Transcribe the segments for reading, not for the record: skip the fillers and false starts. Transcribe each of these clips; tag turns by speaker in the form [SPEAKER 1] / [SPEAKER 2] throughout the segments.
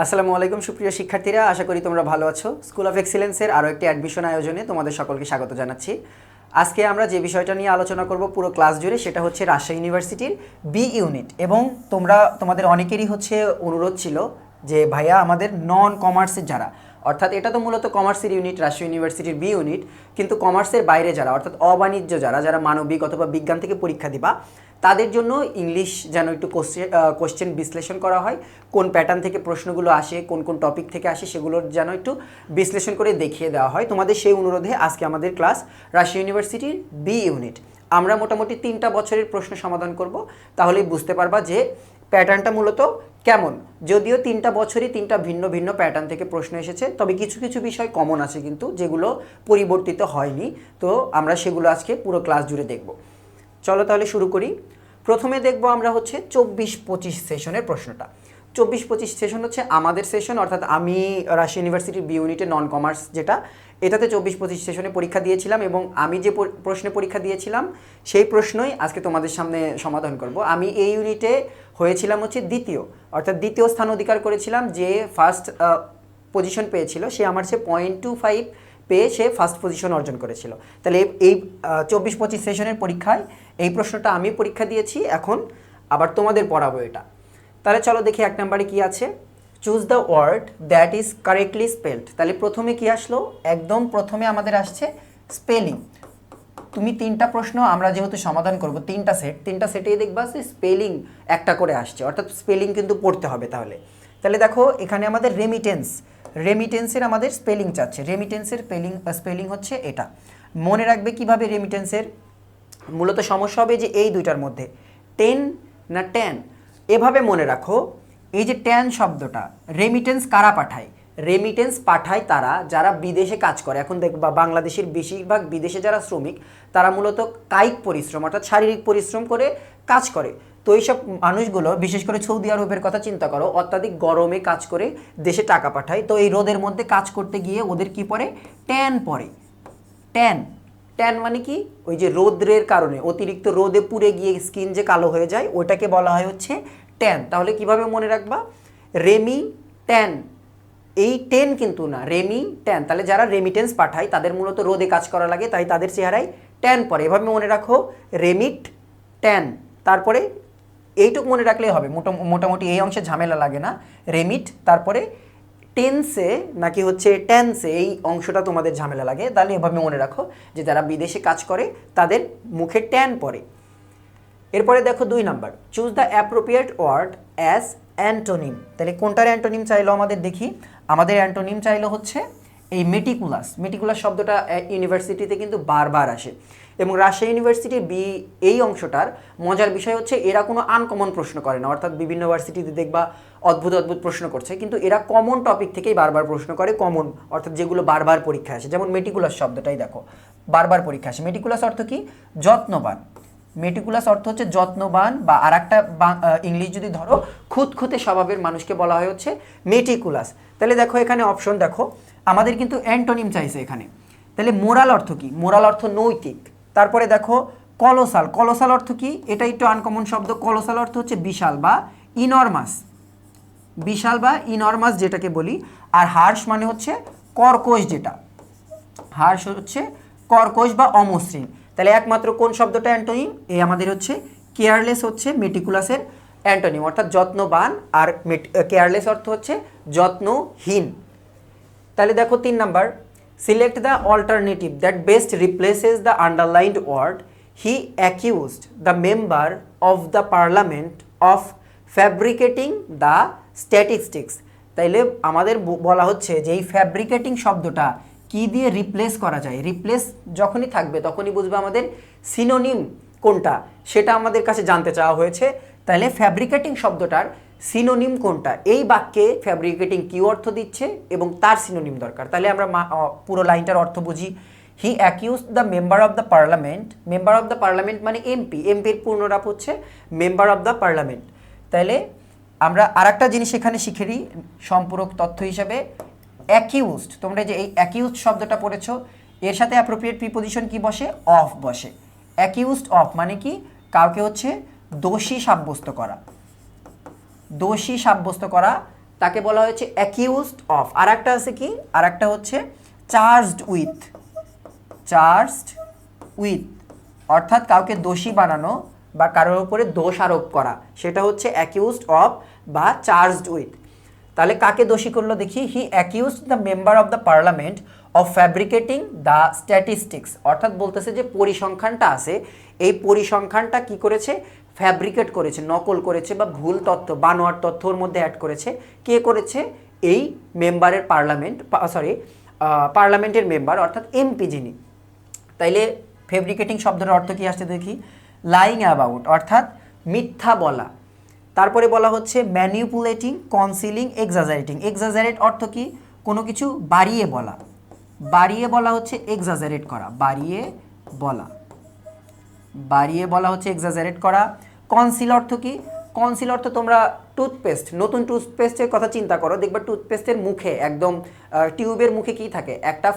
[SPEAKER 1] আসসালামু আলাইকুম সুপ্রিয় শিক্ষার্থীরা, আশা করি তোমরা ভালো আছো। স্কুল অফ এক্সিলেন্সের আরও একটি অ্যাডমিশন আয়োজনে তোমাদের সকলকে স্বাগত জানাচ্ছি। আজকে আমরা যে বিষয়টা নিয়ে আলোচনা করব পুরো ক্লাস জুড়ে, সেটা হচ্ছে রাজশাহী ইউনিভার্সিটির বি ইউনিট। এবং তোমাদের অনেকেরই হচ্ছে অনুরোধ ছিল যে ভাইয়া আমাদের নন কমার্সের যারা, অর্থাৎ এটা তো মূলত কমার্সের ইউনিট রাজশাহী ইউনিভার্সিটির বি ইউনিট, কিন্তু কমার্সের বাইরে যারা অর্থাৎ অবাণিজ্য যারা মানবিক অথবা বিজ্ঞান থেকে পরীক্ষা দিবা, তাদের জন্য ইংলিশ যেন একটু কোশ্চেন বিশ্লেষণ করা হয়, কোন প্যাটার্ন থেকে প্রশ্নগুলো আসে, কোন কোন টপিক থেকে আসে, সেগুলোর যেন একটু বিশ্লেষণ করে দেখিয়ে দেওয়া হয় তোমাদের। সেই অনুরোধে আজকে আমাদের ক্লাস রাজশাহী ইউনিভার্সিটির বি ইউনিট। আমরা মোটামুটি 3টা বছরের প্রশ্ন সমাধান করব, তাহলেই বুঝতে পারবা যে প্যাটার্নটা মূলত কেমন। যদিও 3টা বছরই 3টা ভিন্ন ভিন্ন প্যাটার্ন থেকে প্রশ্ন এসেছে, তবে কিছু কিছু বিষয় কমন আছে কিন্তু যেগুলো পরিবর্তিত হয়নি। তো আমরা সেগুলো আজকে পুরো ক্লাস জুড়ে দেখব। চলো তাহলে শুরু করি। প্রথমে দেখব আমরা হচ্ছে 24-25 সেশনের প্রশ্নটা। 24-25 সেশন হচ্ছে আমাদের সেশন, অর্থাৎ আমি রাজশাহী ইউনিভার্সিটির বি ইউনিটে নন কমার্স যেটা, এটাতে 24-25 সেশনে পরীক্ষা দিয়েছিলাম। এবং আমি যে প্রশ্নে পরীক্ষা দিয়েছিলাম সেই প্রশ্নই আজকে তোমাদের সামনে সমাধান করব। আমি এই ইউনিটে হয়েছিলাম হচ্ছে দ্বিতীয়, অর্থাৎ দ্বিতীয় স্থান অধিকার করেছিলাম। যে ফার্স্ট পজিশন পেয়েছিল সে আমার সে 0.25 পেয়ে সে ফার্স্ট পজিশন অর্জন করেছিল। তাহলে এই 24-25 সেশনের পরীক্ষায় এই প্রশ্নটা আমি পরীক্ষা দিয়েছি, এখন আবার তোমাদের পড়াবো এটা। তাহলে চলো দেখি 1 নম্বরে কি আছে। Choose the word that is correctly spelled. তাহলে প্রথমে কি আসলো, একদম প্রথমে আমাদের আসছে স্পেলিং। তুমি 3টা প্রশ্ন আমরা যেহেতু সমাধান করব, 3টা সেটেই দেখবা যে স্পেলিং একটা করে আসছে, অর্থাৎ স্পেলিং কিন্তু পড়তে হবে। তাহলে দেখো এখানে আমাদের রেমিটেন্সের আমাদের স্পেলিং চাচ্ছে। রেমিটেন্সের স্পেলিং হচ্ছে এটা। মনে রাখবে কিভাবে রেমিটেন্সের, মূলত সমস্যা হবে যে এই দুইটার মধ্যে 10 না 10, এভাবে মনে রাখো। এই যে 10 শব্দটা, রেমিটেন্স কারা পাঠায়? রেমিটেন্স পাঠায় তারা যারা বিদেশে কাজ করে। এখন দেখবা বাংলাদেশের বেশিরভাগ বিদেশে যারা শ্রমিক, তারা মূলত কায়িক পরিশ্রম অর্থাৎ শারীরিক পরিশ্রম করে কাজ করে। তো এইসব মানুষগুলো, বিশেষ করে সৌদি আরবের কথা চিন্তা করো, অত্যাধিক গরমে কাজ করে দেশে টাকা পাঠায়। তো এই রোদের মধ্যে কাজ করতে গিয়ে ওদের কি পড়ে? ট্যান পড়ে। ট্যান মানে কি? ওই যে রৌদ্রের কারণে অতিরিক্ত রোদে পুড়ে গিয়ে স্কিন যে কালো হয়ে যায়, ওইটাকে বলা হয় হচ্ছে ট্যান। তাহলে কিভাবে মনে রাখবা? রেমি ট্যান, এই টেন কিন্তু না, রেমি ট্যান। তাহলে যারা রেমিটেন্স পাঠায় তাদের মূলত রোদে কাজ করা লাগে, তাই তাদের চেহারায় ট্যান পড়ে। এভাবে মনে রাখো, রেমিট ট্যান। তারপরে এইটুকু মনে রাখলেই হবে, মোটামুটি এই অংশে ঝামেলা লাগে না। রেমিট, তারপরে টেন্সে নাকি হচ্ছে টেন্সে, এই অংশটা তোমাদের ঝামেলা লাগে। তাহলে এভাবে মনে রাখো যে যারা বিদেশে কাজ করে তাদের মুখে ট্যান পড়ে। এরপরে দেখো 2 number, choose the appropriate word as antonym. তাহলে কোনটার অ্যান্টোনিম চাইলো আমাদের? দেখি, আমাদের অ্যান্টোনিম চাইলো হচ্ছে এই মেটিকুলাস শব্দটা ইউনিভার্সিটিতে কিন্তু বারবার আসে। এবং রাজশাহী ইউনিভার্সিটির এই অংশটার মজার বিষয় হচ্ছে এরা কোনো আনকমন প্রশ্ন করে না, অর্থাৎ বিভিন্ন ইউনিভার্সিটিতে দেখবা অদ্ভুত প্রশ্ন করছে, কিন্তু এরা কমন টপিক থেকেই বারবার প্রশ্ন করে। কমন অর্থাৎ যেগুলো বারবার পরীক্ষা আসে, যেমন মেটিকুলাস শব্দটাই দেখো বারবার পরীক্ষা আসে। মেটিকুলাস অর্থ কি? যত্নবান। মেটিকুলাস অর্থ হচ্ছে যত্নবান, বা আর একটা ইংলিশ যদি ধরো, খুঁতখুঁতে স্বভাবের মানুষকে বলা হয় হচ্ছে মেটিকুলাস। তাহলে দেখো এখানে অপশন দেখো, আমাদের কিন্তু অ্যান্টোনিম চাইছে এখানে। তাহলে মোরাল অর্থ কি? মোরাল অর্থ নৈতিক। তারপরে দেখো কলোসাল অর্থ কি? এটা একটু আনকমন শব্দ। কলোসাল অর্থ হচ্ছে বিশাল বা ইনরমাস যেটাকে বলি। আর হার্শ মানে হচ্ছে কর্কশ, যেটা হার্শ হচ্ছে কর্কশ বা অমসৃণ। তাহলে একমাত্র কোন শব্দটা অ্যান্টোনিম? এই আমাদের হচ্ছে কেয়ারলেস হচ্ছে মেটিকুলাসের অ্যান্টোনিম, অর্থাৎ যত্নবান। আর কেয়ারলেস অর্থ হচ্ছে যত্নহীন। তাহলে দেখো 3 number, select the alternative that best replaces the underlined word. He accused the member of the parliament of fabricating the statistics. তাইলে আমাদের বলা হচ্ছে যে এই ফ্যাব্রিকেটিং শব্দটা কি দিয়ে রিপ্লেস করা যায়? রিপ্লেস যখনই থাকবে তখনই বুঝবে আমাদের সিনোনিম কোনটা, সেটা আমাদের কাছে জানতে চাওয়া হয়েছে। তাহলে ফ্যাব্রিকেটিং শব্দটার সিনোনিম কোনটা? এই বাক্যে ফ্যাব্রিকেটিং কি অর্থ দিচ্ছে এবং তার সিনোনিম দরকার। তাহলে আমরা পুরো লাইনটার অর্থ বুঝি। He accuse the member of the parliament. Member of the parliament মানে এমপির পূর্ণরাপ হচ্ছে মেম্বার অফ দ্য পার্লামেন্ট। তাহলে আমরা আরেকটা জিনিস এখানে শিখে নিই সম্পূরক তথ্য হিসাবে, অ্যাকিউজড। তোমরা যে এই অ্যাকিউজড শব্দটা পড়েছো, এর সাথে অ্যাপ্রোপ্রিয়েট প্রিপোজিশন কি বসে? অফ বসে। অ্যাকিউজড অফ মানে কি? কাউকে হচ্ছে দোষী সাব্যস্ত করা। তাকে বলা হয়েছে অ্যাকিউজড অফ। আর একটা আছে কি, আর একটা হচ্ছে চার্জড উইথ, চার্জড উইথ অর্থাৎ কাউকে দোষী বানানো বা কারোর উপরে দোষ আরোপ করা, সেটা হচ্ছে অ্যাকিউজড অফ বা চার্জড উইথ। তাহলে কাকে দোষী করলো দেখি, he accused the member of the parliament of fabricating the statistics, অর্থাৎ বলতেছে যে পরিসংখ্যানটা আছে, এই পরিসংখ্যানটা কি করেছে, ফ্যাব্রিকেট করেছে, নকল করেছে বা ভুল তথ্য, বানোয়ার তথ্য ওর মধ্যে অ্যাড করেছে। কে করেছে, এই মেম্বারের পার্লামেন্টের মেম্বার অর্থাৎ এমপি যিনি। তাইলে ফেব্রিকেটিং শব্দের অর্থ কি আসছে দেখি, লাইং অ্যাবাউট অর্থাৎ মিথ্যা বলা। তারপরে বলা হচ্ছে ম্যানিপুলেটিং, কনসিলিং, এক্সাজারেটিং। এক্সাজারেট অর্থ কি, কোনো কিছু বাড়িয়ে বলা, বাড়িয়ে বলা হচ্ছে এক্সাজারেট করা, বাড়িয়ে বলা, বাড়িয়ে বলা হচ্ছে এক্সাজারেট করা। কনসিল অর্থ কি, কনসিল অর্থ তোমরা টুথপেস্ট, নতুন টুথপেস্টের কথা চিন্তা করো, দেখবা টুথপেস্টের মুখে একদম টিউবের মুখে কি থাকে, একটা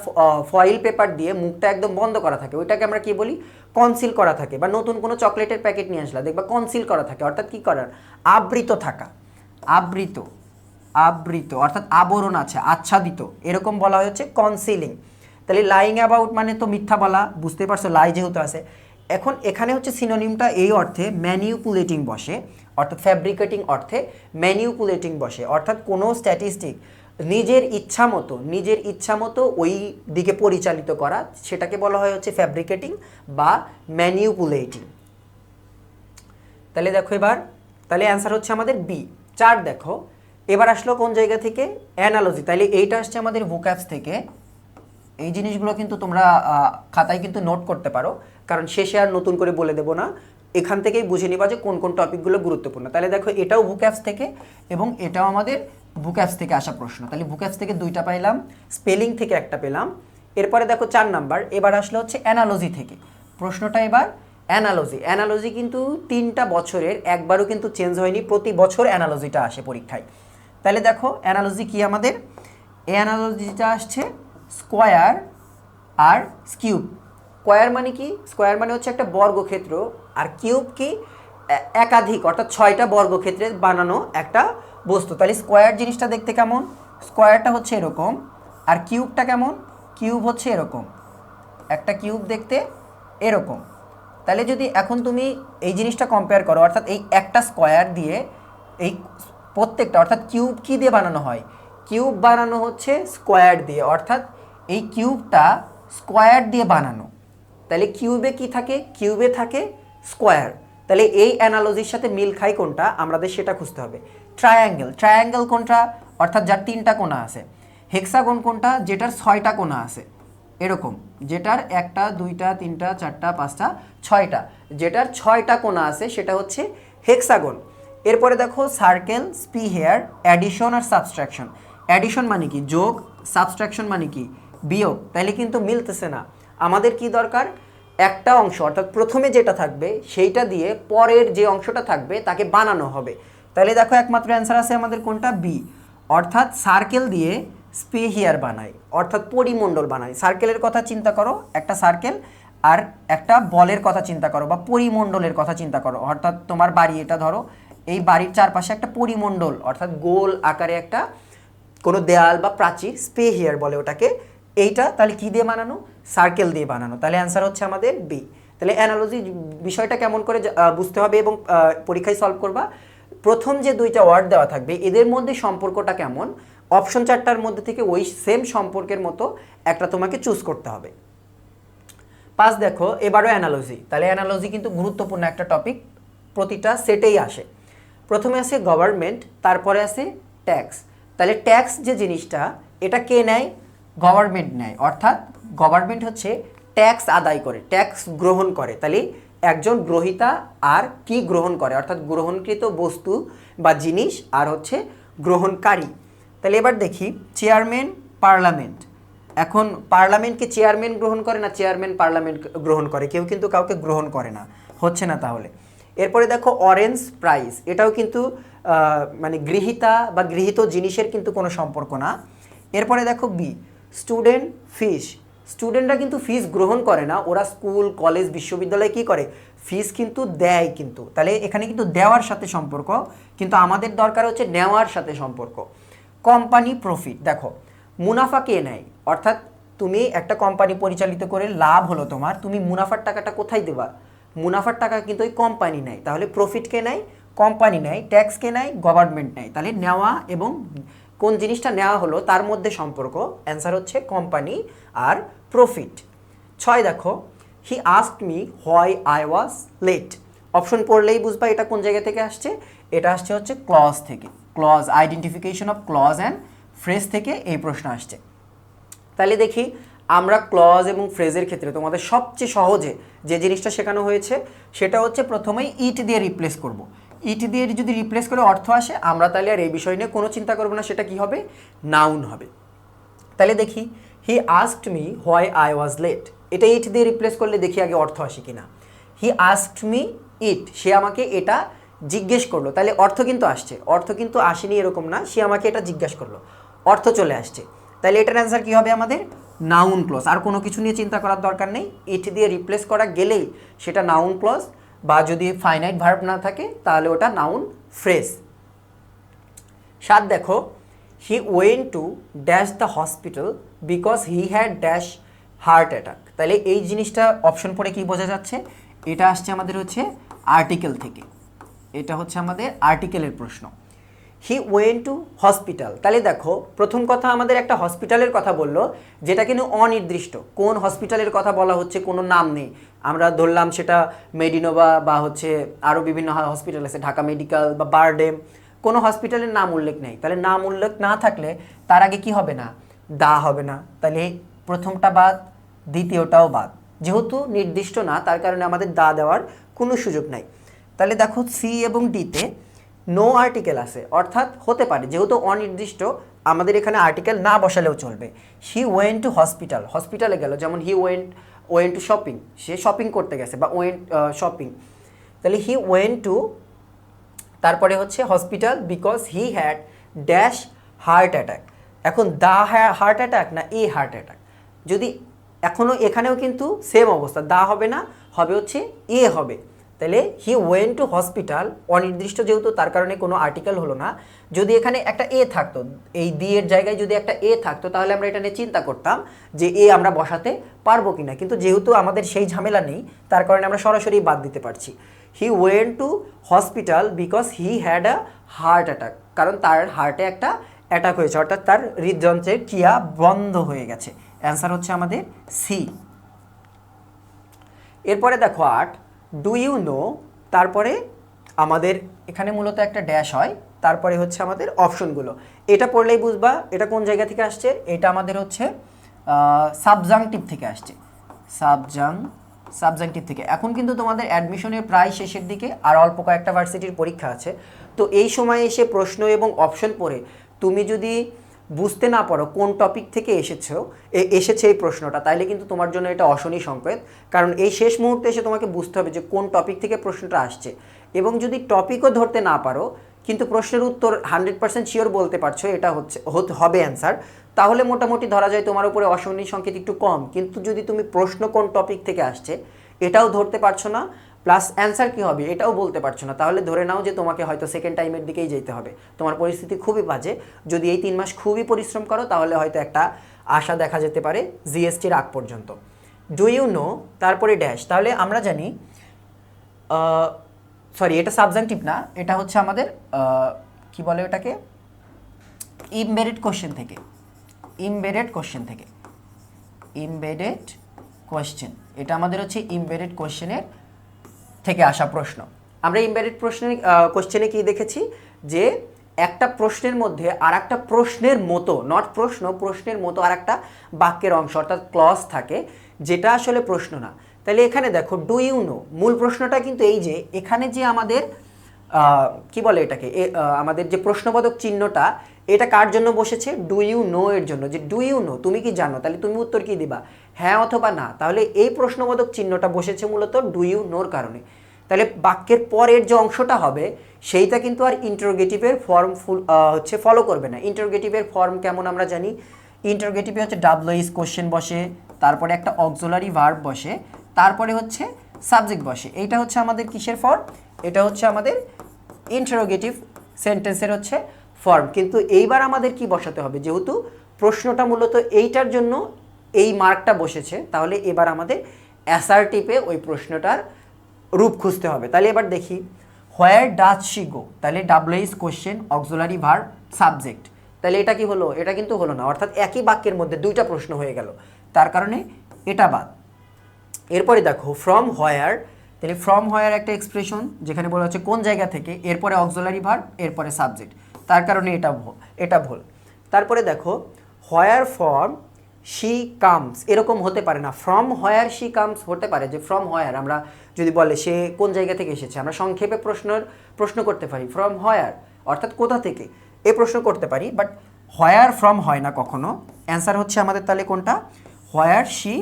[SPEAKER 1] ফয়েল পেপার দিয়ে মুখটা একদম বন্ধ করা থাকে, ওইটাকে আমরা কি বলি, কনসিল করা থাকে। বা নতুন কোনো চকলেটের প্যাকেট নিয়ে আসলা, দেখবা কনসিল করা থাকে, অর্থাৎ কি করার, আবৃত থাকা, আবৃত, আবৃত অর্থাৎ আবরণ আছে, আচ্ছাদিত, এরকম বলা হচ্ছে কনসিলিং। তাহলে লাইং অ্যাবাউট মানে তো মিথ্যা বলা, বুঝতে পারছো, লাই যেহেতু আছে। এখন এখানে হচ্ছে সিনোনিমটা এই অর্থে ম্যানিপুলেটিং বসে, অর্থাৎ ফ্যাব্রিকেটিং অর্থে ম্যানিপুলেটিং বসে, অর্থাৎ কোনো স্ট্যাটিস্টিক নিজের ইচ্ছা মতো ওই দিকে পরিচালিত করা, সেটাকে বলা হয় হচ্ছে ফ্যাব্রিকেটিং বা ম্যানিপুলেটিং। তাহলে দেখো এবার, তাহলে অ্যান্সার হচ্ছে আমাদের বি। 4 দেখো, এবার আসলো কোন জায়গা থেকে, অ্যানালজি। তাহলে এইটা আসছে আমাদের ভোক্যাবস থেকে। এই জিনিসগুলো কিন্তু তোমরা খাতায় কিন্তু নোট করতে পারো, কারণ শেষে আর নতুন করে বলে দেবো না, এখান থেকেই বুঝে নিবা যে কোন কোন টপিকগুলো গুরুত্বপূর্ণ। তাহলে দেখো এটাও ভোক্যাবস থেকে এবং এটাও আমাদের ভোক্যাবস থেকে আসা প্রশ্ন। তাহলে ভোক্যাবস থেকে 2টা পাইলাম, স্পেলিং থেকে 1টা পেলাম। এরপরে দেখো 4 নাম্বার, এবার আসলো হচ্ছে অ্যানালজি থেকে প্রশ্নটা। এবার অ্যানালজি, অ্যানালজি কিন্তু 3টা বছরের একবারও কিন্তু চেঞ্জ হয়নি, প্রতি বছর অ্যানালজিটা আসে পরীক্ষায়। তাহলে দেখো অ্যানালজি কি আমাদের, অ্যানালজিটা আসছে স্কোয়ার আর কিউব। স্কোয়ার মানে কি, স্কোয়ার মানে হচ্ছে একটা বর্গক্ষেত্র, আর কিউব কি, একাধিক অর্থাৎ 6টা বর্গক্ষেত্রে বানানো একটা বস্তু। তাহলে স্কোয়ার জিনিসটা দেখতে কেমন, স্কোয়ারটা হচ্ছে এরকম, আর কিউবটা কেমন, কিউব হচ্ছে এরকম, একটা কিউব দেখতে এরকম। তাহলে যদি এখন তুমি এই জিনিসটা কম্পেয়ার করো, অর্থাৎ এই একটা স্কোয়ার দিয়ে এই প্রত্যেকটা, অর্থাৎ কিউব কি দিয়ে বানানো হয়, কিউব বানানো হচ্ছে স্কোয়ার দিয়ে, অর্থাৎ এই কিউবটা স্কোয়ার দিয়ে বানানো। তাহলে কিউবে কি থাকে, কিউবে থাকে স্কোয়ার। তাহলে এই অ্যানালজির সাথে মিল খায় কোনটা, আমাদের সেটা খুঁজতে হবে। ট্রায়াঙ্গেল, ট্রায়াঙ্গেল কোনটা, অর্থাৎ যার 3টা কোণা আছে। হেক্সাগন কোনটা, যেটার 6টা কোণা আছে, এরকম, যেটার 1টা 2টা 3টা 4টা 5টা 6টা, যেটার 6টা কোণা আছে সেটা হচ্ছে হেক্সাগন। এরপরে দেখো সার্কেল, স্পিহেয়ার, অ্যাডিশন আর সাবস্ট্রাকশন। অ্যাডিশন মানে কি যোগ, সাবস্ট্রাকশন মানে কি বিয়োগ। তাহলে কিন্তু মিলতেছে না, আমাদের কি দরকার, একটা অংশ অর্থাৎ প্রথমে যেটা থাকবে সেইটা দিয়ে পরের যে অংশটা থাকবে তাকে বানানো হবে। তাহলে দেখো একমাত্র অ্যান্সার আছে আমাদের কোনটা, বি, অর্থাৎ সার্কেল দিয়ে স্পিহিয়ার বানায়, অর্থাৎ পরিমণ্ডল বানায়। সার্কেলের কথা চিন্তা করো, একটা সার্কেল, আর একটা বলের কথা চিন্তা করো বা পরিমণ্ডলের কথা চিন্তা করো, অর্থাৎ তোমার বাড়ি, এটা ধরো, এই বাড়ির চারপাশে একটা পরিমণ্ডল অর্থাৎ গোল আকারে একটা কোনো দেয়াল বা প্রাচীর, স্পেহিয়ার বলে ওটাকে। এইটা তাহলে কি দিয়ে বানানো, সার্কেল দিয়ে বানানো। তাহলে অ্যান্সার হচ্ছে আমাদের বি। তাহলে অ্যানালজি বিষয়টা কেমন করে বুঝতে হবে এবং পরীক্ষায় সলভ করবা, প্রথম যে 2টা ওয়ার্ড দেওয়া থাকবে এদের মধ্যে সম্পর্কটা কেমন, অপশন 4টার মধ্যে থেকে ওই সেম সম্পর্কের মতো একটা তোমাকে চুজ করতে হবে। 5 দেখো, এবারও অ্যানালজি। তাহলে অ্যানালজি কিন্তু গুরুত্বপূর্ণ একটা টপিক, প্রতিটা সেটেই আসে। প্রথমে আছে গভর্নমেন্ট, তারপরে আছে ট্যাক্স। তাহলে ট্যাক্স যে জিনিসটা, এটা কে নেয়, গভর্নমেন্ট নেয়, অর্থাৎ গভর্নমেন্ট হচ্ছে ট্যাক্স আদায় করে, ট্যাক্স গ্রহণ করে। তাহলে একজন গ্রহীতা আর কি গ্রহণ করে, অর্থাৎ গ্রহণকৃত বস্তু বা জিনিস, আর হচ্ছে গ্রহণকারী। তাহলে এবার দেখি চেয়ারম্যান, পার্লামেন্ট। এখন পার্লামেন্টকে চেয়ারম্যান গ্রহণ করে না চেয়ারম্যান পার্লামেন্ট গ্রহণ করে, কেউ কিন্তু কাউকে গ্রহণ করে না, হচ্ছে না তাহলে। এরপরে দেখো অরেঞ্জ প্রাইস, এটাও কিন্তু মানে গৃহীতা বা গৃহীত জিনিসের কিন্তু কোনো সম্পর্ক না। এরপরে দেখো বি, স্টুডেন্ট ফিশ, স্টুডেন্টরা কিন্তু ফিস গ্রহণ করে না, ওরা স্কুল কলেজ বিশ্ববিদ্যালয়ে কি করে, ফিস কিন্তু দেয় কিন্তু। তাহলে এখানে কিন্তু দেওয়ার সাথে সম্পর্ক, কিন্তু আমাদের দরকার হচ্ছে নেওয়ার সাথে সম্পর্ক। কোম্পানি প্রফিট, দেখো মুনাফা কে নেয়, অর্থাৎ তুমি একটা কোম্পানি পরিচালিত করে লাভ হলো তোমার, তুমি মুনাফার টাকাটা কোথায় দেবা, মুনাফার টাকা কিন্তু ওই কোম্পানি নেয়। তাহলে প্রফিট কে নেয়, কোম্পানি নেয়। ট্যাক্স কে নেয়, গভর্নমেন্ট নেয়। তাহলে নেওয়া এবং কোন জিনিসটা নেওয়া হলো তার মধ্যে সম্পর্ক, অ্যান্সার হচ্ছে কোম্পানি আর প্রফিট। 6 দেখো, he asked me why I was late. Option পড়লেই বুঝবা এটা কোন জায়গা থেকে আসছে, এটা আসছে হচ্ছে ক্লজ থেকে, clause identification of clause and phrase থেকে এই প্রশ্ন আসছে। তাহলে দেখি আমরা ক্লজ এবং ফ্রেজের ক্ষেত্রে তোমাদের সবচেয়ে সহজে যে জিনিসটা শেখানো হয়েছে সেটা হচ্ছে প্রথমেই ইট দিয়ে রিপ্লেস করব। ইট দিয়ে যদি রিপ্লেস করে অর্থ আসে, আমরা তাহলে আর এই বিষয় নিয়ে কোনো চিন্তা করবো না, সেটা কি হবে, নাউন হবে। তাহলে দেখি he asked me why I was late, এটা ইট দিয়ে রিপ্লেস করলে দেখি আগে অর্থ আসে কিনা। হি আস্কড মি ইট, সে আমাকে এটা জিজ্ঞেস করলো, তাহলে অর্থ কিন্তু আসছে, অর্থ কিন্তু আসেনি এরকম না, সে আমাকে এটা জিজ্ঞাসা করলো, অর্থ চলে আসছে। তাহলে এটার অ্যান্সার কী হবে আমাদের, নাউন ক্লজ। আর কোনো কিছু নিয়ে চিন্তা করার দরকার নেই, ইট দিয়ে রিপ্লেস করা গেলেই সেটা নাউন ক্লজ, বা যদি ফাইনাইট ভার্ব না থাকে তাহলে ওটা নাউন ফ্রেজ। 7 দেখো, he went to dash the hospital because he had dash heart attack. তাহলে এই জিনিসটা অপশন পড়ে কি বোঝা যাচ্ছে, এটা আসছে আমাদের হচ্ছে আর্টিকেল থেকে, এটা হচ্ছে আমাদের আর্টিকেলের প্রশ্ন। হি ওয়েন্ট টু হসপিটাল, তাহলে দেখো প্রথম কথা আমাদের একটা হসপিটালের কথা বললো, যেটা কিন্তু অনির্দিষ্ট, কোন হসপিটালের কথা বলা হচ্ছে কোনো নাম নেই। আমরা ধরলাম সেটা মেডিনোভা বা হচ্ছে আরও বিভিন্ন হসপিটাল আছে, ঢাকা মেডিকেল বা বারডেম, কোনো হসপিটালের নাম উল্লেখ নেই। তাহলে নাম উল্লেখ না থাকলে তার আগে কি হবে না, দা হবে না, তাহলে প্রথমটা বাদ, দ্বিতীয়টাও বাদ, যেহেতু নির্দিষ্ট না তার কারণে আমাদের দা দেওয়ার কোনো সুযোগ নাই। তাহলে দেখো সি এবং ডিতে নো আর্টিকেল আছে, অর্থাৎ হতে পারে, যেহেতু অনির্দিষ্ট আমাদের এখানে আর্টিকেল না বসালেও চলবে। হি ওয়েন্ট টু হসপিটাল, হসপিটালে গেল, যেমন he went to shopping, say shopping করতে গেছে বা ওয়েন্ট শপিং। তাহলে হি ওয়েন্ট টু, তারপরে হচ্ছে hospital because he had dash heart attack. এখন দা হার্ট অ্যাটাক না এ হার্ট অ্যাটাক, যদি এখনও এখানেও কিন্তু সেম অবস্থা, দা হবে না, হবে হচ্ছে এ হবে। তাহলে হি ওয়েন্ট টু হসপিটাল অনির্দিষ্ট, যেহেতু তার কারণে কোনো আর্টিকেল হলো না। যদি এখানে একটা এ থাকতো, এই দি এর জায়গায় যদি একটা এ থাকতো তাহলে আমরা এটা নিয়ে চিন্তা করতাম যে এ আমরা বসাতে পারবো কিনা, কিন্তু যেহেতু আমাদের সেই ঝামেলা নেই তার কারণে আমরা সরাসরি বাদ দিতে পারছি। He went to hospital because he had a heart attack, কারণ তার হার্টে একটা অ্যাটাক হয়েছে, অর্থাৎ তার হৃদযন্ত্রের ক্রিয়া বন্ধ হয়ে গেছে। অ্যান্সার হচ্ছে আমাদের সি। এরপরে দেখো 8, ডু ইউ নো, তারপরে আমাদের এখানে মূলত একটা ড্যাশ হয়, তারপরে হচ্ছে আমাদের অপশনগুলো, এটা পড়লেই বুঝবা এটা কোন জায়গা থেকে আসছে, এটা আমাদের হচ্ছে সাবজাংটিভ থেকে আসছে, সাবজাংটিভ থেকে। এখন কিন্তু তোমাদের অ্যাডমিশনের প্রায় শেষের দিকে, আর অল্প কয়েকটা ভার্সিটির পরীক্ষা আছে, তো এই সময় এসে প্রশ্ন এবং অপশন পড়ে তুমি যদি বুঝতে না পারো কোন টপিক থেকে এসেছে এই প্রশ্নটা, তাইলে কিন্তু তোমার জন্য এটা অশনি সংকেত, কারণ এই শেষ মুহূর্তে এসে তোমাকে বুঝতে হবে যে কোন টপিক থেকে প্রশ্নটা আসছে। এবং যদি টপিকও ধরতে না পারো কিন্তু প্রশ্নের উত্তর 100% শিওর বলতে পারছো এটা হবে অ্যান্সার, তাহলে মোটামুটি ধরা যায় তোমার উপরে অশনি সংকেত একটু কম। কিন্তু যদি তুমি প্রশ্ন কোন টপিক থেকে আসছে এটাও ধরতে পারছো না, প্লাস অ্যান্সার কী হবে এটাও বলতে পারছো না, তাহলে ধরে নাও যে তোমাকে হয়তো সেকেন্ড টাইমের দিকেই যেতে হবে, তোমার পরিস্থিতি খুবই বাজে। যদি এই 3 মাস খুবই পরিশ্রম করো তাহলে হয়তো একটা আশা দেখা যেতে পারে জিএসটির আগ পর্যন্ত। ডু ইউ নো, তারপরে ড্যাশ, তাহলে আমরা জানি, সরি এটা সাবজাংটিভ না, এটা হচ্ছে আমাদের কি বলে ওটাকে, ইমবেডেড কোশ্চেন থেকে, ইমবেডেড কোশ্চেন, এটা আমাদের হচ্ছে ইমবেডেড কোশ্চেনের থেকে আসা প্রশ্ন। আমরা ইমবেডেড কোশ্চেনে কি দেখেছি যে একটা প্রশ্নের মধ্যে আর একটা প্রশ্নের মতো, নট প্রশ্ন, প্রশ্নের মতো আর একটা বাক্যের অংশ অর্থাৎ ক্লজ থাকে, যেটা আসলে প্রশ্ন না। তাহলে এখানে দেখো ডু ইউ নো, মূল প্রশ্নটা কিন্তু এই যে এখানে যে আমাদের কি বলে এটাকে, আমাদের যে প্রশ্নবোধক চিহ্নটা এটা কার জন্য বসেছে, ডু ইউ নো এর জন্য, যে ডু ইউ নো তুমি কি জানো, তাহলে তুমি উত্তর কি দিবা, হ্যাঁ অথবা না। তাহলে এই প্রশ্নবোধক চিহ্নটা বসেছে মূলত ডু ইউ নোর কারণে। তাহলে বাক্যের পরের যে অংশটা হবে সেইটা কিন্তু আর ইন্টারোগেটিভের ফর্ম হচ্ছে ফলো করবে না। ইন্টারোগেটিভের ফর্ম কেমন আমরা জানি, ইন্টারোগেটিভে হচ্ছে ডাব্লিউএইচ কোশ্চেন বসে, তারপরে একটা অক্সিলারি ভার্ব বসে, তারপরে হচ্ছে সাবজেক্ট বসে। এইটা হচ্ছে আমাদের কিসের ফর্ম? এটা হচ্ছে আমাদের ইন্টারোগেটিভ সেন্টেন্সের হচ্ছে ফর্ম। কিন্তু এইবার আমাদের কি বসাতে হবে, যেহেতু প্রশ্নটা মূলত এইটার জন্য এই মার্কটা বসেছে, তাহলে এবার আমাদের অ্যাসার্টিভে ওই প্রশ্নটার রূপ খুঁজতে হবে। তাহলে এবার দেখি, হোয়ার ডাজ শি গো, তাহলে WH question, auxiliary verb, subject. তাহলে এটা কি হলো? এটা কিন্তু হলো না, অর্থাৎ একই বাক্যের মধ্যে দুইটা প্রশ্ন হয়ে গেল, তার কারণে এটা বাদ। এরপরে দেখো ফ্রম হোয়ার, তাহলে ফ্রম হোয়ার একটা এক্সপ্রেশন যেখানে বলা হচ্ছে কোন জায়গা থেকে, এরপরে অক্সিলারি ভার্ব, এরপরে সাবজেক্ট, তার কারণে এটা ভুল। তারপরে দেখো হোয়ার ফ্রম শি কামস, এরকম হতে পারে না, ফ্রম হোয়ার শি কামস হতে পারে। যে ফ্রম হোয়ার আমরা যদি বলে সে কোন জায়গা থেকে এসেছে, আমরা সংক্ষেপে প্রশ্ন করতে পারি ফ্রম হোয়ার, অর্থাৎ কোথা থেকে, এই প্রশ্ন করতে পারি। বাট হোয়ার ফ্রম হয় না কখনো। অ্যান্সার হচ্ছে আমাদের তাহলে কোনটা? হোয়ার শি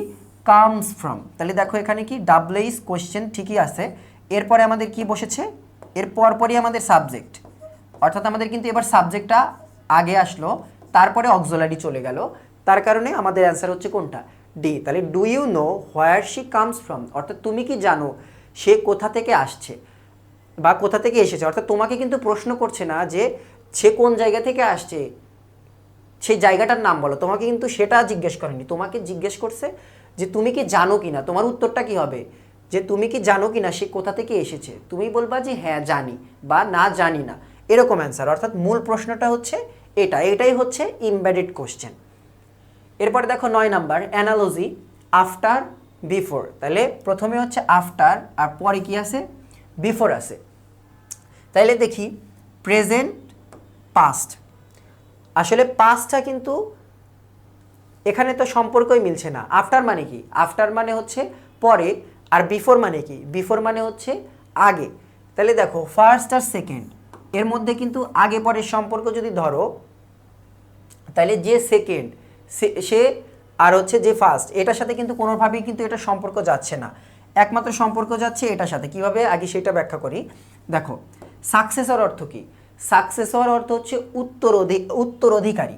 [SPEAKER 1] কামস ফ্রম। তাহলে দেখো এখানে কি ডাব্লিউএইচ কোশ্চেন ঠিকই আছে, এরপরে আমাদের কি বসেছে, এর পরপরই আমাদের সাবজেক্ট, অর্থাৎ আমাদের কিন্তু এবার সাবজেক্টটা আগে আসলো, তারপরে অক্সিলারি চলে গেল, তার কারণে আমাদের অ্যান্সার হচ্ছে কোনটা? ডি। তাহলে do you know where she comes from, অর্থাৎ তুমি কি জানো সে কোথা থেকে আসছে বা কোথা থেকে এসেছে, অর্থাৎ তোমাকে কিন্তু প্রশ্ন করছে না যে সে কোন জায়গা থেকে আসছে, সেই জায়গাটার নাম বলো, তোমাকে কিন্তু সেটা জিজ্ঞেস করেনি, তোমাকে জিজ্ঞেস করছে যে তুমি কি জানো কিনা। তোমার উত্তরটা কি হবে? যে তুমি কি জানো কিনা সে কোথা থেকে এসেছে, তুমি বলবা যে হ্যাঁ জানি বা না জানি না, এরকম অ্যান্সার। অর্থাৎ মূল প্রশ্নটা হচ্ছে এটাই হচ্ছে ইমবেডেড কোশ্চেন। এরপরে দেখো 9 নাম্বার অ্যানালজি, আফটার, বিফোর। তাহলে প্রথমে হচ্ছে আফটার, আর পরে কি আছে? বিফোর আছে। তাইলে দেখি প্রেজেন্ট, পাস্ট। আসলে পাস্টটা কিন্তু এখানে তো সম্পর্কই মিলছে না। আফটার মানে কি? আফটার মানে হচ্ছে পরে, আর বিফোর মানে কি? বিফোর মানে হচ্ছে আগে। তাহলে দেখো ফার্স্ট আর সেকেন্ড এর মধ্যে কিন্তু আগে পরের সম্পর্ক যদি ধরো, তাহলে যে সেকেন্ড সে আর হচ্ছে যে ফার্স্ট, এটার সাথে কিন্তু কোনোভাবেই কিন্তু এটা সম্পর্ক যাচ্ছে না, একমাত্র সম্পর্ক যাচ্ছে এটার সাথে। কিভাবে? আগে সেটা ব্যাখ্যা করি। দেখো সাকসেসর অর্থ কি? সাকসেসর অর্থ হচ্ছে উত্তরাধিকারী।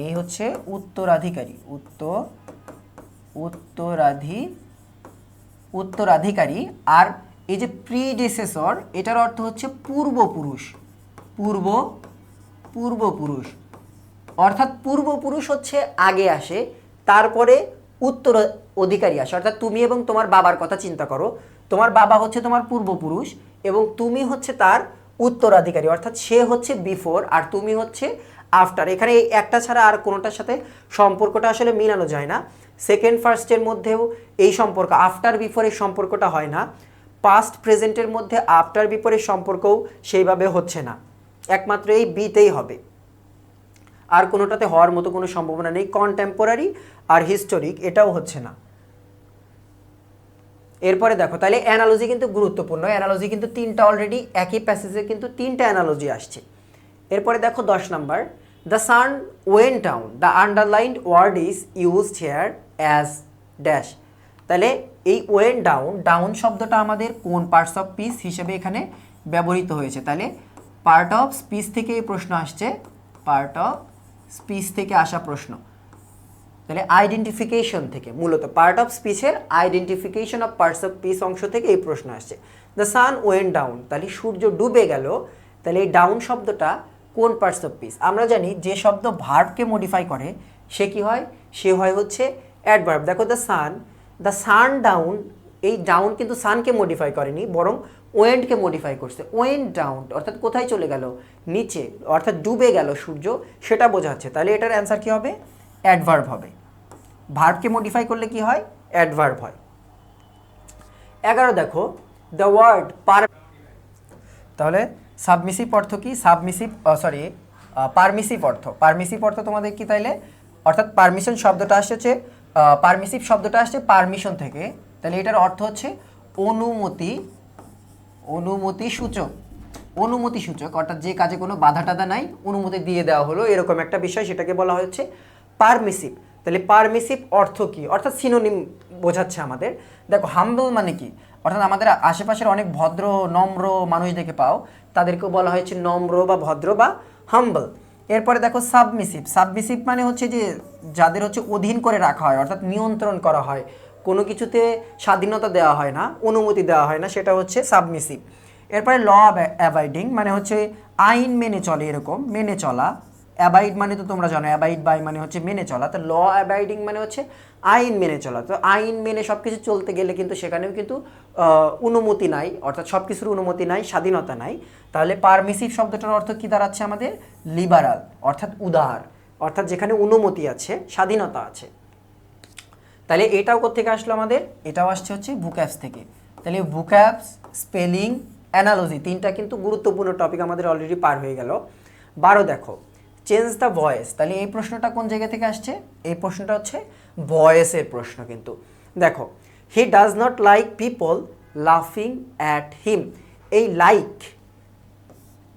[SPEAKER 1] এই হচ্ছে উত্তরাধিকারী, উত্তরাধিকারী। আর এই যে প্রিডেসেসর, এটার অর্থ হচ্ছে পূর্বপুরুষ, পূর্বপুরুষ। অর্থাৎ পূর্বপুরুষ হচ্ছে আগে আসে, তারপরে উত্তর অধিকারী আসে। অর্থাৎ তুমি এবং তোমার বাবার কথা চিন্তা করো, তোমার বাবা হচ্ছে তোমার পূর্বপুরুষ এবং তুমি হচ্ছে তার উত্তরাধিকারী, অর্থাৎ সে হচ্ছে বিফোর আর তুমি হচ্ছে আফটার। এখানে এই একটা ছাড়া আর কোনোটার সাথে সম্পর্কটা আসলে মিলানো যায় না। সেকেন্ড ফার্স্টের মধ্যেও এই সম্পর্ক, আফটার বিফোরের সম্পর্কটা হয় না। পাস্ট প্রেজেন্টের মধ্যে আফটার বিফোরের সম্পর্কও সেইভাবে হচ্ছে না, একমাত্র এই বিতেই হবে, আর কোনোটাতে হওয়ার মতো কোনো সম্ভাবনা নেই। কন্টেম্পোরারি আর হিস্টোরিক এটাও হচ্ছে না। এরপরে দেখো তাহলে অ্যানালজি কিন্তু গুরুত্বপূর্ণ। অ্যানালজি কিন্তু তিনটা, অলরেডি একই প্যাসেজে কিন্তু তিনটা অ্যানালজি আসছে। এরপরে দেখো 10 number, the sun went down, the underlined word is used here as dash. তাহলে এই ওয়েন্ট ডাউন, ডাউন শব্দটা আমাদের কোন পার্টস অফ স্পিচ হিসেবে এখানে ব্যবহৃত হয়েছে? তাহলে পার্ট অফ স্পিচ থেকে এই প্রশ্ন আসছে, পার্ট অফ স্পিচ থেকে আসা প্রশ্ন। তাহলে আইডেন্টিফিকেশন থেকে, মূলত পার্ট অফ স্পিচের identification of parts of speech অংশ থেকে এই প্রশ্ন আসছে। দ্য সান ওয়েন্ট ডাউন, তাহলে সূর্য ডুবে গেল, তাহলে এই ডাউন শব্দটা কোন পার্টস অফ স্পিচ? আমরা জানি যে শব্দ ভার্বকে মডিফাই করে সে কি হয়? সে হয় হচ্ছে অ্যাডভার্ব। দেখো দ্য সান ডাউন, এই ডাউন কিন্তু সানকে মডিফাই করেনি, বরং ওয়েন্টকে মডিফাই করছে। ওয়েন্ট ডাউন অর্থাৎ কোথায় চলে গেল? নিচে, অর্থাৎ ডুবে গেল সূর্য, সেটা বোঝাচ্ছে। তাহলে এটার অ্যান্সার কি হবে? অ্যাডভার্ব হবে। ভার্বকে মডিফাই করলে কি হয়? অ্যাডভার্ব হয়। 11 দেখো দ্য ওয়ার্ড তাহলে সাবমিসিভ অর্থ কি? পারমিসিভ অর্থ। পারমিসিভ অর্থ তোমাদের কি তাইলে? অর্থাৎ পারমিশন শব্দটা আসছে, পারমিসিভ শব্দটা আসছে পারমিশন থেকে, তাহলে এটার অর্থ হচ্ছে অনুমতি সূচক, অর্থাৎ যে কাজে কোনো বাধা টাধা নাই, অনুমতি দিয়ে দেওয়া হলো, এরকম একটা বিষয়, সেটাকে বলা হচ্ছে পারমিসিভ। তাহলে পারমিসিভ অর্থ কি? অর্থাৎ সিনোনিম বোঝাচ্ছে আমাদের। দেখো হাম্বল মানে কি? অর্থাৎ আমাদের আশেপাশের অনেক ভদ্র নম্র মানুষ দেখে পাও, তাদেরকেও বলা হয়েছে নম্র বা ভদ্র বা হাম্বল। এরপরে দেখো সাবমিসিভ। সাবমিসিভ মানে হচ্ছে যে যাদের হচ্ছে অধীন করে রাখা হয়, অর্থাৎ নিয়ন্ত্রণ করা হয়, কোনো কিছুতে স্বাধীনতা দেওয়া হয় না, অনুমতি দেওয়া হয় না, সেটা হচ্ছে সাবমিসিভ। এরপরে ল অ্যাবাইডিং মানে হচ্ছে আইন মেনে চলে, এরকম মেনে চলা। অ্যাবাইড মানে তো তোমরা জানো, অ্যাবাইড বাই মানে হচ্ছে মেনে চলা, তো ল অ্যাবাইডিং মানে হচ্ছে আইন মেনে চলা। তো আইন মেনে সব কিছু চলতে গেলে কিন্তু সেখানেও কিন্তু অনুমতি নাই, অর্থাৎ সব কিছুর অনুমতি নাই, স্বাধীনতা নাই। তাহলে পারমিসিভ শব্দটার অর্থ কী দাঁড়াচ্ছে আমাদের? লিবারাল, অর্থাৎ উদার, অর্থাৎ যেখানে অনুমতি আছে, স্বাধীনতা আছে। তাহলে এটাও কোত্থেকে আসলো আমাদের? এটাও আসছে হচ্ছে ভোক্যাবস থেকে। তাহলে ভোক্যাবস, স্পেলিং, অ্যানালজি, তিনটা কিন্তু গুরুত্বপূর্ণ টপিক আমাদের অলরেডি পার হয়ে গেল। 12 দেখো, চেঞ্জ দ্য ভয়েস। তাহলে এই প্রশ্নটা কোন জায়গা থেকে আসছে? এই প্রশ্নটা হচ্ছে ভয়েসের প্রশ্ন কিন্তু। দেখো, he does not like people লাফিং অ্যাট হিম। এই like,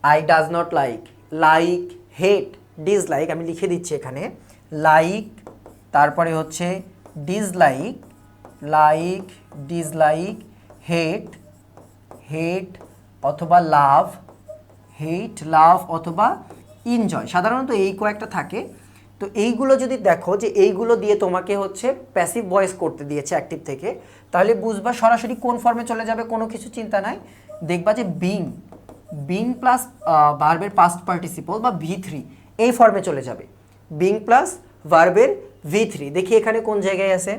[SPEAKER 1] I does not like, like, hate, dislike, আমি লিখে দিচ্ছি এখানে, লাইক, তারপরে হচ্ছে dislike, like, dislike, hate, hate অথবা লাভ, হেট, লাভ অথবা এনজয়, সাধারণত এই কয়েকটা থাকে। তো এইগুলো যদি দেখো যে এইগুলো দিয়ে তোমাকে হচ্ছে প্যাসিভ ভয়েস করতে দিয়েছে অ্যাক্টিভ থেকে, তাহলে বুঝবা সরাসরি কোন ফর্মে চলে যাবে, কোনো কিছু চিন্তা নাই। দেখবা যে বিং, বিং প্লাস ভার্বের পাস্ট পার্টিসিপল বা V3 এই ফর্মে চলে যাবে, বিং প্লাস ভার্বের V3। দেখি এখানে কোন জায়গায় আছে।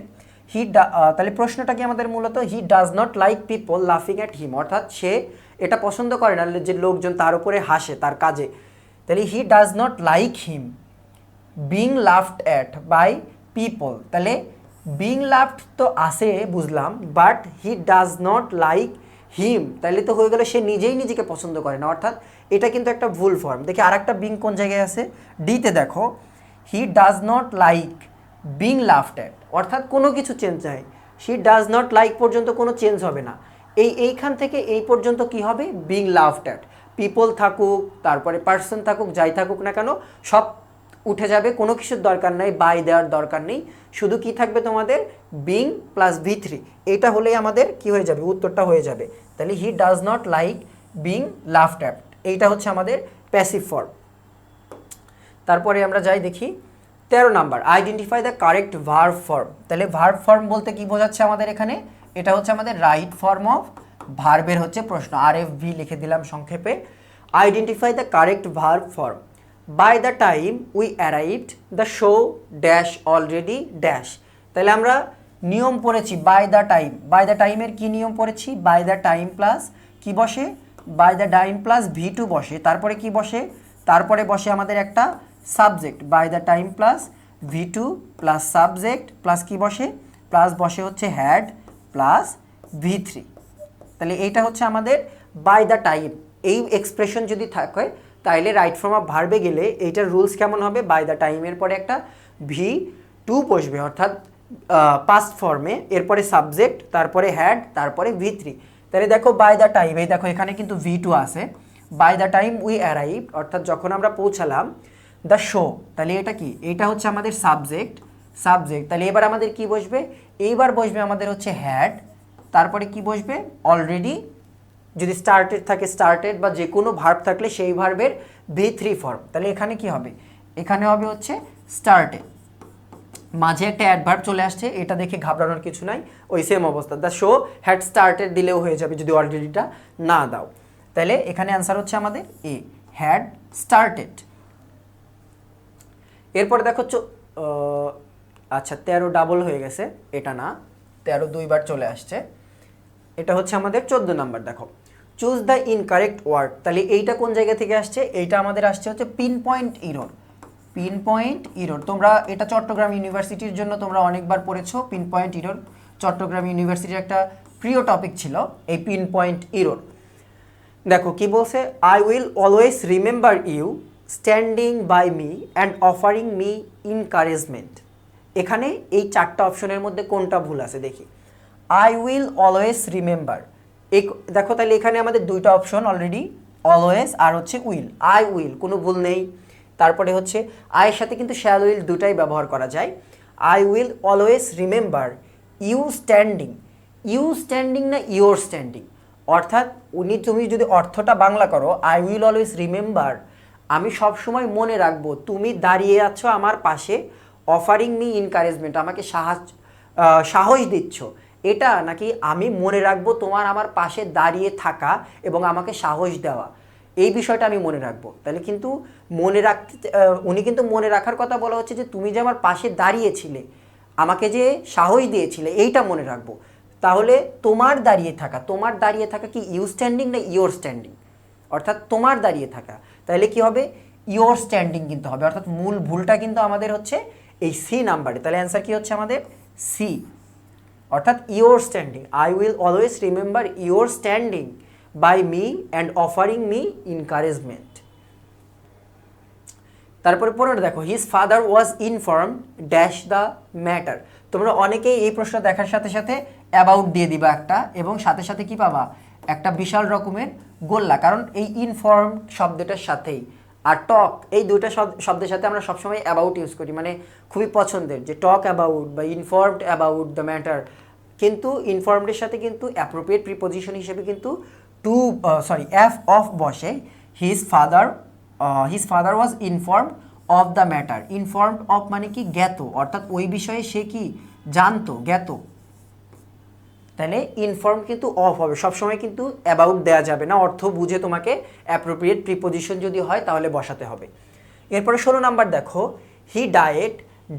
[SPEAKER 1] তাহলে প্রশ্নটা কি আমাদের মূলত, he does not like people লাফিং অ্যাট হিম, অর্থাৎ সে এটা পছন্দ করে না যে লোকজন তার উপরে হাসে তার কাজে। তাহলে he does not like him being laughed at by people. তাহলে বিং লাফড তো আসে বুঝলাম, but he does not like him, তাহলে তো হয়ে গেল সে নিজেই নিজেকে পছন্দ করে না, অর্থাৎ এটা কিন্তু একটা ভুল ফর্ম। দেখি আর একটা বিং কোন জায়গায় আছে, ডিতে দেখো, he does not like being laughed at, অর্থাৎ কোনো কিছু চেঞ্জ নাই, হি ডাজ নট লাইক পর্যন্ত কোনো চেঞ্জ হবে না, এইখান থেকে এই পর্যন্ত কি হবে, বিং লাফড অ্যাট। পিপল থাকুক, তারপরে পার্সন থাকুক, যাই থাকুক না কেন, সব উঠে যাবে, কোনো কিছুর দরকার নাই, বাই দেওয়ার দরকার নেই, শুধু কি থাকবে তোমাদের, বিং প্লাস V3। এটা হলেই আমাদের কি হয়ে যাবে, উত্তরটা হয়ে যাবে। তাহলে he does not like being laughed at, এইটা হচ্ছে আমাদের প্যাসিভ ফর্ম। তারপরে আমরা যাই দেখি 13 number, identify the correct verb form. তাহলে ভার্ব ফর্ম বলতে কি বোঝাচ্ছে আমাদের এখানে, এটা হচ্ছে আমাদের রাইট ফর্ম অফ ভার্বের হচ্ছে প্রশ্ন, RFV লিখে দিলাম সংক্ষেপে। Identify the correct verb form. By the time we arrived the show dash already dash. তাহলে আমরা নিয়ম পড়েছি by the time, by the টাইমের কি নিয়ম পড়েছি, বাই দ্য টাইম প্লাস কি বসে, by the time plus V2 বসে, তারপরে কি বসে, তারপরে বসে আমাদের একটা subject, by the time plus V2 plus subject plus কি বসে, প্লাস বসে হচ্ছে হ্যাড প্লাস V3। তাহলে এইটা হচ্ছে আমাদের বাই দ্য টাইম। এই এক্সপ্রেশন যদি থাকে তাহলে রাইট ফর্ম অফ ভার্বে গেলে এইটার রুলস কেমন হবে, বাই দ্য টাইমের পরে একটা V2 বসবে, অর্থাৎ পাস্ট ফর্মে, এরপরে সাবজেক্ট, তারপরে হ্যাড, তারপরে V3। তাহলে দেখো বাই দ্য টাইম, এই দেখো এখানে কিন্তু V2 আছে, by the time we arrive, অর্থাৎ যখন আমরা পৌঁছালাম, দ্য শো, তাহলে এটা কি, এটা হচ্ছে আমাদের সাবজেক্ট, সাবজেক্ট, তাহলে এবার আমাদের কি বসবে, এইবার বসবে আমাদের হচ্ছে হ্যাড, তারপরে কি বসবে, অলরেডি, যদি স্টার্টেড থাকে স্টার্টেড, বা যে কোনো ভার্ব থাকলে সেই ভার্বের V3 ফর্ম। তাহলে এখানে কি হবে, এখানে হবে হচ্ছে স্টার্টেড, মাঝে একটা অ্যাডভার্ব চলে আসছে, এটা দেখে ঘাবড়ানোর কিছু নাই, ওই সেম অবস্থা, দ্য শো হ্যাড স্টার্টেড দিলেও হয়ে যাবে যদি অলরেডিটা না দাও। তাহলে এখানে অ্যান্সার হচ্ছে আমাদের এ, হ্যাড স্টার্টেড। এরপরে দেখো আচ্ছা 13 ডাবল হয়ে গেছে, এটা না, 13 দুইবার চলে আসছে, এটা হচ্ছে আমাদের 14 নাম্বার। দেখো, চুজ দ্য ইনকারেক্ট ওয়ার্ড। তাহলে এইটা কোন জায়গা থেকে আসছে, এইটা আমাদের আসছে হচ্ছে pin point error, pin point error. তোমরা এটা চট্টগ্রাম ইউনিভার্সিটির জন্য তোমরা অনেকবার পড়েছো পিন পয়েন্ট ইরর, চট্টগ্রাম ইউনিভার্সিটির একটা প্রিয় টপিক ছিল এই পিন পয়েন্ট ইরর। দেখো কি বলছে, I will always remember you standing by me and offering me encouragement. এখানে এই চারটা অপশনের মধ্যে কোনটা ভুল আছে দেখি। আই উইল অলওয়েজ রিমেম্বার, এই দেখো তাহলে এখানে আমাদের দুইটা অপশন অলরেডি, অলওয়েজ আর হচ্ছে উইল। আই উইল কোনো ভুল নেই, তারপরে হচ্ছে আয়ের সাথে কিন্তু শ্যাল উইল দুটাই ব্যবহার করা যায়। I will always remember you standing, you standing না ইউর স্ট্যান্ডিং, অর্থাৎ তুমি যদি অর্থটা বাংলা করো, আই উইল অলওয়েজ রিমেম্বার আমি সব সময় মনে রাখবো তুমি দাঁড়িয়ে আছো আমার পাশে, অফারিং মি এনকারেজমেন্ট, আমাকে সাহস দিচ্ছ, এটা নাকি আমি মনে রাখবো তোমার আমার পাশে দাঁড়িয়ে থাকা এবং আমাকে সাহস দেওয়া, এই বিষয়টা আমি মনে রাখবো। তাহলে কিন্তু মনে রাখতে উনি কিন্তু মনে রাখার কথা বলা হচ্ছে যে তুমি যে আমার পাশে দাঁড়িয়েছিলে, আমাকে যে সাহস দিয়েছিলে, এইটা মনে রাখবো। তাহলে তোমার দাঁড়িয়ে থাকা কি ইউ স্ট্যান্ডিং না ইয়োর স্ট্যান্ডিং? অর্থাৎ তোমার দাঁড়িয়ে থাকা, তাহলে কি হবে? ইয়োর স্ট্যান্ডিং কিন্তু হবে। অর্থাৎ মূল ভুলটা কিন্তু আমাদের হচ্ছে এই সি নাম্বারে। তাহলে অ্যান্সার কি হচ্ছে আমাদের? সি, অর্থাৎ your standing. I will always remember your standing by me and offering me encouragement. তারপরে 15 দেখো, his father was inform dash the matter. তোমরা অনেকেই এই প্রশ্ন দেখার সাথে সাথে অ্যাবাউট দিয়ে দিবা একটা, এবং সাথে সাথে কি পাবা? একটা বিশাল রকমের গোল্লা। কারণ এই ইনফর্ম শব্দটার সাথেই আর টক, এই দুইটা শব্দের সাথে আমরা সবসময় অ্যাবাউট ইউজ করি, মানে খুবই পছন্দের, যে টক অ্যাবাউট বা ইনফর্মড অ্যাবাউট দ্য ম্যাটার। কিন্তু ইনফর্মডের সাথে কিন্তু অ্যাপ্রোপ্রিয়েট প্রিপোজিশন হিসেবে কিন্তু এফ অফ বসে। His father was informed of the matter. Informed of মানে কি? জ্ঞাত, অর্থাৎ ওই বিষয়ে সে কি জানতো, জ্ঞাত। তাহলে ইনফর্ম কিন্তু অফ হবে, সবসময় কিন্তু অ্যাবাউট দেওয়া যাবে না, অর্থ বুঝে তোমাকে অ্যাপ্রোপ্রিয়েট প্রিপোজিশন যদি হয় তাহলে বসাতে হবে। এরপরে 16 নাম্বার দেখো, he died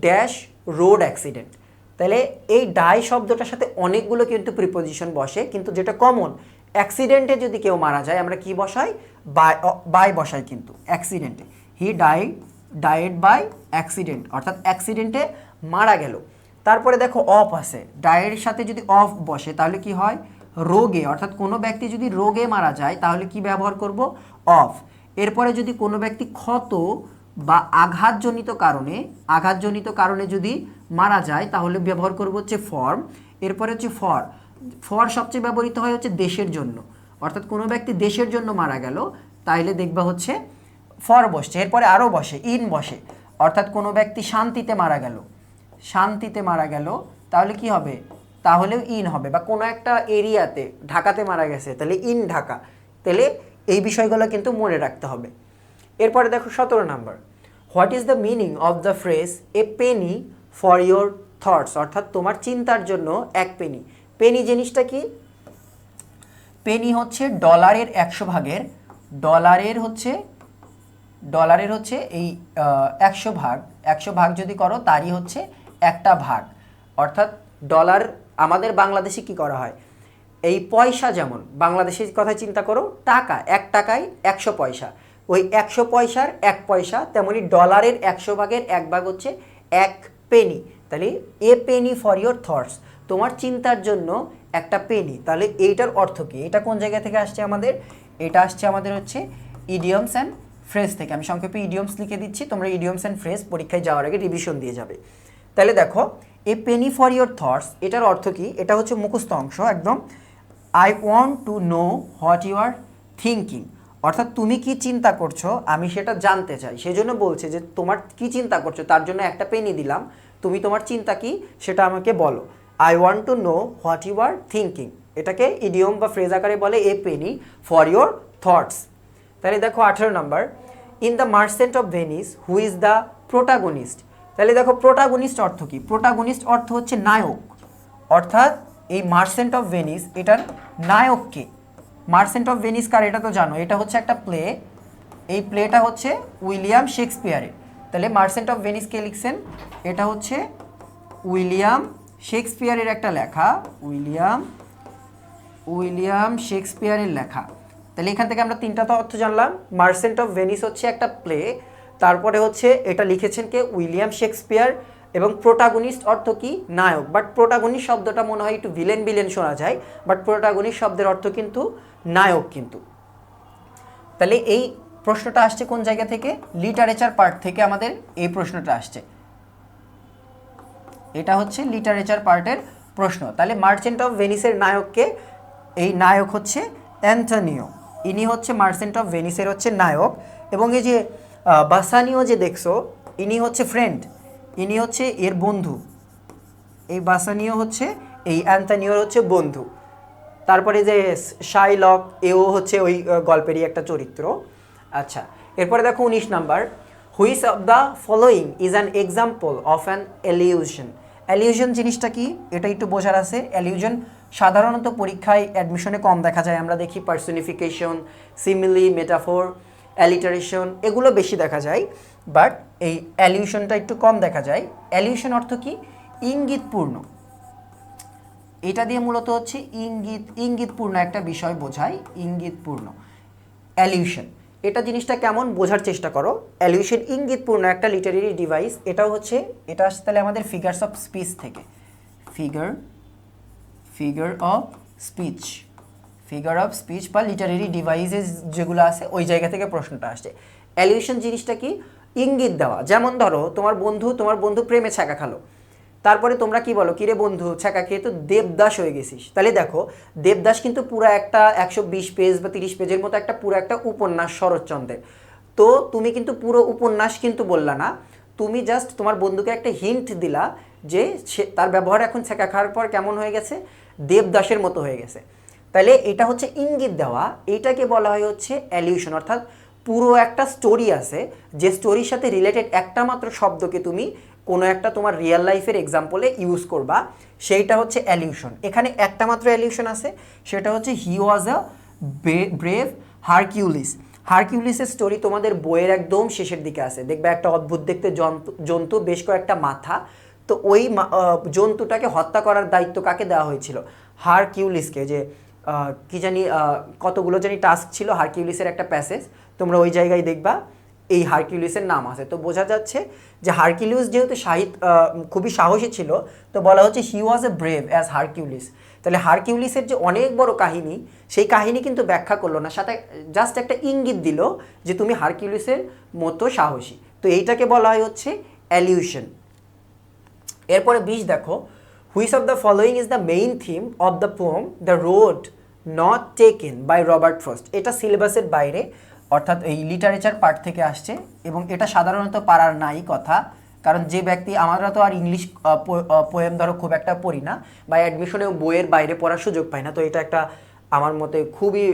[SPEAKER 1] dash road accident. তাহলে এই ডাই শব্দটার সাথে অনেকগুলো কিন্তু প্রিপোজিশন বসে, কিন্তু যেটা কমন, অ্যাক্সিডেন্টে যদি কেউ মারা যায় আমরা কি বসাই? বাই বসাই কিন্তু অ্যাক্সিডেন্টে। হি ডায়েড বাই অ্যাক্সিডেন্ট, অর্থাৎ অ্যাক্সিডেন্টে মারা গেল। তারপরে দেখো অফ আছে, ডায়ের সাথে যদি অফ বসে তাহলে কি হয়? রোগে, অর্থাৎ কোনো ব্যক্তি যদি রোগে মারা যায় তাহলে কি ব্যবহার করব? অফ। এরপরে যদি কোনো ব্যক্তি ক্ষত বা আঘাতজনিত কারণে যদি মারা যায় তাহলে ব্যবহার করব হচ্ছে ফর। এরপরে হচ্ছে ফর সবচেয়ে ব্যবহৃত হয় হচ্ছে দেশের জন্য, অর্থাৎ কোনো ব্যক্তি দেশের জন্য মারা গেল তাহলে দেখবা হচ্ছে ফর বসছে। এরপরে আরও বসে, ইন বসে, অর্থাৎ কোনো ব্যক্তি শান্তিতে মারা গেল তাহলে কি হবে? তাহলেও ইন হবে। বা কোনো একটা এরিয়াতে, ঢাকাতে মারা গেছে তাহলে ইন ঢাকা। তাহলে এই বিষয়গুলো কিন্তু মনে রাখতে হবে। এরপরে দেখো 17 number, what is the meaning of the phrase A penny for your thoughts? অর্থাৎ তোমার চিন্তার জন্য এক পেনি। পেনি জিনিসটা কি? পেনি হচ্ছে ডলারের 100 ভাগের, ডলারের হচ্ছে এই 100 ভাগ যদি করো তারই হচ্ছে একটা ভাগ। অর্থাৎ ডলার আমাদের বাংলাদেশে কি করা হয়? এই পয়সা, যেমন বাংলাদেশের কথা চিন্তা করো, টাকা, 1 টাকায় 100 পয়সা, ওই 100 পয়সার 1 পয়সা, তেমনি ডলারের 100 ভাগের 1 ভাগ হচ্ছে 1 পেনি। তাহলে এ পেনি ফর ইয়োর থটস, তোমার চিন্তার জন্য একটা পেনি। তাহলে এইটার অর্থ কি? এটা কোন জায়গা থেকে আসছে আমাদের? এটা আসছে আমাদের হচ্ছে ইডিয়মস অ্যান্ড ফ্রেজ থেকে। আমি সংক্ষেপে ইডিয়মস লিখে দিচ্ছি, তোমরা ইডিয়মস অ্যান্ড ফ্রেজ পরীক্ষায় যাওয়ার আগে রিভিশন দিয়ে যাবে। তাহলে দেখো, a penny for your thoughts, এটার অর্থ কি? এটা হচ্ছে মুখস্থ অংশ একদম। I want to know what you are thinking, অর্থাৎ তুমি কি চিন্তা করছো আমি সেটা জানতে চাই। সেজন্য বলছে যে তোমার কি চিন্তা করছো তার জন্য একটা পেনি দিলাম, তুমি তোমার চিন্তা কি সেটা আমাকে বলো। I want to know what you are thinking, এটাকে ইডিয়ম বা ফ্রেজ আকারে বলে a penny for your thoughts. তাহলে দেখো 18 number, in the merchant of Venice who is the protagonist. তাহলে দেখো প্রোটাগনিস্ট অর্থ কি? প্রোটাগনিস্ট অর্থ হচ্ছে নায়ক, অর্থাৎ এই মার্চেন্ট অফ ভেনিস এটার নায়ককে। মার্চেন্ট অফ ভেনিস কার? এটা তো জানো, এটা হচ্ছে একটা প্লে। এই প্লেটা হচ্ছে উইলিয়াম শেক্সপিয়ারের। তাহলে মার্চেন্ট অফ ভেনিস কে লিখছেন? এটা হচ্ছে উইলিয়াম শেক্সপিয়ারের একটা লেখা, উইলিয়াম শেক্সপিয়ারের লেখা। তাহলে এখান থেকে আমরা 3টা তো অর্থ জানলাম। মার্চেন্ট অফ ভেনিস হচ্ছে একটা প্লে, তারপরে হচ্ছে এটা লিখেছেন কে? William Shakespeare. এবং প্রোটাগনিস্ট অর্থ কি? নায়ক। বাট প্রোটাগনিস্ট শব্দটা মনে হয় একটু ভিলেন শোনা যায়, বাট প্রোটাগনিস্ট শব্দের অর্থ কিন্তু নায়ক কিন্তু। তাহলে এই প্রশ্নটা আসছে কোন জায়গা থেকে? লিটারেচার পার্ট থেকে আমাদের এই প্রশ্নটা আসছে। এটা হচ্ছে লিটারেচার পার্টের প্রশ্ন। তাহলে মার্চেন্ট অফ ভেনিসের নায়ককে? এই নায়ক হচ্ছে অ্যান্টনিও, ইনি হচ্ছে মার্চেন্ট অফ ভেনিসের হচ্ছে নায়ক। এবং এই যে বাসানিও যে দেখছো, ইনি হচ্ছে ফ্রেন্ড, ইনি হচ্ছে এর বন্ধু। এই বাসানিও হচ্ছে এই অ্যান্টনিওর হচ্ছে বন্ধু। তারপরে যে শাইলক, এও হচ্ছে ওই গল্পেরই একটা চরিত্র। আচ্ছা, এরপরে দেখো 19 number, which of the following is an example of an illusion. Illusion জিনিসটা কি এটা একটু বোঝার আছে। এলিউশন সাধারণত পরীক্ষায় অ্যাডমিশনে কম দেখা যায়, আমরা দেখি পার্সোনিফিকেশন, সিমিলি, মেটাফোর, অ্যালিটারেশন এগুলো বেশি দেখা যায়, বাট এই এলিউশনটা একটু কম দেখা যায়। এলিউশন অর্থ কি? ইঙ্গিতপূর্ণ। এটা দিয়ে মূলত হচ্ছে ইঙ্গিতপূর্ণ একটা বিষয় বোঝায়, ইঙ্গিতপূর্ণ অ্যালিউশন। এটা জিনিসটা কেমন বোঝার চেষ্টা করো। অ্যালিউশন ইঙ্গিতপূর্ণ একটা লিটারেরি ডিভাইস। এটাও হচ্ছে, এটা আসছে তাহলে আমাদের ফিগার্স অফ স্পিচ থেকে, figure of speech, figure of speech বা লিটারেরি ডিভাইসেস যেগুলো আছে ওই জায়গা থেকে প্রশ্নটা আসছে। অ্যালিউশন জিনিসটা কি? ইঙ্গিত দেওয়া। যেমন ধরো তোমার বন্ধু প্রেমে ছ্যাঁকা খালো, তারপরে তোমরা কি বলো, কিরে বন্ধু ছ্যাঁকা খেয়ে তো দেবদাস হয়ে গেছিস। তাহলে দেখো দেবদাস কিন্তু পুরো একটা 120 পেজ বা 30 পেজের মতো একটা পুরো একটা উপন্যাস শরৎচন্দ্রের। তো তুমি কিন্তু পুরো উপন্যাস কিন্তু বললা না, তুমি জাস্ট তোমার বন্ধুকে একটা হিন্ট দিলা যে সে তার ব্যবহার এখন ছ্যাঁকা খাওয়ার পর কেমন হয়ে গেছে, দেবদাসের মতো হয়ে গেছে। তাহলে এটা হচ্ছে ইঙ্গিত দেওয়া, এইটাকে বলা হয় হচ্ছে অ্যালিউশন। অর্থাৎ পুরো একটা স্টোরি আছে, যে স্টোরির সাথে রিলেটেড একটা মাত্র শব্দকে তুমি কোনো একটা তোমার রিয়েল লাইফের এক্সাম্পলে ইউজ করবা, সেইটা হচ্ছে অ্যালিউশন। এখানে একটা মাত্র অ্যালিউশন আছে, সেটা হচ্ছে হি ওয়াজ আ ব্রেভ হারকিউলিস। হারকিউলিসের স্টোরি তোমাদের বইয়ের একদম শেষের দিকে আছে, দেখবে একটা অদ্ভুত দেখতে জন্তু, বেশ কয়েকটা মাথা। তো ওই জন্তুটাকে হত্যা করার দায়িত্ব কাকে দেওয়া হয়েছিল? হারকিউলিসকে। যে কি জানি কতগুলো জানি টাস্ক ছিল হারকিউলিসের একটা প্যাসেজ, তোমরা ওই জায়গায় দেখবা এই হারকিউলিসের নাম আছে। তো বোঝা যাচ্ছে যে হারকিউলিস যেহেতু খুবই সাহসী ছিল, তো বলা হচ্ছে হি ওয়াজ এ ব্রেভ অ্যাজ হারকিউলিস। তাহলে হারকিউলিসের যে অনেক বড় কাহিনী, সেই কাহিনী কিন্তু ব্যাখ্যা করলো না, সাথে জাস্ট একটা ইঙ্গিত দিল যে তুমি হারকিউলিসের মতো সাহসী। তো এইটাকে বলা হয় হচ্ছে অ্যালিউশন। এরপরে 20 দেখো, which of the following is the main theme of the poem the road not taken by Robert Frost. এটা সিলেবাসের বাইরে, অর্থাৎ এই লিটারেচার পার্ট থেকে আসছে, এবং এটা সাধারণত পারার নাই কথা, কারণ যে ব্যক্তি, আমরা তো আর ইংলিশ পোয়েম ধরো খুব একটা পড়ি না, বা অ্যাডমিশনেও বইয়ের বাইরে পড়ার সুযোগ পাই না। তো এটা একটা আমার মতে খুবই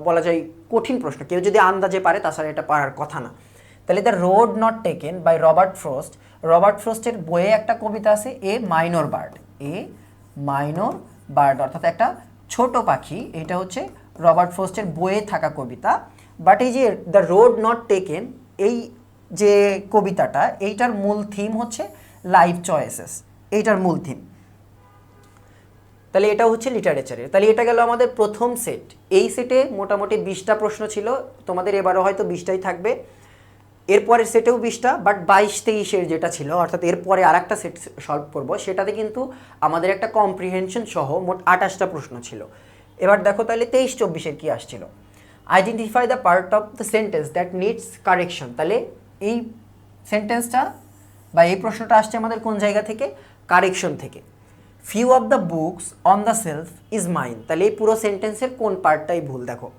[SPEAKER 1] বলা যায় কঠিন প্রশ্ন, কেউ যদি আন্দাজে পারে তাছাড়া এটা পারার কথা না। তাহলে the road not taken by Robert Frost, Robert ফ্রস্টের বইয়ে একটা কবিতা আছে a minor bird, a minor bird অর্থাৎ একটা ছোট পাখি, এটা হচ্ছে রবার্ট ফ্রস্টের বইয়ে থাকা কবিতা। বাট এই যে দ্য রোড নট টেকেন, এই যে কবিতাটা, এইটার মূল থিম হচ্ছে লাইফ চয়েসেস, এইটার মূল থিম। তাহলে এটা হচ্ছে লিটারেচারের। তাহলে এটা গেল আমাদের প্রথম সেট। এই সেটে মোটামুটি 20টা প্রশ্ন ছিল, তোমাদের এবারও হয়তো 20টাই থাকবে। এরপরের সেটেও 20টা, বাট 22-23-এর যেটা ছিল, অর্থাৎ এরপরে আর একটা সেট সলভ করবো, সেটাতে কিন্তু আমাদের একটা কম্প্রিহেনশন সহ মোট 28টা প্রশ্ন ছিল। এবার দেখো তাহলে 23-24-এর কি আসছিল, identify the part of the sentence that needs correction. তাহলে এই সেন্টেন্সটা বা এই প্রশ্নটা আসছে আমাদের কোন জায়গা থেকে? কারেকশন থেকে। Few of the books on the shelf is mine, তাহলে এই পুরো সেন্টেন্সের কোন পার্টটাই ভুল? দেখো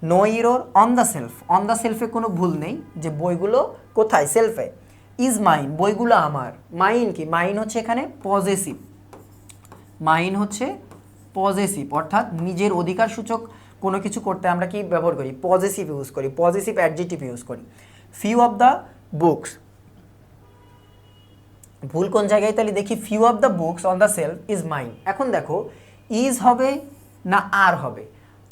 [SPEAKER 1] no error, on the shelf, on the সেলফে কোনো ভুল নেই, যে বইগুলো কোথায়? সেলফে। ইজ মাইন, বইগুলো আমার। মাইন কি? মাইন হচ্ছে এখানে পজেসিভ, মাইন হচ্ছে পজেসিভ, অর্থাৎ নিজের অধিকার সূচক কোনো কিছু করতে আমরা কি ব্যবহার করি? পজেসিভ ইউজ করি, পজেসিভ অ্যাডজেক্টিভ ইউজ করি। ফিউ অফ দ্য বুকস, ভুল কোন জায়গায়? তাহলে দেখি few of the books on the shelf is mine. এখন দেখো ইজ হবে না আর হবে?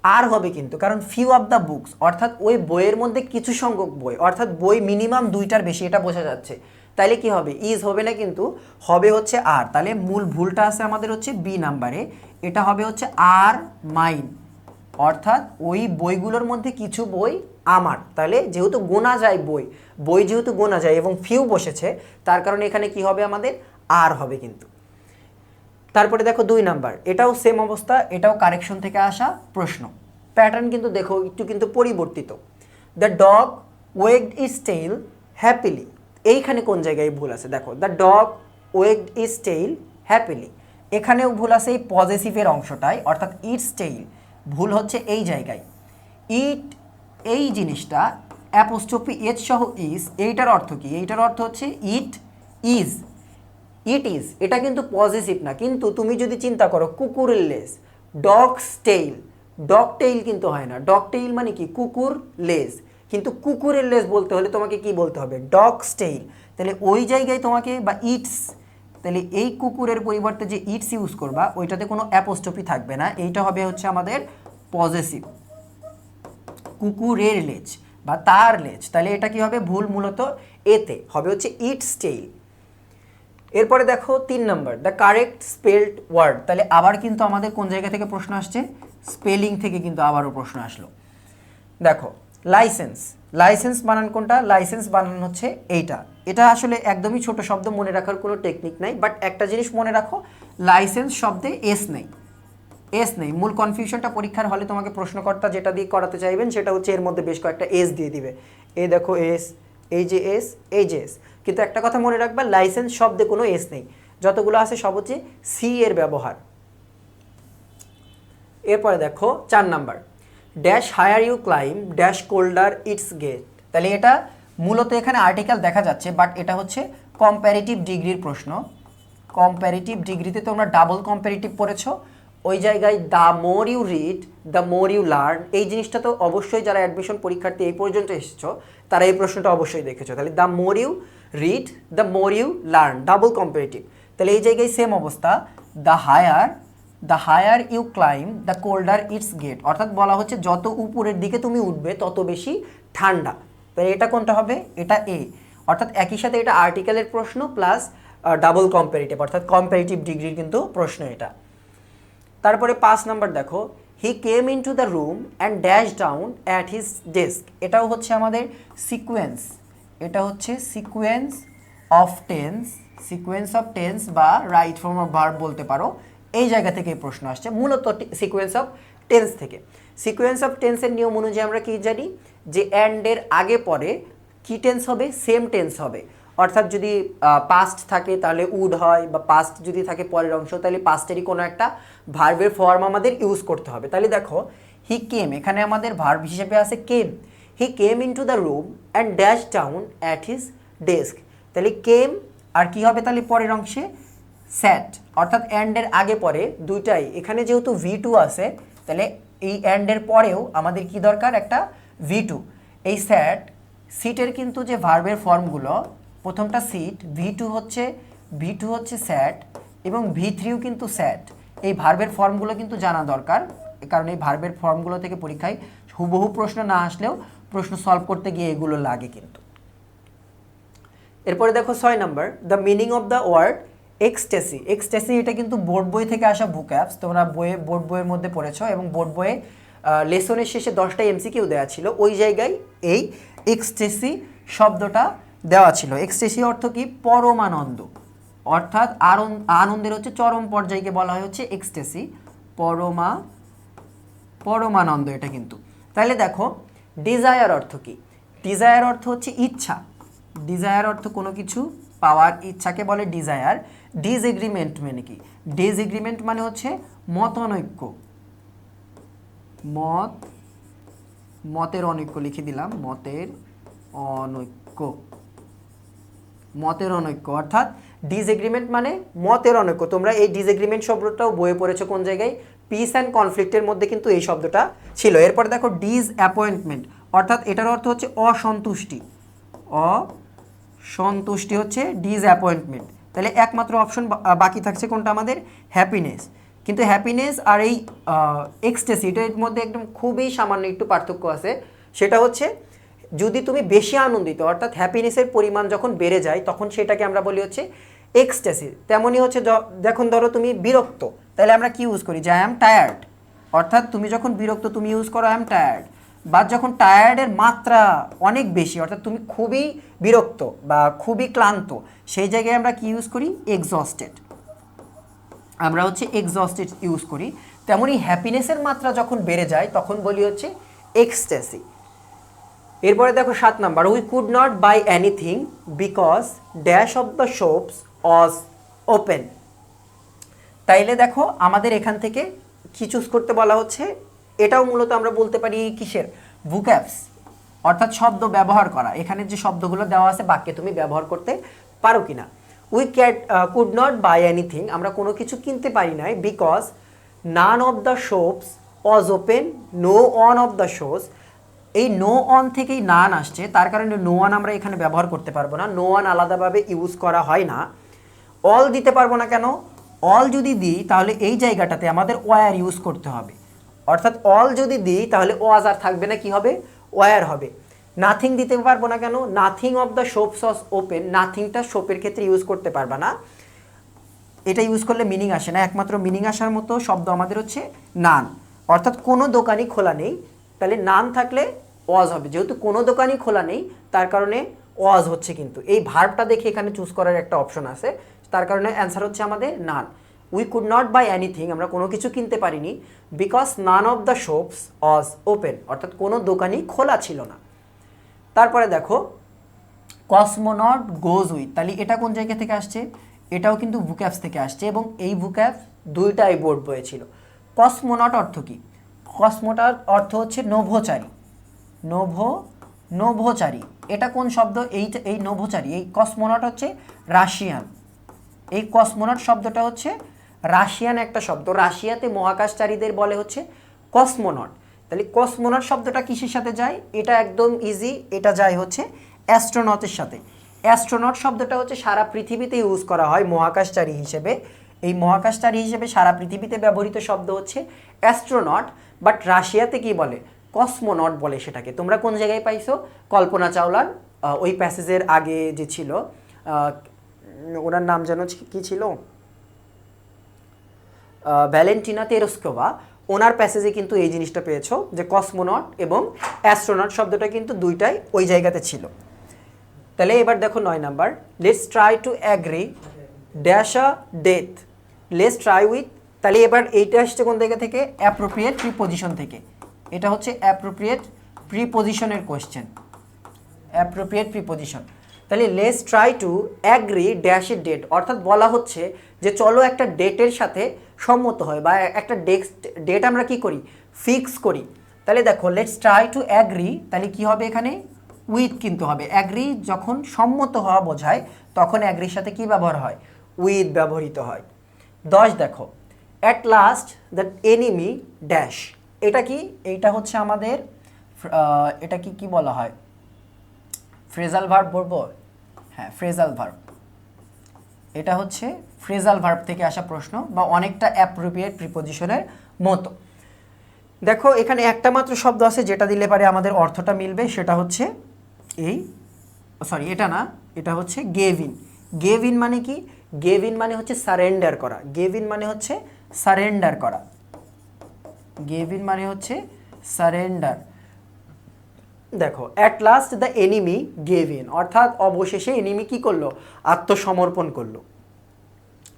[SPEAKER 1] আর হবে কিন্তু, কারণ ফিউ অফ দ্য বুকস অর্থাৎ ওই বইয়ের মধ্যে কিছু সংখ্যক বই, অর্থাৎ বই মিনিমাম 2টার বেশি, এটা বোঝা যাচ্ছে। তাইলে কি হবে? ইজ হবে না, কিন্তু হবে হচ্ছে আর। তাহলে মূল ভুলটা আছে আমাদের হচ্ছে বি নাম্বারে, এটা হবে হচ্ছে আর মাইন, অর্থাৎ ওই বইগুলোর মধ্যে কিছু বই আমার। তাহলে যেহেতু গোনা যায় বই যেহেতু গোনা যায় এবং ফিউ বসেছে, তার কারণে এখানে কি হবে? আমাদের আর হবে কিন্তু। তারপরে দেখো 2 নাম্বার, এটাও সেম অবস্থা, এটাও কারেকশন থেকে আসা প্রশ্ন। প্যাটার্ন কিন্তু দেখো একটু কিন্তু পরিবর্তিত। The dog wagged is tail happily, এইখানে কোন জায়গায় ভুল আছে? দেখো the dog wagged is tail happily, এখানেও ভুল আছে এই পজেসিভের অংশটায়, অর্থাৎ ইটস টেইল ভুল হচ্ছে এই জায়গায়। ইট, এই জিনিসটা অ্যাপোস্ট্রফি এচ সহ ইজ, এইটার অর্থ কি? এইটার অর্থ হচ্ছে ইট ইজ, ইট ইজ, এটা কিন্তু পজিটিভ না। কিন্তু তুমি যদি চিন্তা করো কুকুরের লেজ, ডগস টেইল, ডগ টেইল কিন্তু হয় না। ডগ টেইল মানে কি? কুকুর লেজ। কিন্তু কুকুরের লেজ বলতে হলে তোমাকে কি বলতে হবে, ডগস টেইল। তাহলে ওই জায়গায় তোমাকে বা ইটস, তাহলে এই কুকুরের পরিবর্তে যে ইটস ইউজ করবা ওইটাতে কোনো অ্যাপোস্ট্রফি থাকবে না, এইটা হবে হচ্ছে আমাদের পজেসিভ, কুকুরের লেজ বা তার লেজ। তাহলে এটা কি হবে, ভুল মূলত এতে হবে হচ্ছে ইটস টেইল। এরপরে দেখো 3 নম্বর, দ্য কারেক্ট স্পেলড ওয়ার্ড। তাহলে আবার কিন্তু আমাদের কোন জায়গা থেকে প্রশ্ন আসছে, স্পেলিং থেকে কিন্তু আবারও প্রশ্ন আসলো। দেখো লাইসেন্স, লাইসেন্স বানান কোনটা, লাইসেন্স বানান হচ্ছে এইটা। এটা আসলে একদমই ছোট শব্দ, মনে রাখার কোনো টেকনিক নাই, বাট একটা জিনিস মনে রাখো, লাইসেন্স শব্দে এস নেই, এস নেই। মূল কনফিউশনটা পরীক্ষার হলে তোমাকে প্রশ্নকর্তা যেটা দিয়ে করাতে চাইবেন সেটা হচ্ছে এর মধ্যে বেশ কয়েকটা এস দিয়ে দিবে, এই দেখো এস, এই যে এস, এই যে এস। কিন্তু একটা কথা মনে রাখবা, লাইসেন্স শব্দে কোনো এস নেই, যতগুলো আছে সব হচ্ছে সি এর ব্যবহার। এরপরে দেখো 4 number, dash higher you climb dash colder it's get. তাহলে এটা মূলত এখানে আর্টিকেল দেখা যাচ্ছে, বাট এটা হচ্ছে কম্প্যারেটিভ ডিগ্রির প্রশ্ন। কম্প্যারেটিভ ডিগ্রিতে তোমরা ডাবল কম্প্যারেটিভ পড়েছো, ওই জায়গায় the more you read the more you learn, এই জিনিসটা তো অবশ্যই যারা অ্যাডমিশন পরীক্ষার্থী এই পর্যন্ত এসেছো তারা এই প্রশ্নটা অবশ্যই দেখেছো। তাহলে the more you read the more you learn, double comparative. তাহলে এই জায়গায় সেম অবস্থা, the higher you climb the colder it's get, অর্থাৎ বলা হচ্ছে যত উপরের দিকে তুমি উঠবে তত বেশি ঠান্ডা। তাহলে এটা কোনটা হবে, এটা এ, অর্থাৎ একই সাথে এটা আর্টিকেলের প্রশ্ন প্লাস ডাবল কম্পারেটিভ, অর্থাৎ কম্পারেটিভ ডিগ্রির কিন্তু প্রশ্ন এটা। তারপরে 5 নাম্বার দেখো, he came into the room and dash down at his desk. এটাও হচ্ছে আমাদের সিকোয়েন্স, এটা হচ্ছে sequence of tense, sequence of tense বা রাইট ফর্ম অফ ভার্ব বলতে পারো। এই জায়গা থেকে প্রশ্ন আসছে মূলত সিকোয়েন্স অফ টেন্স থেকে। সিকোয়েন্স অফ টেন্সের নিয়ম অনুযায়ী আমরা কি জানি, যে অ্যান্ডের আগে পরে কি টেন্স হবে, সেম টেন্স হবে। অর্থাৎ যদি পাস্ট থাকে তাহলে উড হয়, বা পাস্ট যদি থাকে পরের অংশ তাহলে পাস্টেরই কোনো একটা ভার্বের ফর্ম আমাদের ইউজ করতে হবে। তাহলে দেখো হি কেম, এখানে আমাদের ভার্ব হিসেবে আছে came. He came into the room and dash down at his desk. তাহলে কেম আর কি হবে, তাহলে পরের অংশে স্যাট, অর্থাৎ অ্যান্ডের আগে পরে দুইটাই। এখানে যেহেতু V2 আছে তাহলে এই অ্যান্ডের পরেও আমাদের কি দরকার, একটা V2। এই স্যাট, সিটের কিন্তু যে ভার্বের ফর্মগুলো, প্রথমটা সিট, V2 হচ্ছে স্যাট, এবং V3ও কিন্তু স্যাট। এই ভার্বের ফর্মগুলো কিন্তু জানা দরকার, কারণ এই ভার্বের ফর্মগুলো থেকে পরীক্ষায় হুবহু প্রশ্ন না আসলেও প্রশ্ন সলভ করতে গিয়ে এগুলো লাগে কিন্তু। এরপরে দেখো 6 number, the meaning of the word ecstasy. Ecstasy এটা কিন্তু বোর্ড বই থেকে আসা ভোক্যাবস, তোমরা বোর্ড বইয়ের মধ্যে পড়েছো, এবং বোর্ড বইয়ে লেসনের শেষে 10টা MCQ দেওয়া ছিল, ওই জায়গায় এই এক্সটেসি শব্দটা দেওয়া ছিল। এক্সটেসি অর্থ কি, পরমানন্দ, অর্থাৎ আনন্দের হচ্ছে চরম পর্যায়কে বলা হয় হচ্ছে এক্সটেসি, পরমানন্দ এটা কিন্তু। তাহলে দেখো ডিজায়ার অর্থ কি, ডিজায়ার অর্থ হচ্ছে ইচ্ছা, ডিজায়ার অর্থ কোনো কিছু পাওয়ার ইচ্ছাকে বলে ডিজায়ার। ডিসএগ্রিমেন্ট মানে কি, ডিসএগ্রিমেন্ট মানে হচ্ছে মতানৈক্য, মতের অনৈক্য লিখে দিলাম, মতের অনৈক্য, অর্থাৎ ডিসএগ্রিমেন্ট মানে মতের অনৈক্য। তোমরা এই ডিসএগ্রিমেন্ট শব্দটাও বইয়ে পড়েছো কোন জায়গায়, পিস অ্যান্ড কনফ্লিক্টের মধ্যে কিন্তু এই শব্দটা ছিল। এরপরে দেখো ডিসঅ্যাপয়েন্টমেন্ট, অর্থাৎ এটার অর্থ হচ্ছে অসন্তুষ্টি, অসন্তুষ্টি হচ্ছে ডিসঅ্যাপয়েন্টমেন্ট। তাহলে একমাত্র অপশন বাকি থাকছে কোনটা আমাদের, হ্যাপিনেস। কিন্তু হ্যাপিনেস আর এই এক্সটেসি এটার মধ্যে একদম খুবই সামান্য একটু পার্থক্য আছে, সেটা হচ্ছে যদি তুমি বেশি আনন্দিত, অর্থাৎ হ্যাপিনেসের পরিমাণ যখন বেড়ে যায় তখন সেটাকে আমরা বলি হচ্ছে এক্সটেসি। তেমনই হচ্ছে যখন ধরো তুমি বিরক্ত, তাহলে আমরা কি ইউজ করি, যে আই অ্যাম টায়ার্ড, অর্থাৎ তুমি যখন বিরক্ত তুমি ইউজ করো আই অ্যাম টায়ার্ড। বা যখন টায়ার্ডের মাত্রা অনেক বেশি, অর্থাৎ তুমি খুবই বিরক্ত বা খুবই ক্লান্ত, সেই জায়গায় আমরা কি ইউজ করি, এক্সস্টেড, আমরা হচ্ছে এক্সস্টেড ইউজ করি। তেমনই হ্যাপিনেসের মাত্রা যখন বেড়ে যায় তখন বলি হচ্ছে এক্সটেসি। এরপরে দেখো 7 number, we could not buy anything because dash of the shops was open. তাইলে দেখো আমাদের এখান থেকে কি চুজ করতে বলা হচ্ছে, এটাও মূলত আমরা বলতে পারি কিসের, ভোক্যাবস, অর্থাৎ শব্দ ব্যবহার করা। এখানে যে শব্দগুলো দেওয়া আছে বাক্যে তুমি ব্যবহার করতে পারো কিনা। We could not buy anything, আমরা কোনো কিছু কিনতে পারি নাই, because none of the shops was open, no one of the shows, এই নো অন থেকেই নান আসছে, তার কারণে নো ওয়ান আমরা এখানে ব্যবহার করতে পারবো না, নো ওয়ান আলাদাভাবে ইউজ করা হয় না। অল দিতে পারবো না কেন? অল যদি দিই তাহলে এই জায়গাটাতে আমাদের ওয়ার ইউজ করতে হবে, অর্থাৎ অল যদি দিই তাহলে ওয়াজ আর থাকবে না, কি হবে? ওয়ার হবে। নাথিং দিতে পারবো না কেন? Nothing of the shops open, নাথিংটা শপের ক্ষেত্রে ইউজ করতে পারবা না, এটা ইউজ করলে মিনিং আসে না। একমাত্র মিনিং আসার মতো শব্দ আমাদের হচ্ছে নান, অর্থাৎ কোনো দোকানই খোলা নেই, তাহলে নান থাকলে ওয়াজ হবে। যেহেতু কোনো দোকানই খোলা নেই তার কারণে ওয়াজ হচ্ছে, কিন্তু এই ভার্বটা দেখে এখানে চুজ করার একটা অপশন আছে, তার কারণে অ্যান্সার হচ্ছে আমাদের none. We could not buy anything, আমরা কোনো কিছু কিনতে পারিনি, because none of the shops was open, অর্থাৎ কোনো দোকানই খোলা ছিল না। তারপরে দেখো কসমোনট গোজ উইথ, তাহলে এটা কোন জায়গা থেকে আসছে? এটাও কিন্তু ভুক্যাবস থেকে আসছে, এবং এই ভুক্যাবস দুইটাই বোর্ড বইয়ে ছিল। কসমোনট অর্থ কি? কসমোটার অর্থ হচ্ছে নভোচারী, নভোচারী। এটা কোন শব্দ? এই নভোচারী, এই কসমোনট হচ্ছে রাশিয়ান, এই কসমোনট শব্দটা হচ্ছে রাশিয়ান একটা শব্দ, রাশিয়াতে মহাকাশচারীদের বলে হচ্ছে কসমোনট। তাহলে কসমোনট শব্দটা কিসের সাথে যায়? এটা একদম ইজি, এটা যায় হচ্ছে অ্যাস্ট্রোনটের সাথে। অ্যাস্ট্রোনট শব্দটা হচ্ছে সারা পৃথিবীতে ইউজ করা হয় মহাকাশচারী হিসেবে, এই মহাকাশচারী হিসেবে সারা পৃথিবীতে ব্যবহৃত শব্দ হচ্ছে অ্যাস্ট্রোনট, বাট রাশিয়াতে কি বলে? কসমোনট বলে সেটাকে। তোমরা কোন জায়গায় পাইছো? কল্পনা চাওলার ওই প্যাসেজের আগে যে ছিল, ওনার নাম যেন কি ছিল, ভ্যালেন্টিনা তেরস্কোভা, ওনার প্যাসেজে কিন্তু এই জিনিসটা পেয়েছো যে কসমোনট এবং অ্যাস্ট্রোনট শব্দটা কিন্তু দুইটাই ওই জায়গাতে ছিল। তাহলে এবার দেখো 9 number, let's try to agree dash a death, let's try with, তাহলে এবার এইটা আসছে কোন জায়গা থেকে? অ্যাপ্রোপ্রিয়েট প্রিপোজিশন থেকে। এটা হচ্ছে অ্যাপ্রোপ্রিয়েট প্রিপোজিশনের কোয়েশ্চেন, অ্যাপ্রোপ্রিয়েট প্রিপোজিশন। তাহলে let's try to agree dash a date, অর্থাৎ বলা হচ্ছে যে চলো একটা ডেটের সাথে সম্মত হয়, বা একটা ডেট আমরা কি করি? ফিক্স করি। তাহলে দেখো লেটস ট্রাই টু অ্যাগ্রি, তাহলে কি হবে এখানে? উইথ কিন্তু হবে। অ্যাগ্রি যখন সম্মত হওয়া বোঝায় তখন অ্যাগ্রির সাথে কি ব্যবহার হয়? উইথ ব্যবহৃত হয়। 10 দেখো, at last the enemy dash, এটা কি? এইটা হচ্ছে আমাদের এটা কি বলা হয়? ফ্রেজাল ভার্ব বলবো? হ্যাঁ, ফ্রেজাল ভার্ব। এটা হচ্ছে ফ্রেজাল ভার্ব থেকে আসা প্রশ্ন, বা অনেকটা অ্যাপ্রোপ্রিয়েট প্রিপোজিশনের মতো। দেখো এখানে একটা মাত্র শব্দ আছে যেটা দিলে পারে আমাদের অর্থটা মিলবে, সেটা হচ্ছে এটা না, এটা হচ্ছে গেভ ইন। গেভ ইন মানে কি? গেভ ইন মানে হচ্ছে সারেন্ডার করা, গেভ ইন মানে হচ্ছে সারেন্ডার করা, গেভ ইন মানে হচ্ছে সারেন্ডার। দেখো at last the enemy gave in, অর্থাৎ অবশেষে এনিমি কি করলো? আত্মসমর্পণ করলো।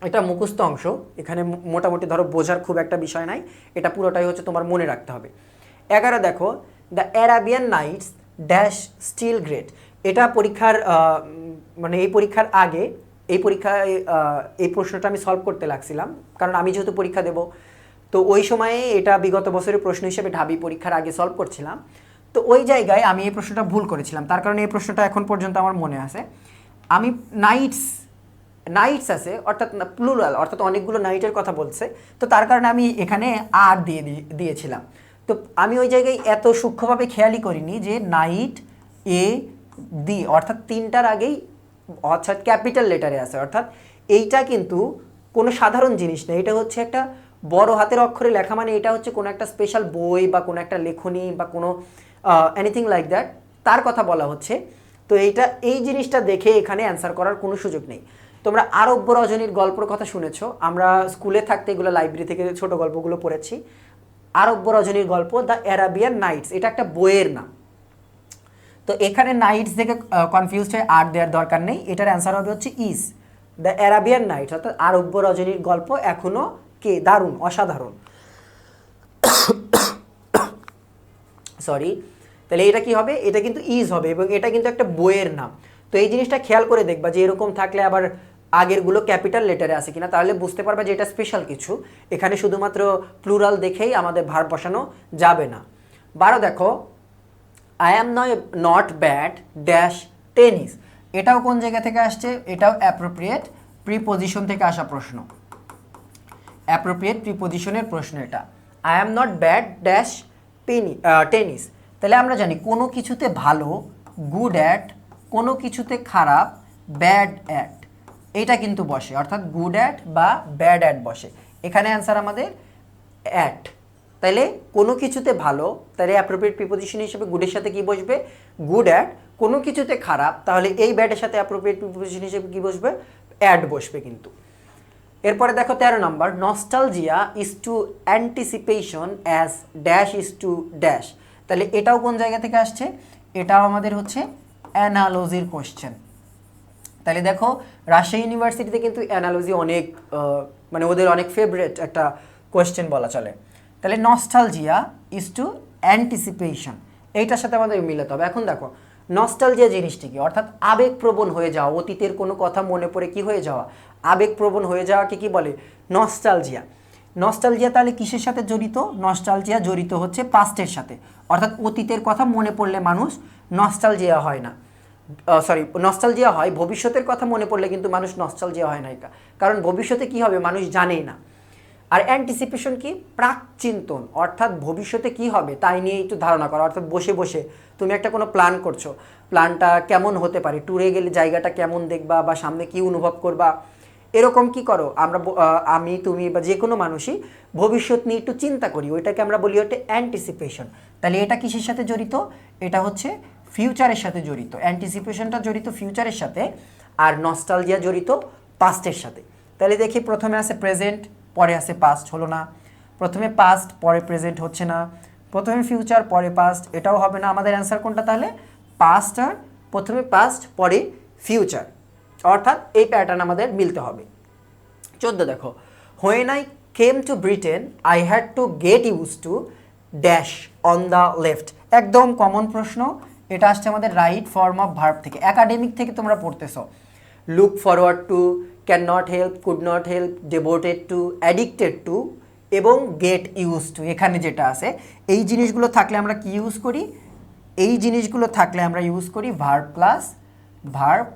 [SPEAKER 1] এটা মুখস্থ অংশ, এখানে মোটামুটি ধরো বোঝার খুব একটা বিষয় নাই, এটা পুরোটাই হচ্ছে তোমার মনে রাখতে হবে। 11 দেখো, the Arabian nights dash still great, এটা পরীক্ষার মানে এই পরীক্ষার আগে এই পরীক্ষায় এই প্রশ্নটা আমি সলভ করতে লাগছিলাম, কারণ আমি যেহেতু পরীক্ষা দেব, তো ওই সময়ে এটা বিগত বছরের প্রশ্ন হিসেবে ঢাবি পরীক্ষার আগে সলভ করছিলাম, তো ওই জায়গায় আমি এই প্রশ্নটা ভুল করেছিলাম, তার কারণে এই প্রশ্নটা এখন পর্যন্ত আমার মনে আছে। আমি নাইটস আছে, অর্থাৎ প্লুরাল, অর্থাৎ অনেকগুলো নাইটের কথা বলছে, তো তার কারণে আমি এখানে আর দিয়েছিলাম। তো আমি ওই জায়গায় এত সূক্ষ্মভাবে খেয়ালই করিনি যে নাইট এ দি, অর্থাৎ তিনটার আগেই অর্থাৎ ক্যাপিটাল লেটারে আছে, অর্থাৎ এইটা কিন্তু কোনো সাধারণ জিনিস না, এটা হচ্ছে একটা বড় হাতের অক্ষরে লেখা, মানে এটা হচ্ছে কোনো একটা স্পেশাল বই বা কোনো একটা লেখনী বা কোনো এনিথিং লাইক দ্যাট, তার কথা বলা হচ্ছে। তো এই জিনিসটা দেখে এখানে অ্যান্সার করার কোনো সুযোগ নেই। তোমরা আরব্য রজনীর গল্পের কথা শুনেছো, আমরা স্কুলে থাকতে এগুলো লাইব্রেরি থেকে ছোট গল্পগুলো পড়েছি। আরব্য রজনীর গল্প দ্য অ্যারাবিয়ান নাইটস, এটা একটা বইয়ের নাম। তো এখানে নাইটস থেকে কনফিউজড হয়ে আর দেওয়ার দরকার নেই, এটার অ্যান্সার হবে হচ্ছে ইস, দ্য অ্যারাবিয়ান নাইটস, অর্থাৎ আরব্য রজনীর গল্প এখনও দারুণ, অসাধারণ। সরি, তাহলে এটা কি হবে? এটা কিন্তু ইজ হবে, এবং এটা কিন্তু একটা বইয়ের নাম। তো এই জিনিসটা খেয়াল করে দেখবা যে এরকম থাকলে আবার আগেরগুলো ক্যাপিটাল লেটারে আছে কিনা, তাহলে বুঝতে পারবে যে এটা স্পেশাল কিছু। এখানে শুধুমাত্র প্লুরাল দেখেই আমাদের ভার্ব বসানো যাবে না। 12 দেখো, I am not bad dash tennis, এটাও কোন জায়গা থেকে আসছে? এটাও অ্যাপ্রোপ্রিয়েট প্রিপোজিশন থেকে আসা প্রশ্ন, অ্যাপ্রোপ্রিয়েট প্রিপোজিশনের প্রশ্ন এটা। I am not bad dash tennis, তাহলে আমরা জানি কোনো কিছুতে ভালো গুড অ্যাট, কোনো কিছুতে খারাপ ব্যাড অ্যাট, এটা কিন্তু বসে, অর্থাৎ গুড অ্যাট বা ব্যাড অ্যাট বসে। এখানে অ্যান্সার আমাদের অ্যাট। তাহলে কোনো কিছুতে ভালো, তাহলে অ্যাপ্রোপ্রিয়েট প্রিপোজিশন হিসেবে গুডের সাথে কি বসবে? Good at. কোনো কিছুতে খারাপ, তাহলে এই ব্যাডের সাথে অ্যাপ্রোপ্রিয়েট প্রিপোজিশন হিসেবে কি বসবে? অ্যাড বসবে কিন্তু। এরপরে দেখো 13 number, nostalgia is to anticipation as dash is to dash. তাহলে এটাও কোন জায়গা থেকে আসছে? এটাও আমাদের হচ্ছে অ্যানালজির কোশ্চেন। তাহলে দেখো রাজশাহী ইউনিভার্সিটিতে কিন্তু অ্যানালজি অনেক মানে ওদের অনেক ফেভারিট একটা কোয়েশ্চেন বলা চলে। তাহলে নস্টালজিয়া ইজ টু অ্যান্টিসিপেশন, এইটার সাথে আমাদের মিলাতে হবে। এখন দেখো নস্টালজিয়া জিনিসটি কি? অর্থাৎ আবেগপ্রবণ হয়ে যাওয়া, অতীতের কোনো কথা মনে পড়ে কি হয়ে যাওয়া? আবেগপ্রবণ হয়ে যাওয়াকে কি বলে? নস্টালজিয়া। নস্টালজিয়া তাহলে কিসের সাথে জড়িত? নস্টালজিয়া জড়িত হচ্ছে পাস্টের সাথে, অর্থাৎ অতীতের কথা মনে পড়লে মানুষ নস্টালজিয়া হয় না, নস্টালজিয়া হয়। ভবিষ্যতের কথা মনে পড়লে কিন্তু মানুষ নস্টালজিয়া হয় না, কারণ ভবিষ্যতে কি হবে মানুষ জানেই না। আর অ্যান্টিসিপেশন কি? প্রাকচিন্তন, অর্থাৎ ভবিষ্যতে কি হবে তাই নিয়ে একটু ধারণা করা। অর্থাৎ বসে বসে তুমি একটা কোনো প্ল্যান করছো, প্ল্যানটা কেমন হতে পারে, ট্যুরে গেলে জায়গাটা কেমন দেখবা বা সামনে কি অনুভব করবা, এরকম কি করো আমরা, আমি তুমি বা যে কোনো মানুষই ভবিষ্যৎ নিয়ে একটু চিন্তা করি, ওইটাকে আমরা বলি হচ্ছে অ্যান্টিসিপেশন। তাহলে এটা কিসের সাথে জড়িত? এটা হচ্ছে ফিউচারের সাথে জড়িত। অ্যান্টিসিপেশনটা জড়িত ফিউচারের সাথে, আর নস্টালজিয়া জড়িত পাস্টের সাথে। তাহলে দেখি প্রথমে আছে প্রেজেন্ট, পরে আছে পাস্ট, হলো না। প্রথমে পাস্ট পরে প্রেজেন্ট, হচ্ছে না। প্রথমে ফিউচার পরে পাস্ট, এটাও হবে না। আমাদের অ্যান্সার কোনটা তাহলে? পাস্ট, আর প্রথমে পাস্ট পরে ফিউচার, অর্থাৎ এই প্যাটার্ন আমাদের মিলতে হবে। 14 দেখো, when I came to Britain I had to get use to dash on the left. একদম কমন প্রশ্ন, এটা আসছে আমাদের রাইট ফর্ম অফ ভার্ব থেকে, একাডেমিক থেকে তোমরা পড়তেছো। Look forward to, can not help, could not help, devoted to, addicted to এবং গেট ইউজ টু। এখানে যেটা আছে এই জিনিসগুলো থাকলে আমরা কি ইউজ করি? এই জিনিসগুলো থাকলে আমরা ইউজ করি ভার্ব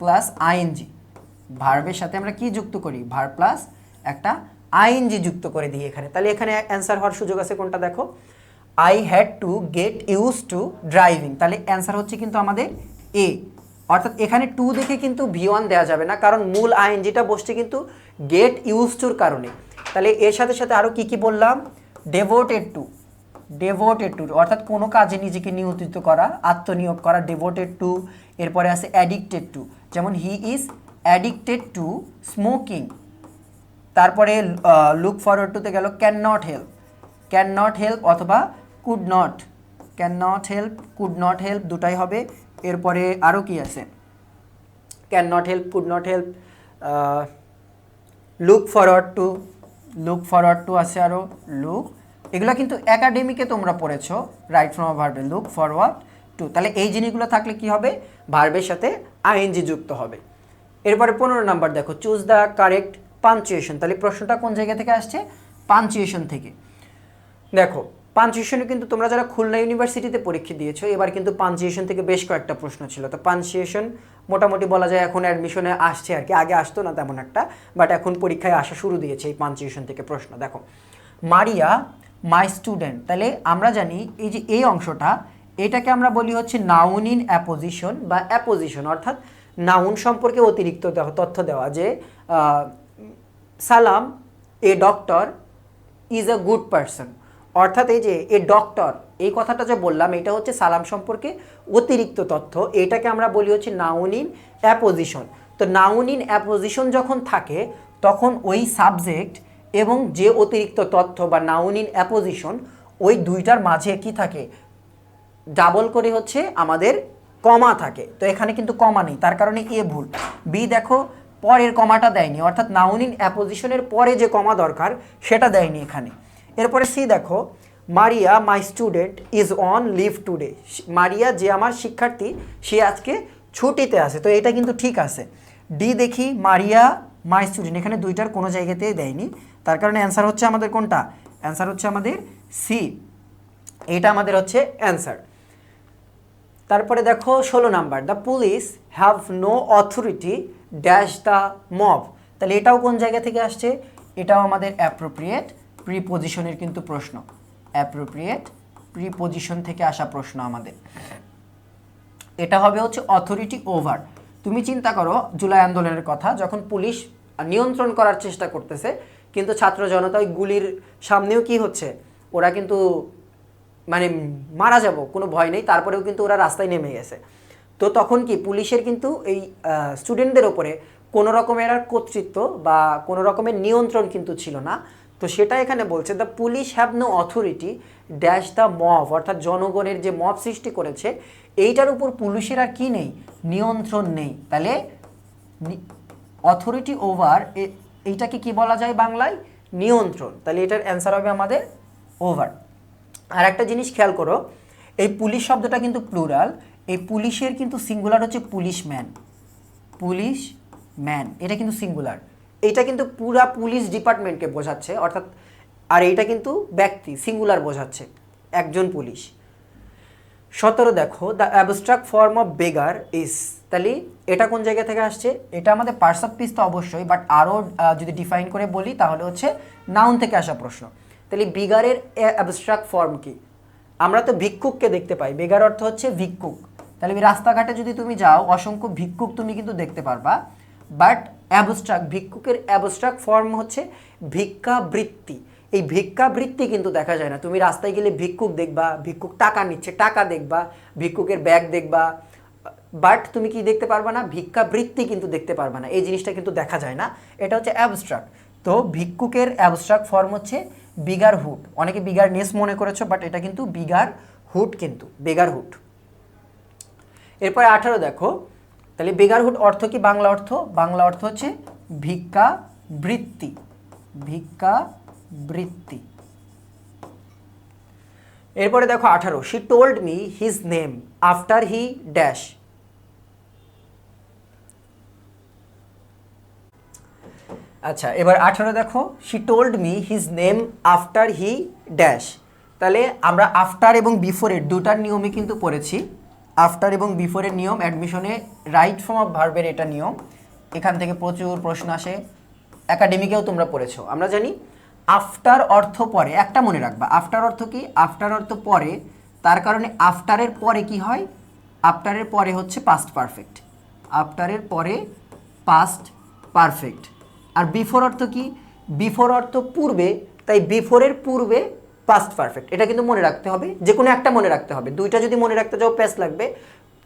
[SPEAKER 1] প্লাস আইএনজি। ভার্বের সাথে আমরা কি যুক্ত করি? ভার্ব প্লাস একটা আইএনজি যুক্ত করে দিই এখানে। তাহলে এখানে অ্যান্সার হওয়ার সুযোগ আছে কোনটা? দেখো, I had to get use two driving. তাহলে অ্যান্সার হচ্ছে কিন্তু আমাদের এ, অর্থাৎ এখানে টু দেখে কিন্তু V1 দেওয়া যাবে না, কারণ মূল আইএনজিটা বসছে কিন্তু গেট ইউজ টুর কারণে। তাহলে এর সাথে সাথে আরও কি কি বললাম? ডেভোটেড টু, অর্থাৎ কোনো কাজে নিজেকে নিয়োজিত করা, আত্মনিয়োগ করা, ডেভোটেড টু। এরপরে আছে অ্যাডিক্টেড টু, যেমন he is addicted to smoking. তারপরে লুক ফরওয়ার্ড টুতে গেল ক্যান নট হেল্প অথবা কুড নট হেল্প দুটাই হবে। এরপরে আরও কি আছে? Can not help, could not help, look forward to আছে আরও লুক। এগুলো কিন্তু একাডেমিকে তোমরা পড়েছো, রাইট ফ্রম ভার্বে লুক ফরওয়ার্ড টু। তাহলে এই জিনিসগুলো থাকলে কি হবে? ভার্বের সাথে আইএনজি যুক্ত হবে। এরপরে 15 নাম্বার দেখো, চুজ দ্য কারেক্ট পাঞ্চুয়েশন। তাহলে প্রশ্নটা কোন জায়গা থেকে আসছে? পাঞ্চুয়েশন থেকে। দেখো পাঞ্চুয়েশনে কিন্তু তোমরা যারা খুলনা ইউনিভার্সিটিতে পরীক্ষা দিয়েছো, এবার কিন্তু পাঞ্চুয়েশন থেকে বেশ কয়েকটা প্রশ্ন ছিল। তো পাঞ্চুয়েশন মোটামুটি বলা যায় এখন অ্যাডমিশনে আসছে আর কি, আগে আসতো না তেমন একটা, বাট এখন পরীক্ষায় আসা শুরু দিয়েছে এই পাঞ্চুয়েশন থেকে প্রশ্ন। দেখো, মারিয়া মাই স্টুডেন্ট। তাহলে আমরা জানি এই যে এই অংশটা, এটাকে আমরা বলি হচ্ছে নাউন ইন অ্যাপোজিশন বা অ্যাপোজিশন, অর্থাৎ নাউন সম্পর্কে অতিরিক্ত তথ্য দেওয়া, যে সালাম a doctor is a good person. অর্থাৎ এই যে এ ডক্টর, এই কথাটা যে বললাম এটা হচ্ছে সালাম সম্পর্কে অতিরিক্ত তথ্য, এটাকে আমরা বলি হচ্ছে নাউন ইন অ্যাপোজিশন। তো নাউন ইন অ্যাপোজিশন যখন থাকে তখন ওই সাবজেক্ট এবং যে অতিরিক্ত তথ্য বা নাউন ইন অ্যাপোজিশন, ওই দুইটার মাঝে কি থাকে? ডাবল করে হচ্ছে আমাদের কমা থাকে। তো এখানে কিন্তু কমা নেই, তার কারণে এ ভুল। বি দেখো, পরের কমাটা দেয়নি, অর্থাৎ নাউন ইন অ্যাপোজিশনের পরে যে কমা দরকার সেটা দেয়নি এখানে। এরপরে সি দেখো, Maria my student is on leave today. Maria যে আমার শিক্ষার্থী, সে আজকে ছুটিতে আছে, তো এটা কিন্তু ঠিক আছে। ডি দেখি, মারিয়া মাই স্টুডেন্ট, এখানে দুইটার কোনো জায়গাতেই দেয়নি, তার কারণে অ্যান্সার হচ্ছে আমাদের কোনটা? অ্যান্সার হচ্ছে আমাদের সি, এটা আমাদের হচ্ছে অ্যান্সার। তারপরে দেখো 16 number, the police have no authority dash the mob. তাহলে এটাও কোন জায়গা থেকে আসছে? এটাও আমাদের অ্যাপ্রোপ্রিয়েট প্রিপোজিশনের কিন্তু প্রশ্ন, অ্যাপ্রোপ্রিয়েট প্রিপোজিশন থেকে আসা প্রশ্ন আমাদের। এটা হবে হচ্ছে অথরিটি ওভার। তুমি চিন্তা করো জুলাই আন্দোলনের কথা, যখন পুলিশ নিয়ন্ত্রণ করার চেষ্টা করতেছে কিন্তু ছাত্র জনতা ওই গুলির সামনেও কি হচ্ছে, ওরা কিন্তু মানে মারা যাব কোনো ভয় নেই, তারপরেও কিন্তু ওরা রাস্তায় নেমে গেছে। তো তখন কি পুলিশের কিন্তু এই স্টুডেন্টদের ওপরে কোনো রকমের আর কর্তৃত্ব বা কোনো রকমের নিয়ন্ত্রণ কিন্তু ছিল না। তো সেটা এখানে বলছে the police have no authority dash the mob, অর্থাৎ জনগণের যে মব সৃষ্টি করেছে এইটার উপর পুলিশের আর কি নেই, নিয়ন্ত্রণ নেই। তাহলে অথরিটি ওভার এইটাকে কি বলা যায় বাংলায়, নিয়ন্ত্রণ। তাহলে এটার অ্যান্সার হবে আমাদের ওভার। আর একটা জিনিস খেয়াল করো, এই পুলিশ শব্দটা কিন্তু প্লুরাল, এই পুলিশের কিন্তু সিঙ্গুলার হচ্ছে পুলিশম্যান, পুলিশম্যান এটা কিন্তু সিঙ্গুলার, এটা কিন্তু পুরা পুলিশ ডিপার্টমেন্টকে বোঝাচ্ছে অর্থাৎ, আর এইটা কিন্তু ব্যক্তি সিঙ্গুলার বোঝাচ্ছে, একজন পুলিশ। 17 দেখো the abstract form of বেগার is, তাহলে এটা কোন জায়গা থেকে আসছে, এটা আমাদের পার্টস অফ স্পিচ তো অবশ্যই, বাট আরও যদি ডিফাইন করে বলি তাহলে হচ্ছে নাউন থেকে আসা প্রশ্ন। তাহলে বিগারের অ্যাবস্ট্রাক্ট ফর্ম কি, আমরা তো ভিক্ষুককে দেখতে পাই, বেগার অর্থ হচ্ছে ভিক্ষুক। তাহলে রাস্তাঘাটে যদি তুমি যাও অসংখ্য ভিক্ষুক তুমি কিন্তু দেখতে পারবা, বাট অ্যাবস্ট্রাক্ট ভিক্ষুকের অ্যাবস্ট্রাক্ট ফর্ম হচ্ছে ভিক্ষাবৃত্তি। এই ভিক্ষাবৃত্তি কিন্তু দেখা যায় না, তুমি রাস্তায় গেলে ভিক্ষুক দেখবা, ভিক্ষুক টাকা নিচ্ছে টাকা দেখবা, ভিক্ষুকের ব্যাগ দেখবা, বাট তুমি কি দেখতে পারবা না, ভিক্ষাবৃত্তি কিন্তু দেখতে পারবা না, এই জিনিসটা কিন্তু দেখা যায় না, এটা হচ্ছে অ্যাবস্ট্রাক্ট। তো ভিক্ষুকের অ্যাবস্ট্রাক্ট ফর্ম হচ্ছে বিগার হুড, অনেকে বিগার নেস মনে করেছো বাট এটা কিন্তু বিগার হুড, কিন্তু বেগার হুড। এরপরে 18 দেখো, তাহলে বেগার হুড অর্থ কি, বাংলা অর্থ, বাংলা অর্থ হচ্ছে ভিক্ষাবৃত্তি, ভিক্ষাবৃত্তি। এরপরে দেখো 18 she told me his name after he dash, আচ্ছা এবার 18 দেখো she told me his name after he dash. তাহলে আমরা আফটার এবং বিফোরের দুটার নিয়মে কিন্তু পড়েছি, আফটার এবং বিফোরের নিয়ম অ্যাডমিশনে রাইট ফর্ম অফ ভার্বের এটা নিয়ম, এখান থেকে প্রচুর প্রশ্ন আসে, একাডেমিকেও তোমরা পড়েছো। আমরা জানি আফটার অর্থ পরে, একটা মনে রাখবা আফটার অর্থ কি, আফটার অর্থ পরে, তার কারণে আফটারের পরে কি হয়, আফটারের পরে হচ্ছে পাস্ট পারফেক্ট, আফটারের পরে পাস্ট পারফেক্ট। আর বিফোর অর্থ কি, বিফোর অর্থ পূর্বে, তাই বিফোরের পূর্বে পাস্ট পারফেক্ট, এটা কিন্তু মনে রাখতে হবে, যে কোনো একটা মনে রাখতে হবে, দুইটা যদি মনে রাখতে যাও প্যাস লাগবে।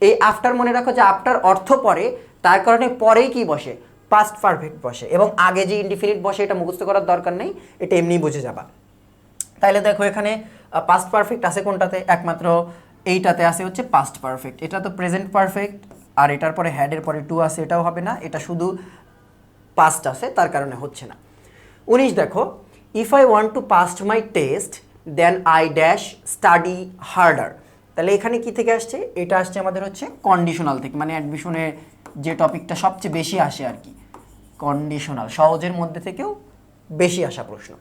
[SPEAKER 1] এই আফটার মনে রাখো যে আফটার অর্থ পরে, তার কারণে পরেই কি বসে, পাস্ট পারফেক্ট বসে, এবং আগে যে ইনডিফিনিট বসে এটা মুখস্থ করার দরকার নেই, এটা এমনিই বুঝে যাবা। তাইলে দেখো এখানে পাস্ট পারফেক্ট আছে কোনটাতে, একমাত্র এইটাতে আছে হচ্ছে পাস্ট পারফেক্ট, এটা তো প্রেজেন্ট পারফেক্ট, আর এটার পরে হ্যাডের পরে টু আছে, এটাও হবে না, এটা শুধু পাস্ট আছে তার কারণে হচ্ছে না। 19 দেখো if I want to pass my test then I dash study harder. তাহলে এখানে কি থেকে আসছে, এটা আসছে আমাদের হচ্ছে কন্ডিশনাল থেকে, মানে অ্যাডমিশনে যে টপিকটা সবচেয়ে বেশি আসে আর কি, কন্ডিশনাল, সহজের মধ্যে থেকেও বেশি আসা প্রশ্ন।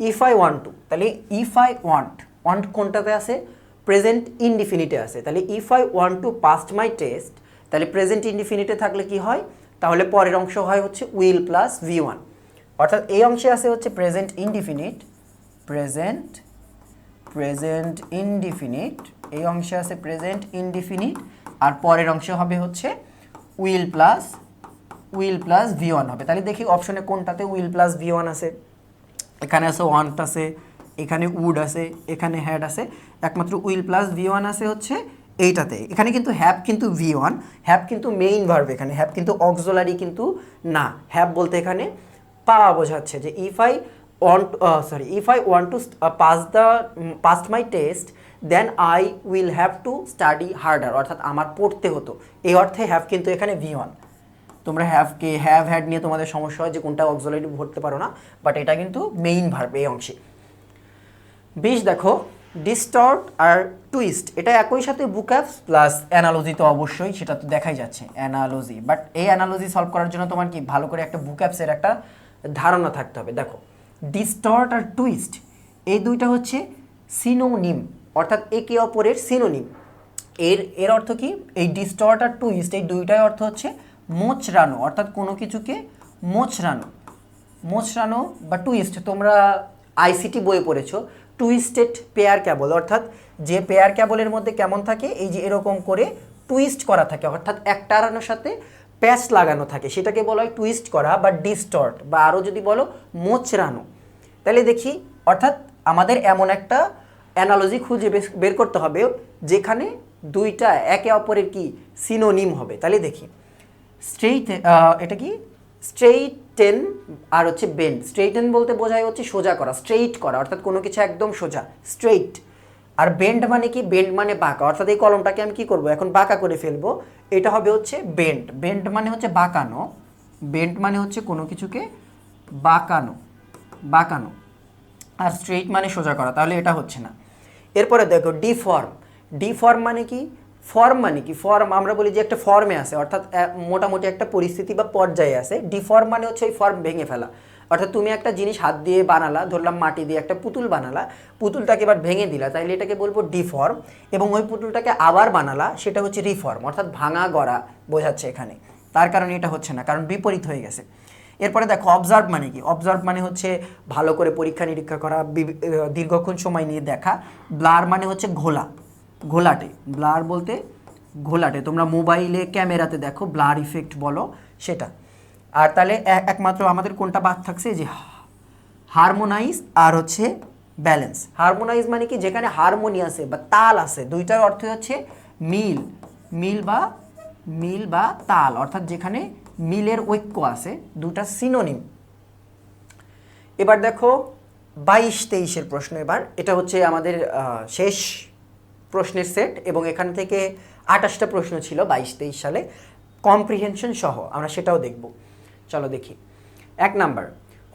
[SPEAKER 1] ইফ আই ওয়ান্ট টু, তাহলে ইফ আই ওয়ান্ট, ওয়ান্ট কোনটাতে আছে, প্রেজেন্ট ইনডিফিনিটে আছে, তাহলে if I want to pass my test, তাহলে প্রেজেন্ট ইনডিফিনিটে থাকলে কি হয়, তাহলে পরের অংশ হয় হচ্ছে উইল প্লাস V1, অর্থাৎ এই অংশে আছে হচ্ছে প্রেজেন্ট ইনডিফিনিট, প্রেজেন্ট ইনডিফিনিট, এই অংশে আছে প্রেজেন্ট ইনডিফিনিট, আর পরের অংশ হবে হচ্ছে উইল প্লাস V1 হবে। তাহলে দেখি অপশনে কোনটাতে উইল প্লাস V1 আছে, এখানে আছে ওয়ান্ট আছে, এখানে উড আছে, এখানে হ্যাড আছে, একমাত্র উইল প্লাস V1 আছে হচ্ছে এইটাতে। এখানে কিন্তু হ্যাভ কিন্তু V1, হ্যাভ কিন্তু মেইন ভার্ব, এখানে হ্যাভ কিন্তু অক্সিলারি কিন্তু না, হ্যাভ বলতে এখানে পাওয়া বোঝাচ্ছে যে if I want to pass my test then I will have to study harder, অর্থাৎ আমার পড়তে হতো, এই অর্থে হ্যাভ কিন্তু এখানে V1। তোমরা হ্যাভ হ্যাড নিয়ে তোমাদের সমস্যা হয় যে কোনটা অক্সিলারি ভরতে পারো না, বাট এটা কিন্তু মেইন ভার্ব এই অংশে। 20 দেখো ডিস্টর্ট আর টুইস্ট, এটা একই সাথে বুকঅ্যাপস প্লাস অ্যানালজি, তো অবশ্যই সেটা তো দেখাই যাচ্ছে অ্যানালজি, বাট এই অ্যানালজি সলভ করার জন্য তোমার কি ভালো করে একটা বুকঅ্যাপসের একটা ধারণা থাকতে হবে। দেখো ডিস্টর্ট আর টুইস্ট এই দুইটা হচ্ছে সিনোনিম, অর্থাৎ একে অপরের সিনোনিম। এর অর্থ কি, এই ডিস্টর্ট আর টুইস্ট এই দুইটাই অর্থ হচ্ছে মোচড়ানো, অর্থাৎ কোনো কিছুকে মোচড়ানো বা টুইস্ট। তোমরা আইসিটি বই পড়েছো, টুইস্টেড পেয়ার ক্যাবল, অর্থাৎ যে পেয়ার ক্যাবলের মধ্যে কেমন থাকে, এই যে এরকম করে টুইস্ট করা থাকে, অর্থাৎ একটা আরানোর সাথে প্যাচ লাগানো থাকে, সেটাকে বলা হয় টুইস্ট করা বা ডিস্টর্ট, বা আরও যদি বলো মোচড়ানো। তাহলে দেখি, অর্থাৎ আমাদের এমন একটা অ্যানালজি খুঁজে বের করতে হবে যেখানে দুইটা একে অপরের কি সিনোনিম হবে। তাহলে দেখি, স্ট্রেইট, এটা কি স্ট্রেইটেন আর হচ্ছে বেন্ড। স্ট্রেইটেন বলতে বোঝায় হচ্ছে সোজা করা, স্ট্রেইট করা, অর্থাৎ কোনো কিছু একদম সোজা, স্ট্রেইট। আর বেন্ড মানে কি, বেন্ড মানে বাঁকা, অর্থাৎ এই কলমটাকে আমি কি করব, এখন বাঁকা করে ফেলবো, এটা হবে হচ্ছে বেন্ড। বেন্ড মানে হচ্ছে বাঁকানো, বেন্ড মানে হচ্ছে কোনো কিছুকে বাঁকানো, বাঁকানো। আর স্ট্রেইট মানে সোজা করা, তাহলে এটা হচ্ছে না। এরপরে দেখো ডিফর্ম। ডিফর্ম মানে কি, ফর্ম মানে কি, ফর্ম আমরা বলি যে একটা ফর্মে আছে, অর্থাৎ মোটামুটি একটা পরিস্থিতি বা পর্যায়ে আছে। ডিফর্ম মানে হচ্ছে ওই ফর্ম ভেঙে ফেলা, অর্থাৎ তুমি একটা জিনিস হাত দিয়ে বানালা, ধরলাম মাটি দিয়ে একটা পুতুল বানালা, পুতুলটাকে এবার ভেঙে দিলা, তাইলে এটাকে বলবো ডিফর্ম। এবং ওই পুতুলটাকে আবার বানালা, সেটা হচ্ছে রিফর্ম, অর্থাৎ ভাঙা গড়া বোঝাচ্ছে এখানে। তার কারণে এটা হচ্ছে না, কারণ বিপরীত হয়ে গেছে। এরপরে দেখো অবজার্ভ মানে কি, অবজার্ভ মানে হচ্ছে ভালো করে পরীক্ষা নিরীক্ষা করা, দীর্ঘক্ষণ সময় নিয়ে দেখা। ব্লার মানে হচ্ছে ঘোলা, ঘোলাটে, ব্লার বলতে ঘোলাটে, তোমরা মোবাইলে ক্যামেরাতে দেখো ব্লার ইফেক্ট বলো সেটা। আর তাহলে একমাত্র আমাদের কোনটা বাদ থাকছে, যে হারমোনাইজ আর হচ্ছে ব্যালেন্স। হারমোনাইজ মানে কি, যেখানে হারমোনি আছে বা তাল আছে, দুইটার অর্থ হচ্ছে মিল, মিল বা তাল, অর্থাৎ যেখানে মিলের ঐক্য আছে, দুটা সিনোনিম। এবার দেখো 22-23-এর প্রশ্ন। এবার এটা হচ্ছে আমাদের শেষ প্রশ্নের সেট, এবং এখান থেকে 28টা প্রশ্ন ছিল 22-23 সালে, কম্প্রিহেনশন সহ, আমরা সেটাও দেখব। চলো দেখি। 1 number,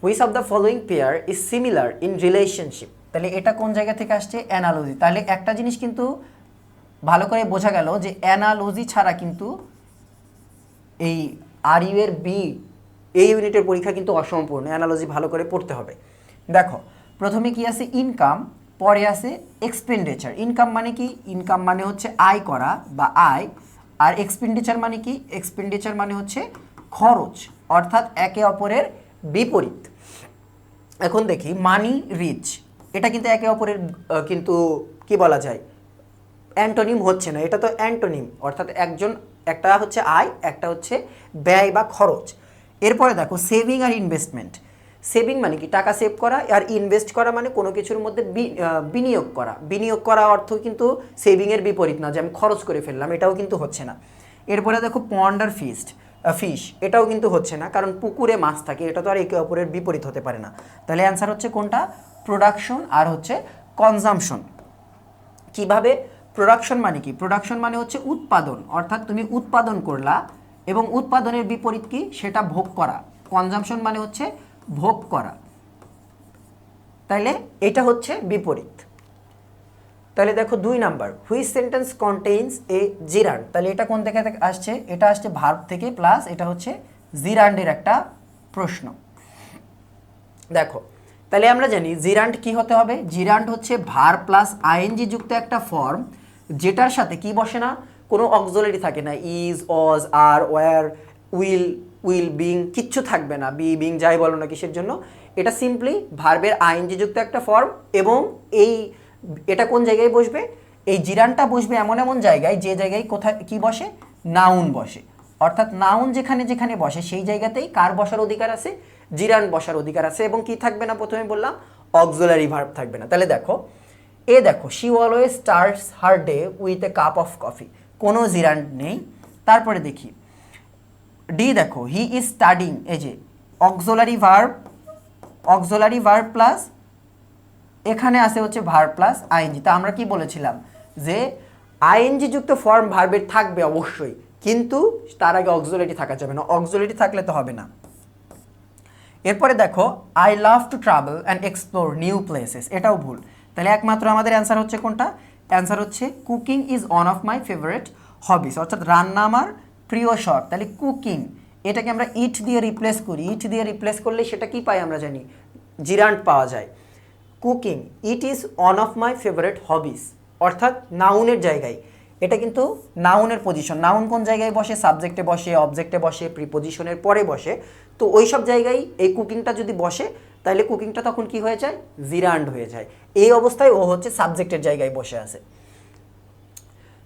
[SPEAKER 1] which of the following pair is similar in relationship. তাহলে এটা কোন জায়গা থেকে আসছে, অ্যানালজি। তাহলে একটা জিনিস কিন্তু ভালো করে বোঝা গেল যে অ্যানালজি ছাড়া কিন্তু এই আরইউ এর বি এই ইউনিটের পরীক্ষা কিন্তু অসম্পূর্ণ, অ্যানালজি ভালো করে পড়তে হবে। দেখো প্রথমে কি আছে, ইনকাম, পরে আছে এক্সপেন্ডিচার। ইনকাম মানে কি, ইনকাম মানে হচ্ছে আয় করা বা আয়, আর এক্সপেন্ডিচার মানে কি, এক্সপেন্ডিচার মানে হচ্ছে খরচ, অর্থাৎ একে অপরের বিপরীত। এখন দেখি মানি, রিচ, এটা কিন্তু একে অপরের কিন্তু কি বলা যায়, অ্যান্টোনিম হচ্ছে না, এটা তো অ্যান্টোনিম, অর্থাৎ একটা হচ্ছে আয়, একটা হচ্ছে ব্যয় বা খরচ। এরপরে দেখো সেভিং আর ইনভেস্টমেন্ট। সেভিং মানে কি, টাকা সেভ করা, আর ইনভেস্ট করা মানে কোনো কিছুর মধ্যে বিনিয়োগ করা। বিনিয়োগ করা অর্থ কিন্তু সেভিংয়ের বিপরীত না, যে আমি খরচ করে ফেললাম, এটাও কিন্তু হচ্ছে না। এরপরে দেখো পন্ড আর ফিশ, এটাও কিন্তু হচ্ছে না, কারণ পুকুরে মাছ থাকে, এটা তো আর একে অপরের বিপরীত হতে পারে না। তাহলে অ্যান্সার হচ্ছে কোনটা, প্রোডাকশন আর হচ্ছে কনজাম্পশন। কিভাবে, প্রোডাকশন মানে কি, প্রোডাকশন মানে হচ্ছে উৎপাদন, অর্থাৎ তুমি উৎপাদন করলা, এবং উৎপাদনের বিপরীত কি, সেটা ভোগ করা। কনজাম্পশন মানে হচ্ছে ভোগ করা, তাইলে এটা হচ্ছে বিপরীত। তাহলে দেখো 2 নাম্বার, হুইচ সেন্টেন্স কন্টেইনস এ জিরান্ড। তাহলে এটা কোন থেকে আসছে, এটা আসছে ভার্ব থেকে, প্লাস এটা হচ্ছে জিরান্ডের একটা প্রশ্ন। দেখো তাহলে আমরা জানি জিরান্ড কি হতে হবে, জিরান্ড হচ্ছে ভার্ব প্লাস আইএনজি যুক্ত একটা ফর্ম, যেটার সাথে কি বসে না, কোনো অক্সিলারি থাকে না, is, Aja, R, wire, will, being, কিচ্ছু থাকবে না, বিং যাই বলো না কিসের জন্য, এটা সিম্পলি ভার্বের আইএনজি যুক্ত একটা ফর্ম। এবং এটা কোন জায়গায় বসবে, এই জিরানটা বসবে এমন এমন জায়গায়, যে জায়গায় কোথায় কি বসে, নাউন বসে, অর্থাৎ নাউন যেখানে যেখানে বসে সেই জায়গাতেই কার বসার অধিকার আছে, জিরান বসার অধিকার আছে। এবং কি থাকবে না, প্রথমে বললাম অক্সিলারি ভার্ব থাকবে না। তাহলে দেখো দেখো she always starts her day with a cup of coffee, কোনো জিরান নেই। তারপরে দেখি ডি, দেখো হি ইজ স্টাডিং, এই যে অক্সিলারি ভার্ব প্লাস এখানে আছে হচ্ছে ভার্ব প্লাস আইএনজি। তা আমরা কি বলেছিলাম যে আইএনজি যুক্ত ফর্ম ভার্বের থাকবে অবশ্যই, কিন্তু তার আগে অক্সিলারি থাকা যাবে না, অক্সিলারি থাকলে তো হবে না। এরপরে দেখো I love to travel and explore new places, এটাও ভুল। তাহলে একমাত্র আমাদের অ্যান্সার হচ্ছে কোনটা, অ্যান্সার হচ্ছে cooking is one of my favourite hobbies, অর্থাৎ রান্না আমার প্রিয় শখ। তাহলে কুকিং, এটাকে আমরা ইট দিয়ে রিপ্লেস করি, ইট দিয়ে রিপ্লেস করলে সেটা কি পাই আমরা জানি, জিরান্ড পাওয়া যায়। Cooking, it is one of my favourite hobbies, অর্থাৎ নাউনের জায়গায়, এটা কিন্তু নাউনের পজিশন। নাউন কোন জায়গায় বসে, সাবজেক্টে বসে, অবজেক্টে বসে, প্রিপোজিশনের পরে বসে। তো ওই সব জায়গায় এই কুকিংটা যদি বসে, তাহলে কুকিংটা তখন কি হয়ে যায়, জিরান্ড হয়ে যায়। এই অবস্থায় ও হচ্ছে সাবজেক্টের জায়গায় বসে আছে।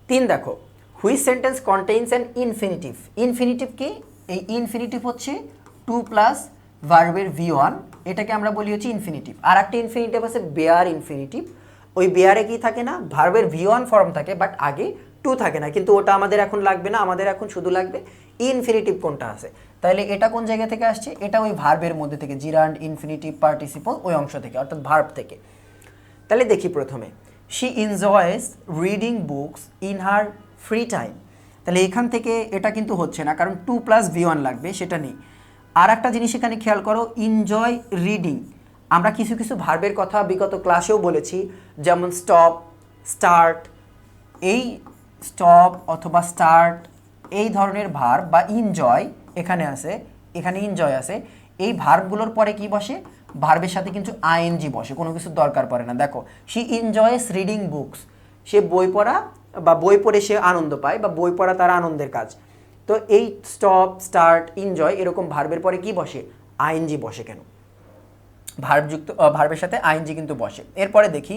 [SPEAKER 1] 3 দেখো, which sentence contains an infinitive. Infinitive কি, এই ইনফিনিটিভ হচ্ছে টু প্লাস ভার্বের V1, এটাকে আমরা বলি হচ্ছে ইনফিনিটিভ। আর একটা ইনফিনিটিভ আছে বেয়ার ইনফিনিটিভ, ওই বেয়ারে কি থাকে না, ভার্বের V1 ফর্ম থাকে বাট আগে টু থাকে না, কিন্তু ওটা আমাদের এখন লাগবে না, আমাদের এখন শুধু লাগবে ইনফিনিটিভ কোনটা আছে। তাহলে এটা কোন জায়গা থেকে আসছে, এটা ওই ভার্বের মধ্যে থেকে, জিরান্ড ইনফিনিটিভ পার্টিসিপল ওই অংশ থেকে, অর্থাৎ ভার্ব থেকে। তাহলে দেখি প্রথমে, she enjoys reading books in her free time. তাহলে এখান থেকে এটা কিন্তু হচ্ছে না, কারণ টু প্লাস V1 লাগবে, সেটা নেই। আর একটা জিনিস এখানে খেয়াল করো, এনজয় রিডিং, আমরা কিছু কিছু ভার্বের কথা বিগত ক্লাসেও বলেছি, যেমন স্টপ, স্টার্ট। এই স্টপ অথবা স্টার্ট এই ধরনের ভার্ব বা এনজয় এখানে আছে, এখানে এনজয় আছে, এই ভার্বগুলোর পরে কি বসে, ভার্বের সাথে কিন্তু আইএনজি বসে, কোনো কিছু দরকার পড়ে না। দেখো, শি এনজয়েস রিডিং বুকস, সে বই পড়া বা বই পড়ে সে আনন্দ পায়, বা বই পড়া তার আনন্দের কাজ। তো এই স্টপ, স্টার্ট, এনজয় এরকম ভার্বের পরে কি বসে, আইএনজি বসে। কেন, ভার্বযুক্ত ভার্বের সাথে আইএনজি কিন্তু বসে। এরপরে দেখি,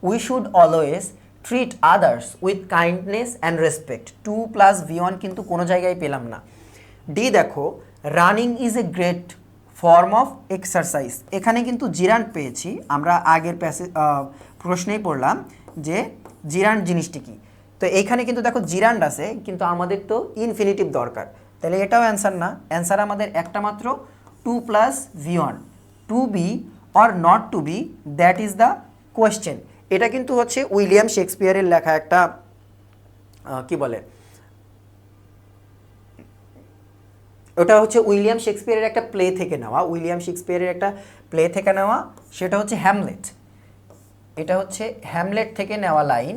[SPEAKER 1] we should always treat others with kindness and respect. To plus V1 কিন্তু কোনো জায়গায় পেলাম না। ডি দেখো, running is a great form of exercise, এখানে কিন্তু জিরান্ড পেয়েছি, আমরা আগের প্রশ্নেই পড়লাম যে জিরান্ড জিনিসটি কি। তো এইখানে কিন্তু দেখো জিরান্ড আছে, কিন্তু আমাদের তো ইনফিনিটিভ দরকার, তাহলে এটাও অ্যান্সার না। অ্যান্সার আমাদের একটা মাত্র, to plus V1, to be or not to be, that is the question. এটা কিন্তু হচ্ছে উইলিয়াম শেক্সপিয়ারের লেখা একটা কি বলে, ওটা হচ্ছে উইলিয়াম শেক্সপিয়ারের একটা প্লে থেকে নেওয়া, উইলিয়াম শেক্সপিয়ারের একটা প্লে থেকে নেওয়া, সেটা হচ্ছে হ্যামলেট। এটা হচ্ছে হ্যামলেট থেকে নেওয়া লাইন,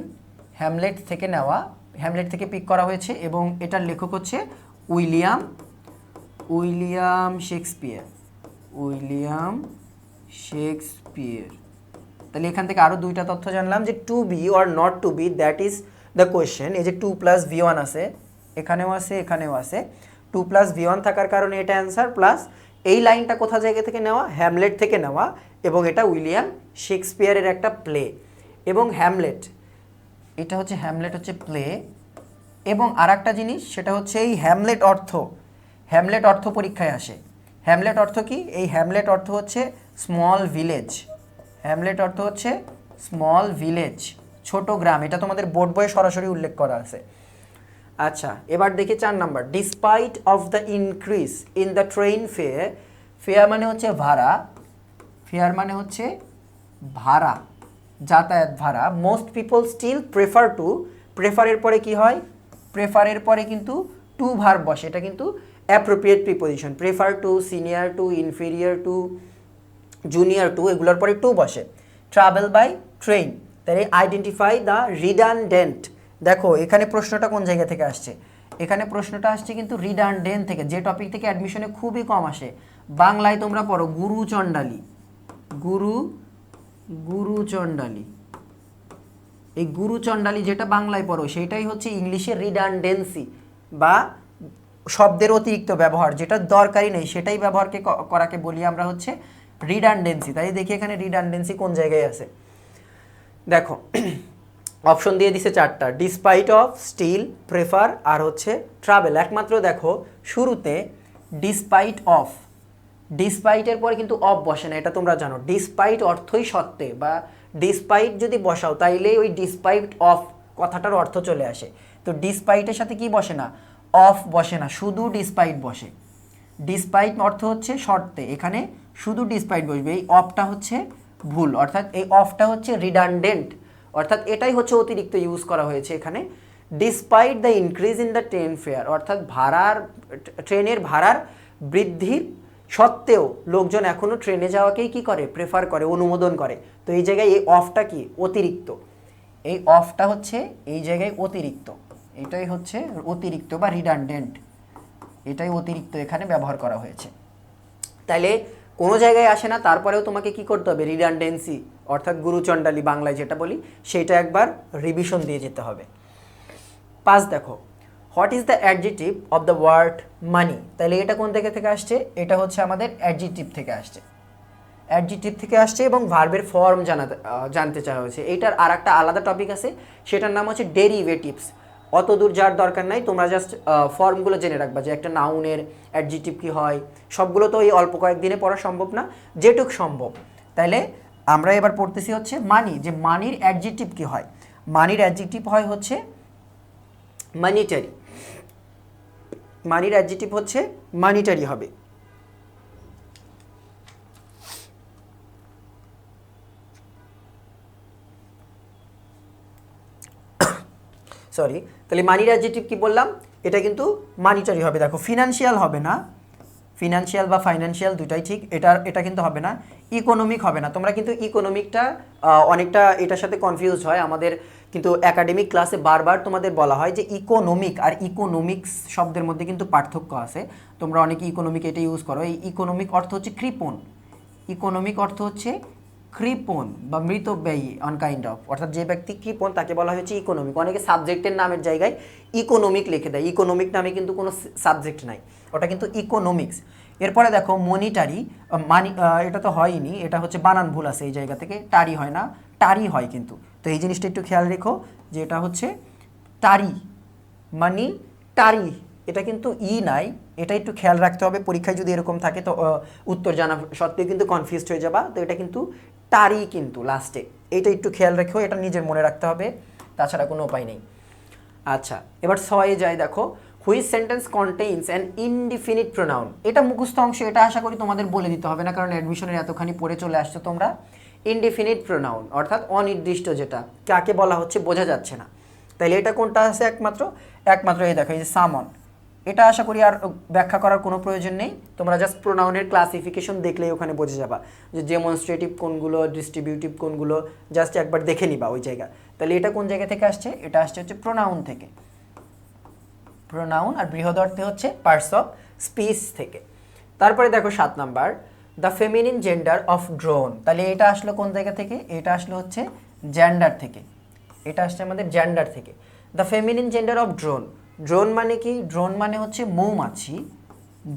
[SPEAKER 1] হ্যামলেট থেকে নেওয়া, হ্যামলেট থেকে পিক করা হয়েছে, এবং এটার লেখক হচ্ছে উইলিয়াম শেক্সপিয়ার, উইলিয়াম শেক্সপিয়ার। তাহলে এখান থেকে আরও দুইটা তথ্য জানলাম, যে to be or not to be, that is the question. এই যে টু প্লাস V1 আছে, এখানেও আছে, এখানেও আছে, টু প্লাস V1 থাকার কারণে এটা অ্যান্সার। প্লাস এই লাইনটা কোথা জায়গা থেকে নেওয়া, হ্যামলেট থেকে নেওয়া, এবং এটা উইলিয়াম শেক্সপিয়ারের একটা প্লে। এবং হ্যামলেট, এটা হচ্ছে হ্যামলেট হচ্ছে প্লে। এবং আর একটা জিনিস, সেটা হচ্ছে এই হ্যামলেট অর্থ, হ্যামলেট অর্থ পরীক্ষায় আসে। হ্যামলেট অর্থ কি, এই হ্যামলেট অর্থ হচ্ছে স্মল ভিলেজ, হ্যামলেট অর্থ হচ্ছে স্মল ভিলেজ, ছোট গ্রাম। এটা তোমাদের বোর্ড বইয়ে সরাসরি উল্লেখ করা আছে। আচ্ছা, এবার দেখি 4 number, despite of the increase in the train fare. Fare মানে হচ্ছে ভাড়া, ফেয়ার মানে হচ্ছে ভাড়া, যাতায়াত ভাড়া। Most people still prefer to, প্রেফারের পরে কি হয়, প্রেফারের পরে কিন্তু টু ভার্ব বসে, এটা কিন্তু appropriate preposition. Prefer to, senior to, inferior to, junior to, এগুলোর পরে টু বসে। ট্রাভেল বাই ট্রেন, তাহলে আইডেন্টিফাই দ্য রিডান্ডেন্ট। দেখো এখানে প্রশ্নটা কোন জায়গা থেকে আসছে, এখানে প্রশ্নটা আসছে কিন্তু রিডান্ডেন্ট থেকে, যে টপিক থেকে অ্যাডমিশনে খুবই কম আসে। বাংলায় তোমরা পড়ো গুরুচণ্ডালী, গুরুচণ্ডালী, এই গুরুচণ্ডালী যেটা বাংলায় পড়ো সেটাই হচ্ছে ইংলিশে রিডান্ডেন্সি, বা শব্দের অতিরিক্ত ব্যবহার, যেটা দরকারি নেই সেটাই ব্যবহারকে করাকে বলি আমরা হচ্ছে রিডান্ডেন্সি। তাই দেখি এখানে রিডান্ডেন্সি কোন জায়গায় আছে। দেখো অপশন দিয়ে দিছে 4টা, ডিসপাইট অফ, স্টিল, প্রেফার, আর হচ্ছে ট্রাভেল। একমাত্র দেখো শুরুতে ডিসপাইট অফ, ডিসপাইটের পরে কিন্তু অফ বসে না, এটা তোমরা জানো। ডিসপাইট অর্থই সত্ত্বে, বা ডিসপাইট যদি বসাও তাইলে ওই ডিসপাইট অফ কথাটার অর্থ চলে আসে। তো ডিসপাইটের সাথে কি বসে না, অফ বসে না, শুধু ডিসপাইট বসে। ডিসপাইট অর্থ হচ্ছে শর্তে, এখানে শুধু ডিসপাইট বসবে, এই অফটা হচ্ছে ভুল, অর্থাৎ এই অফটা হচ্ছে রিডান্ডেন্ট, অর্থাৎ এটাই হচ্ছে অতিরিক্ত ইউজ করা হয়েছে এখানে। Despite the increase in the train fair, অর্থাৎ ট্রেনের ভাড়ার বৃদ্ধির সত্ত্বেও লোকজন এখনও ট্রেনে যাওয়াকেই কি করে, প্রেফার করে, অনুমোদন করে। তো এই জায়গায় এই অফটা কি, অতিরিক্ত, এই অফটা হচ্ছে এই জায়গায় অতিরিক্ত, এটাই হচ্ছে অতিরিক্ত বা রিডান্ডেন্ট, এটাই অতিরিক্ত এখানে ব্যবহার করা হয়েছে। তাইলে কোনো জায়গায় আসে না, তারপরেও তোমাকে কি করতে হবে, রিডান্ডেন্সি অর্থাৎ গুরুচণ্ডালী বাংলায় যেটা বলি সেটা একবার রিভিশন দিয়ে যেতে হবে। 5 দেখো, what is the adjective of the word money. তাহলে এটা কোন থেকে আসছে, এটা হচ্ছে আমাদের অ্যাডজেক্টিভ থেকে আসছে। অ্যাডজেক্টিভ থেকে আসছে এবং ভার্বের ফর্ম জানতে চাওয়া হয়েছে। এইটার আর একটা আলাদা টপিক আছে, সেটার নাম হচ্ছে ডেরিভেটিভস। অত দূর যাওয়ার দরকার নাই, তোমরা জাস্ট ফর্মগুলো জেনে রাখবা যে একটা নাউনের অ্যাডজেক্টিভ কী হয়। সবগুলো তো এই অল্প কয়েকদিনে পড়া সম্ভব না, যেটুক সম্ভব। তাইলে আমরা এবার পড়তেছি হচ্ছে মানি, যে মানির অ্যাডজেক্টিভ কী হয়। মানির অ্যাডজেক্টিভ হয় হচ্ছে মানিটারি। মানির অ্যাডজেক্টিভ হচ্ছে মানিটারি হবে। সরি, তাহলে মানির অ্যাডজেক্টিভ কি বললাম, এটা কিন্তু মানিটারি হবে। দেখো ফিনান্সিয়াল হবে না, ফিনান্সিয়াল বা ফাইন্যান্সিয়াল দুটাই ঠিক, এটা কিন্তু হবে না। ইকোনমিক হবে না, তোমরা কিন্তু ইকোনমিকটা অনেকটা এটার সাথে কনফিউজ হয় আমাদের, কিন্তু একাডেমিক ক্লাসে বারবার তোমাদের বলা হয় যে ইকোনমিক আর ইকোনমিক্স শব্দের মধ্যে কিন্তু পার্থক্য আছে। তোমরা অনেকে ইকোনমিক এটা ইউজ করো, এই ইকোনমিক অর্থ হচ্ছে কৃপণ। ইকোনমিক অর্থ হচ্ছে কৃপণ বা মৃতব্যয়ী অন কাইন্ড অফ, অর্থাৎ যে ব্যক্তি কৃপণ তাকে বলা হচ্ছে ইকোনমিক। অনেকে সাবজেক্টের নামের জায়গায় ইকোনমিক লিখে দেয়, ইকোনমিক নামে কিন্তু কোনো সাবজেক্ট নাই, ওটা কিন্তু ইকোনমিক্স। এরপরে দেখো মনিটারি, মানি এটা তো হয়নি, এটা হচ্ছে বানান ভুল আছে এই জায়গা থেকে, টারি হয় না, টারি হয় কিন্তু। তো এই জিনিসটা একটু খেয়াল রেখো যে এটা হচ্ছে টারি, মানি টারি, এটা কিন্তু নাই, এটা একটু খেয়াল রাখতে হবে। পরীক্ষায় যদি এরকম থাকে তো উত্তর জানা সত্ত্বেও কিন্তু কনফিউজড হয়ে যাবা। তো এটা কিন্তু টারি কিন্তু লাস্টে, এটা একটু খেয়াল রেখো, এটা নিজের মনে রাখতে হবে, তাছাড়া কোনো উপায় নেই। আচ্ছা, এবার 6 যায়। দেখো which sentence contains an indefinite pronoun. এটা মুখস্থ অংশ, এটা আশা করি তোমাদের বলে দিতে হবে না, কারণ অ্যাডমিশনের এতখানি পড়ে চলে আসছো তোমরা। ইনডিফিনিট প্রোনাউন অর্থাৎ অনির্দিষ্ট, যেটা কাকে বলা হচ্ছে বোঝা যাচ্ছে না। তাইলে এটা কোনটা আছে, একমাত্র এই দেখো, এই যে সামন। এটা আশা করি আর ব্যাখ্যা করার কোনো প্রয়োজন নেই, তোমরা জাস্ট প্রোনাউনের ক্লাসিফিকেশন দেখলেই ওখানে বুঝে যাবা যে ডেমনস্ট্রেটিভ কোনগুলো, ডিস্ট্রিবিউটিভ কোনগুলো, জাস্ট একবার দেখে নিবা ওই জায়গা। তাহলে এটা কোন জায়গা থেকে আসছে, এটা আসছে হচ্ছে প্রোনাউন থেকে, প্রোনাউন, আর বৃহৎ অর্থে হচ্ছে পার্টস অফ স্পিচ থেকে। তারপরে দেখো 7 number, the feminine gender of drone. তাহলে এটা আসলো কোন জায়গা থেকে, এটা আসলো হচ্ছে জেন্ডার থেকে, এটা আসছে আমাদের জেন্ডার থেকে। The feminine gender of drone, drone মানে কি, ড্রোন মানে হচ্ছে মৌমাছি,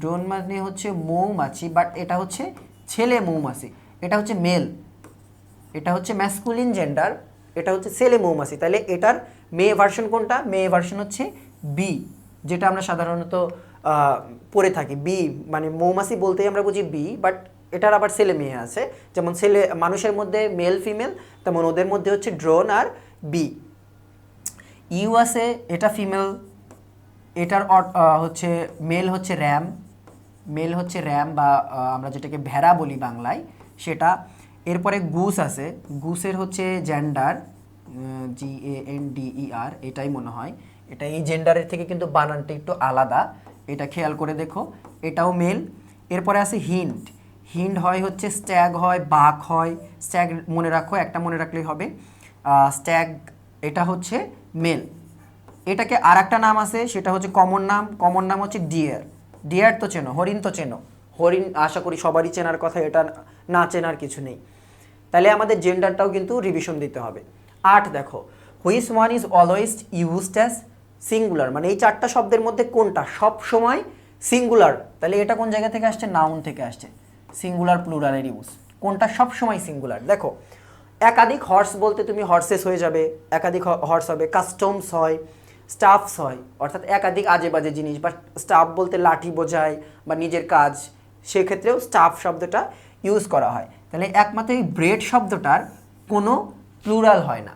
[SPEAKER 1] ড্রোন মানে হচ্ছে মৌমাছি, বাট এটা হচ্ছে ছেলে মৌমাছি, এটা হচ্ছে মেল, এটা হচ্ছে ম্যাসকুলিন জেন্ডার, এটা হচ্ছে ছেলে মৌমাছি। তাহলে এটার মেয়ে ভার্সন কোনটা, মেয়ে ভার্সন হচ্ছে বি, যেটা আমরা সাধারণত পড়ে থাকি। বি মানে মৌমাছি বলতেই আমরা বুঝি বি, বাট এটার আবার ছেলে মেয়ে আছে, যেমন ছেলে মানুষের মধ্যে মেল ফিমেল, তেমন ওদের মধ্যে হচ্ছে ড্রোন আর বি। ইউ আছে, এটা ফিমেল, এটার হচ্ছে মেল হচ্ছে র্যাম, মেল হচ্ছে র্যাম বা আমরা যেটাকে ভেড়া বলি বাংলায় সেটা। এরপরে গুস আছে, গুসের হচ্ছে জেন্ডার, GANDER, এটাই মনে হয়, এটা এই জেন্ডারের থেকে কিন্তু বানানটা একটু আলাদা, এটা খেয়াল করে দেখো, এটাও মেল। এরপরে আছে হিন্ড, হিন্ড হয় হচ্ছে স্ট্যাগ হয়, বাঘ হয়, স্ট্যাগ মনে রাখো, একটা মনে রাখলেই হবে, স্ট্যাগ, এটা হচ্ছে মেল। এটাকে আর একটা নাম আছে, সেটা হচ্ছে কমন নাম, কমন নাম হচ্ছে ডিয়ার। ডিয়ার তো চেনো, হরিণ তো চেনো, হরিণ আশা করি সবারই চেনার কথা, এটা না চেনার কিছু নেই। তাহলে আমাদের জেন্ডারটাও কিন্তু রিভিশন দিতে হবে। 8 দেখো, which one is always used as singular, মানে এই 4টা শব্দের মধ্যে কোনটা সব সময় সিঙ্গুলার। তাহলে এটা কোন জায়গা থেকে আসছে, নাউন থেকে আসছে, সিঙ্গুলার প্লুরালের ইউজ, কোনটা সব সময় সিঙ্গুলার। দেখো একাধিক হর্স বলতে তুমি হর্সেস হয়ে যাবে, একাধিক হর্স হবে, কাস্টমস হয়, স্টাফস হয়, অর্থাৎ একাধিক আজে বাজে জিনিস, বা স্টাফ বলতে লাঠি বোঝায় বা নিজের কাজ, সেক্ষেত্রেও স্টাফ শব্দটা ইউজ করা হয়। তাহলে একমাত্র এই ব্রেড শব্দটার কোনো প্লুরাল হয় না।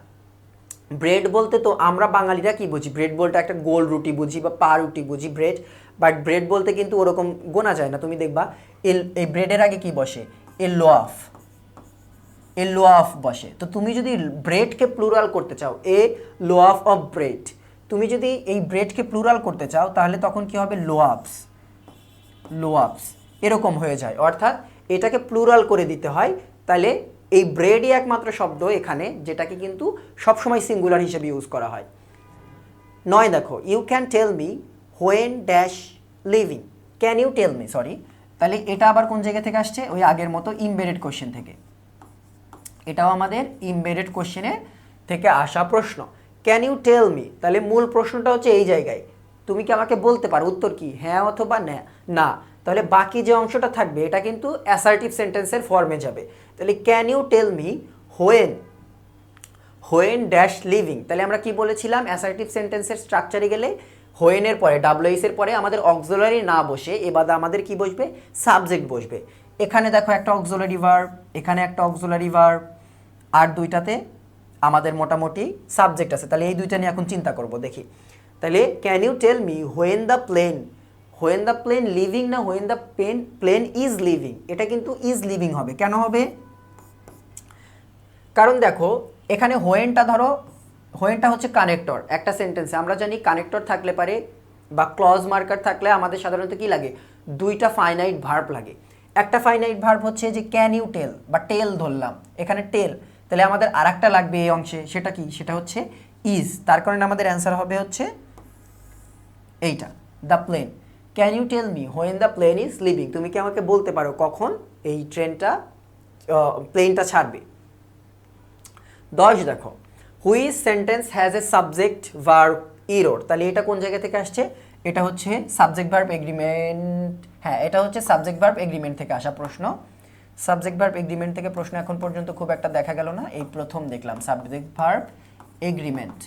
[SPEAKER 1] ব্রেড বলতে তো আমরা বাঙালিরা কি বুঝি, ব্রেড বলতে একটা গোল রুটি বুঝি বা পা রুটি বুঝি ব্রেড, বাট ব্রেড বলতে কিন্তু ওরকম গোনা যায় না। তুমি দেখবা এই ব্রেডের আগে কি বসে, এ লোয়াফ, এ লোয়াফ বসে। তো তুমি যদি ব্রেডকে প্লুরাল করতে চাও, এ লোয়াফ অফ ব্রেড, তুমি যদি এই ব্রেডকে প্লুরাল করতে চাও তাহলে তখন কি হবে, লোয়াফস, লোয়াফস এরকম হয়ে যায়, অর্থাৎ এটাকে প্লুরাল করে দিতে হয়। তাহলে এই ব্রেডই একমাত্র শব্দ এখানে যেটাকে কিন্তু সবসময় সিঙ্গুলার হিসেবে ইউজ করা হয়। 9 দেখো, you can tell me when dash leaving, can you tell me, sorry. তাহলে এটা আবার কোন জায়গা থেকে আসছে, ওই আগের মতো ইমবেডেড কোশ্চেন থেকে, এটাও আমাদের ইমবেডেড কোশ্চেনের থেকে আসা প্রশ্ন। ক্যান ইউ টেল মি, তাহলে মূল প্রশ্নটা হচ্ছে এই জায়গায়, তুমি কি আমাকে বলতে পারো, উত্তর কি হ্যাঁ অথবা না। তাহলে বাকি যে অংশটা থাকবে এটা কিন্তু অ্যাসার্টিভ সেন্টেন্সের ফর্মে যাবে। তাহলে can you tell me when dash leaving, তাহলে আমরা কি বলেছিলাম অ্যাসার্টিভ সেন্টেন্সের স্ট্রাকচারে গেলে হোয়েনের পরে ডাব্লিউএস এর পরে আমাদের অক্সিলারি না বসে এবার আমাদের কি বসবে, সাবজেক্ট বসবে। এখানে দেখো একটা অক্সিলারি ভার্ব, এখানে একটা অক্সিলারি ভার্ব, আর দুইটাতে আমাদের মোটামুটি সাবজেক্ট আছে। তাহলে এই দুইটা নিয়ে এখন চিন্তা করব, দেখি। তাহলে can you tell me when the plane leaving না when the plane is leaving, এটা কিন্তু ইজ লিভিং হবে। কেন হবে? কারণ দেখো এখানে হোয়েনটা হচ্ছে কানেক্টর একটা সেন্টেন্সে। আমরা জানি কানেক্টর থাকলে পারে বা ক্লজ মার্কার থাকলে আমাদের সাধারণত কি লাগে, দুইটা ফাইনাইট ভার্ব লাগে। একটা ফাইনাইট ভার্ব হচ্ছে যে ক্যান ইউ টেল বা টেল ধরলাম, এখানে টেল, তাহলে আমাদের আর একটা লাগবে এই অংশে, সেটা কি, সেটা হচ্ছে ইজ। তার কারণে আমাদের অ্যান্সার হবে হচ্ছে এইটা, the plane. Can you tell me when the plane is leaving, তুমি কি আমাকে বলতে পারো কখন এই প্লেনটা ছাড়বে। 10 দেখো, which sentence has a subject verb error, তাহলে এটা কোন জায়গা থেকে আসছে, এটা হচ্ছে সাবজেক্ট ভার্ব এগ্রিমেন্ট। হ্যাঁ, এটা হচ্ছে সাবজেক্ট ভার্ব এগ্রিমেন্ট থেকে আসা প্রশ্ন। সাবজেক্ট ভার্ব এগ্রিমেন্ট থেকে প্রশ্ন এখন পর্যন্ত খুব একটা দেখা গেল না, এই প্রথম দেখলাম সাবজেক্ট ভার্ব এগ্রিমেন্ট।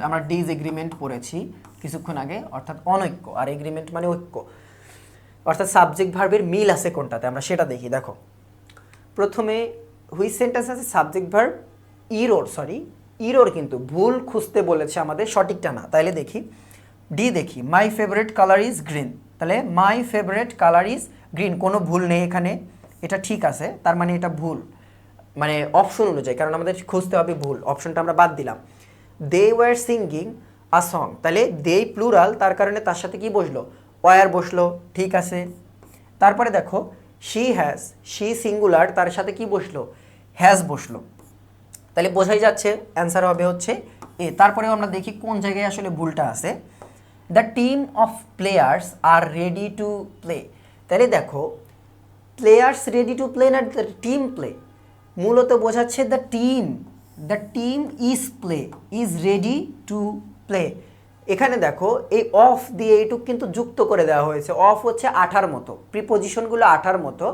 [SPEAKER 1] আমরা ডিসএগ্রিমেন্ট পড়েছি কিছুক্ষণ আগে, অর্থাৎ অনৈক্য, আর এগ্রিমেন্ট মানে ঐক্য, অর্থাৎ সাবজেক্ট ভার্বের মিল আছে কোনটাতে আমরা সেটা দেখি। দেখো প্রথমে হুইচ সেন্টেন্স আছে সাবজেক্ট ভার্ব ইরোর, কিন্তু ভুল খুঁজতে বলেছে আমাদের, সঠিকটা না। তাইলে দেখি দেখি my favourite colour is green, তাহলে my favourite colour is green, কোনো ভুল নেই এখানে, এটা ঠিক আছে। তার মানে এটা ভুল, মানে অপশন অনুযায়ী, কারণ আমাদের খুঁজতে হবে ভুল, অপশনটা আমরা বাদ দিলাম। They were singing a song, তাহলে দে প্লুরাল, তার কারণে তার সাথে কি বসলো, ওয়ার বসলো, ঠিক আছে। তারপরে দেখো শি সিঙ্গুলার, তার সাথে কি বসলো, হ্যাজ বসলো, তাহলে বোঝাই যাচ্ছে অ্যান্সার হবে হচ্ছে এ। তারপরেও আমরা দেখি কোন জায়গায় আসলে ভুলটা আছে। The team of players are ready to play, তাহলে দেখো প্লেয়ার্স রেডি টু প্লে না টিম প্লে, মূলত বোঝাচ্ছে the team is ready to play. এখানে দেখো এই অফ দিয়ে এইটুক কিন্তু যুক্ত করে দেওয়া হয়েছে, অফ হচ্ছে আঠার মতো, প্রিপোজিশনগুলো আঠার মতো,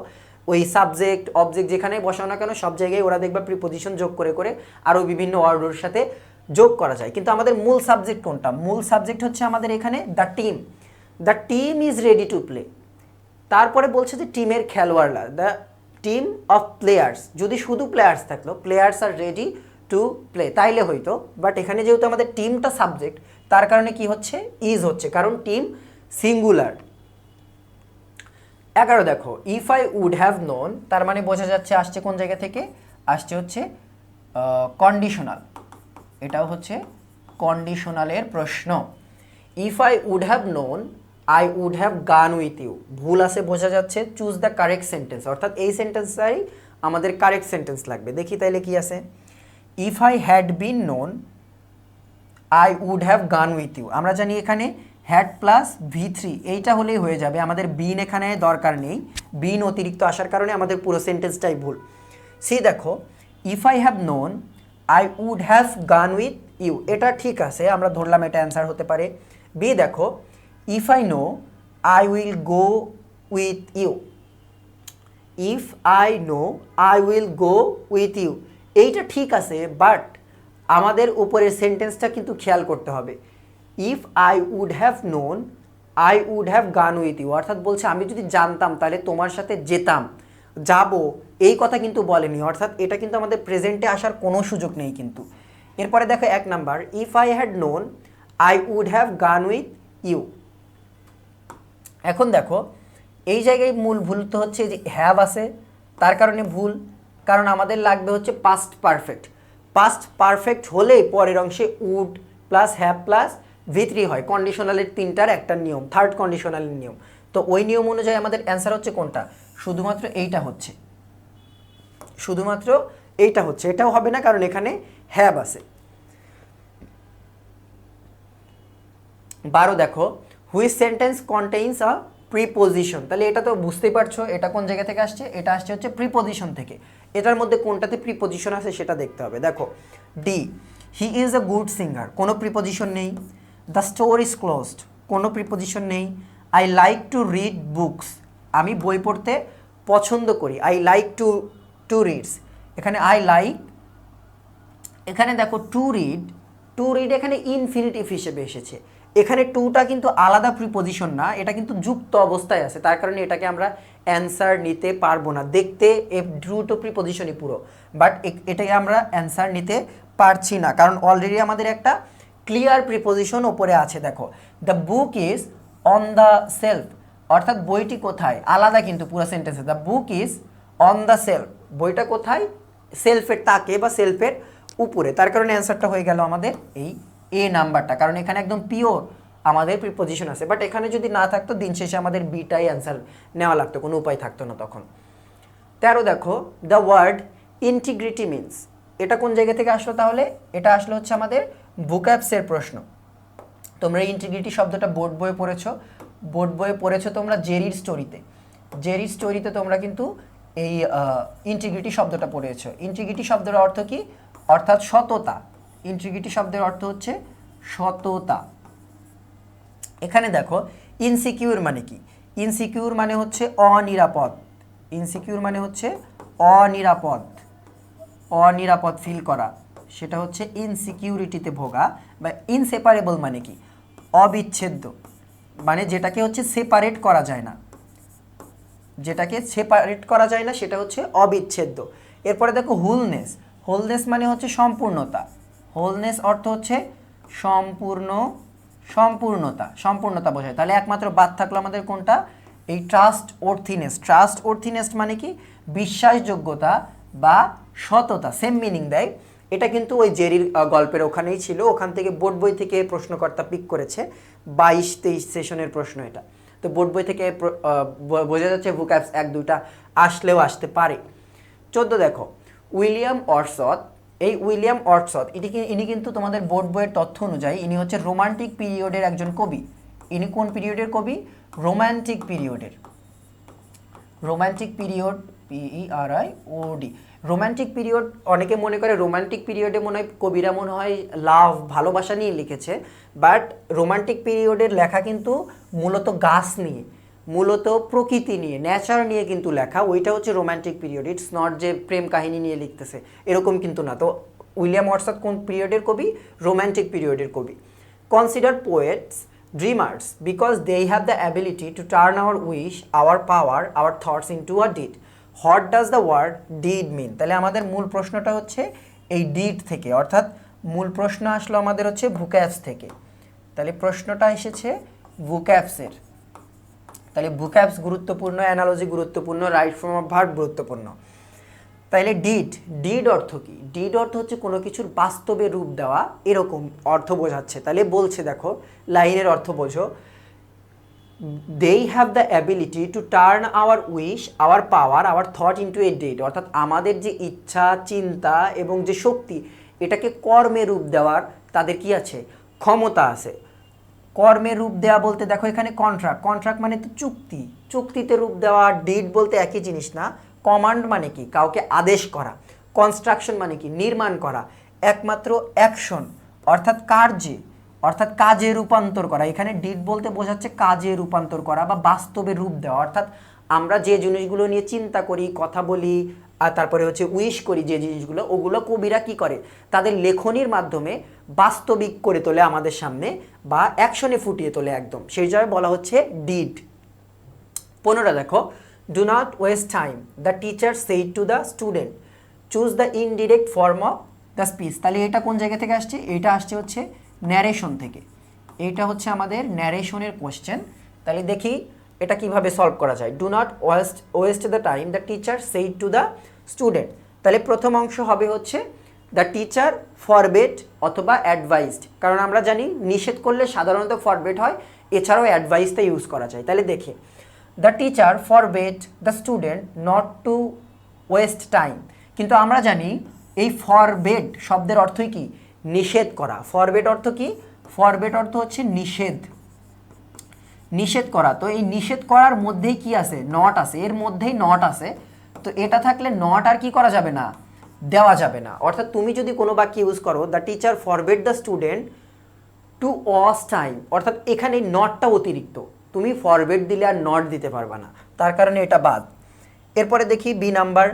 [SPEAKER 1] ওই সাবজেক্ট অবজেক্ট যেখানে বসাও না কেন সব জায়গায় ওরা দেখবা প্রিপোজিশন যোগ করে করে আরও বিভিন্ন ওয়ার্ডের সাথে যোগ করা যায়। কিন্তু আমাদের মূল সাবজেক্ট কোনটা, মূল সাবজেক্ট হচ্ছে আমাদের এখানে the team is ready to play. তারপরে বলছে যে টিমের খেলোয়াড়রা, দ্য টিম অফ প্লেয়ার্স, যদি শুধু প্লেয়ার্স থাকলো players are ready to play তাইলে হইতো, বাট এখানে যেহেতু আমাদের টিমটা সাবজেক্ট তার কারণে কি হচ্ছে, ইজ হচ্ছে, কারণ টিম সিঙ্গুলার। 11 দেখো, if I would have known, তার মানে বোঝা যাচ্ছে আসছে কোন জায়গা থেকে, আসছে হচ্ছে কন্ডিশনাল, এটাও হচ্ছে কন্ডিশনালের প্রশ্ন। If I would have known I would have gone with you, ভুল আছে বোঝা যাচ্ছে, চুজ দ্য কারেক্ট সেন্টেন্স, অর্থাৎ এই সেন্টেন্সটাই আমাদের কারেক্ট সেন্টেন্স লাগবে। দেখি তাইলে কি আছে, if I had been known I would have gone with you, আমরা জানি এখানে হ্যাড প্লাস V3 এইটা হলেই হয়ে যাবে, আমাদের বিন এখানে দরকার নেই, বিন অতিরিক্ত আসার কারণে আমাদের পুরো সেন্টেন্সটাই ভুল। সি দেখো, if I have known I would have gone with you, এটা ঠিক আছে, আমরা ধরলাম এটা অ্যান্সার হতে পারে। বি দেখো, if I know I will go with you, if I know I will go with you, এইটা ঠিক আছে, বাট আমাদের উপরের সেন্টেন্সটা কিন্তু খেয়াল করতে হবে। If I would have known I would have gone with you, অর্থাৎ বলছে আমি যদি জানতাম তাহলে তোমার সাথে যেতাম, যাব, এই কথা কিন্তু বলেনি, অর্থাৎ এটা কিন্তু আমাদের প্রেজেন্টে আসার কোনো সুযোগ নেই কিন্তু। এরপরে দেখো 1 number, if I had known I would have gone with you. এখন দেখো এই জায়গায় মূল ভুল তো হচ্ছে যে হ্যাভ আছে, তার কারণে ভুল, কারণ আমাদের লাগবে হচ্ছে পাস্ট পারফেক্ট হলেই পরের অংশে would plus have plus V3 হয়, কন্ডিশনালের 3টার একটা নিয়ম, থার্ড কন্ডিশনালের নিয়ম। তো ওই নিয়ম অনুযায়ী আমাদের অ্যান্সার হচ্ছে কোনটা, শুধুমাত্র এইটা হচ্ছে, এটাও হবে না কারণ এখানে হ্যাভ আছে। 12 দেখো, which sentence contains a preposition, তাহলে এটা তো বুঝতেই পারছো এটা কোন জায়গা থেকে আসছে, এটা আসছে হচ্ছে প্রিপোজিশন থেকে। এটার মধ্যে কোনটাতে প্রিপোজিশন আছে সেটা দেখতে হবে। দেখো D, he is a good singer, কোনো প্রিপোজিশন নেই। দ্য স্টোর ইজ ক্লোজড, কোনো প্রিপোজিশন নেই। I like to read books, আমি বই পড়তে পছন্দ করি। আই লাইক টু রিডস, এখানে আই লাইক, এখানে দেখো টু রিড এখানে ইনফিনিটিভ হিসেবে এসেছে। এখানে টুটা কিন্তু আলাদা প্রিপোজিশন না, এটা কিন্তু যুক্ত অবস্থায় আছে, তার কারণে এটাকে আমরা অ্যান্সার নিতে পারবো না। দেখতে ট্রু তো প্রিপোজিশনই পুরো, বাট এটাকে আমরা অ্যান্সার নিতে পারছি না, কারণ অলরেডি আমাদের একটা ক্লিয়ার প্রিপোজিশন ওপরে আছে। দেখো the book is on the self, অর্থাৎ বইটি কোথায়, আলাদা কিন্তু পুরো সেন্টেন্সে। The book is on the self, বইটা কোথায়, সেলফের তাকে বা সেলফের উপরে, তার কারণে অ্যান্সারটা হয়ে গেল আমাদের এই এ নাম্বারটা, কারণ এখানে একদম পিওর আমাদের প্রিপোজিশন আছে। বাট এখানে যদি না থাকতো দিন শেষে আমাদের বিটাই অ্যান্সার নেওয়া লাগতো, কোনো উপায় থাকতো না তখন। 13 দেখো দ্য ওয়ার্ড ইন্টিগ্রিটি মিনস, এটা কোন জায়গা থেকে আসলো তাহলে, এটা আসলো হচ্ছে আমাদের ভোক্যাবসের প্রশ্ন। তোমরা ইন্টিগ্রিটি শব্দটা বোর্ড বইয়ে পড়েছো তোমরা জেরির স্টোরিতে তোমরা কিন্তু এই ইন্টিগ্রিটি শব্দটা পড়েছো। ইন্টিগ্রিটি শব্দের অর্থ কি, অর্থাৎ সততা। ইন্টিগ্রিটি শব্দের অর্থ হচ্ছে সততা। এখানে দেখো ইনসিকিউর মানে কি, ইনসিকিউর মানে হচ্ছে অনিরাপদ, ইনসিকিউর মানে হচ্ছে অনিরাপদ ফিল করা, সেটা হচ্ছে ইনসিকিউরিটিতে ভোগা। বা ইনসেপারেবল মানে কি, অবিচ্ছেদ্য, মানে যেটাকে হচ্ছে সেপারেট করা যায় না, সেটা হচ্ছে অবিচ্ছেদ্য। এরপরে দেখো হোলনেস মানে হচ্ছে সম্পূর্ণতা, হোলনেস অর্থ হচ্ছে সম্পূর্ণতা বোঝায়। তাহলে একমাত্র বাদ থাকলো আমাদের কোনটা, এই ট্রাস্ট অর্থিনেস মানে কি, বিশ্বাসযোগ্যতা বা সততা, সেম মিনিং দেয়। এটা কিন্তু ওই জেরির গল্পের ওখানেই ছিল, ওখান থেকে বোর্ড বই থেকে প্রশ্নকর্তা পিক করেছে, 22-23 সেশনের প্রশ্ন এটা। তো বোর্ড বই থেকে বোঝা যাচ্ছে ভোক্যাবস 1-2টা আসলেও আসতে পারে। 14 দেখো উইলিয়াম ওয়ার্ডসওয়ার্থ, ইনি কিন্তু তোমাদের বোর্ড বইয়ের তথ্য অনুযায়ী ইনি হচ্ছে রোমান্টিক পিরিয়ডের একজন কবি। ইনি কোন পিরিয়ডের কবি, romantic period, PERIOD, romantic period. অনেকে মনে করে রোমান্টিক পিরিয়ডে মনে হয় কবিরা মনে হয় লাভ, ভালোবাসা নিয়ে লিখেছে, বাট রোমান্টিক পিরিয়ডের লেখা কিন্তু মূলত গাছ নিয়ে, মূলত প্রকৃতি নিয়ে, নেচার নিয়ে কিন্তু লেখা, ওইটা হচ্ছে রোমান্টিক পিরিয়ড। ইটস নট যে প্রেম কাহিনী নিয়ে লিখতেছে, এরকম কিন্তু না। তো উইলিয়াম ওয়ার্ডসওয়ার্থ কোন পিরিয়ডের কবি, রোমান্টিক পিরিয়ডের কবি। Consider poets dreamers because they have the ability to turn our wish, our power, our thoughts into a deed. What does the word deed mean? তাহলে আমাদের মূল প্রশ্নটা হচ্ছে এই ডিড থেকে, অর্থাৎ মূল প্রশ্ন আসলো আমাদের হচ্ছে ভোক্যাবস থেকে। তাহলে প্রশ্নটা এসেছে ভোক্যাবসের, তাহলে ভোক্যাবস গুরুত্বপূর্ণ, অ্যানালজি গুরুত্বপূর্ণ, রাইট ফর্ম অফ ভার্ব গুরুত্বপূর্ণ। তাইলে ডিড অর্থ কি, ডিড অর্থ হচ্ছে কোনো কিছুর বাস্তবে রূপ দেওয়া, এরকম অর্থ বোঝাচ্ছে। তাহলে বলছে দেখো লাইনের অর্থ বোঝো, they have the ability to turn our wish, our power, our thought into a deed, অর্থাৎ আমাদের যে ইচ্ছা, চিন্তা এবং যে শক্তি, এটাকে কর্মে রূপ দেওয়ার তাদের কি আছে, ক্ষমতা আছে। কর্মে রূপ দেওয়া বলতে দেখো এখানে কন্ট্রাক্ট মানে তো চুক্তিতে রূপ দেওয়া, ডিড বলতে একই জিনিস না। কমান্ড মানে কি, কাউকে আদেশ করা। কনস্ট্রাকশন মানে কি, নির্মাণ করা। একমাত্র অ্যাকশন অর্থাৎ কাজে রূপান্তর করা। এখানে ডিড বলতে বোঝাচ্ছে কাজে রূপান্তর করা বা বাস্তবে রূপ দেওয়া। অর্থাৎ আমরা যে জিনিসগুলো নিয়ে চিন্তা করি, কথা বলি, আর তারপরে হচ্ছে উইশ করি, যে জিনিসগুলো, ওগুলো কবিরা কি করে, তাদের লেখনির মাধ্যমে বাস্তবিক করে তোলে আমাদের সামনে, বা অ্যাকশনে ফুটিয়ে তোলে একদম, সেই জায়গায় বলা হচ্ছে ডিড। 15 দেখো do not waste time, the teacher said to the student, choose the indirect form of the speech. তাহলে এটা কোন জায়গা থেকে আসছে, এটা আসছে হচ্ছে ন্যারেশন থেকে। এইটা হচ্ছে আমাদের ন্যারেশনের কোশ্চেন। তাহলে দেখি এটা কিভাবে সলভ করা যায়। Do not waste the time, the teacher said to the student. তাহলে প্রথম অংশ হবে হচ্ছে দ্য টিচার ফরবেড অথবা অ্যাডভাইসড, কারণ আমরা জানি নিষেধ করলে সাধারণত ফরবেড হয়, এছাড়াও অ্যাডভাইসটা ইউজ করা যায়। তাহলে দেখি the teacher forbade the student not to waste time, কিন্তু আমরা জানি এই ফরবেড শব্দের অর্থই কি, নিষেধ করা। ফরবেড অর্থ কি, ফরবেড অর্থ হচ্ছে নিষেধ করা। তো এই নিষেধ করার মধ্যেই কি আছে, নট আছে, এর মধ্যেই নট আছে। তো এটা থাকলে নট আর কি করা যাবে না, দেওয়া যাবে না। অর্থাৎ তুমি যদি কোনো বাক্য ইউজ করো the teacher forbade the student to watch time, অর্থাৎ এখানে নটটা অতিরিক্ত, তুমি ফরওয়ার্ড দিলে আর নট দিতে পারবা না, তার কারণে এটা বাদ। এরপরে দেখি B number,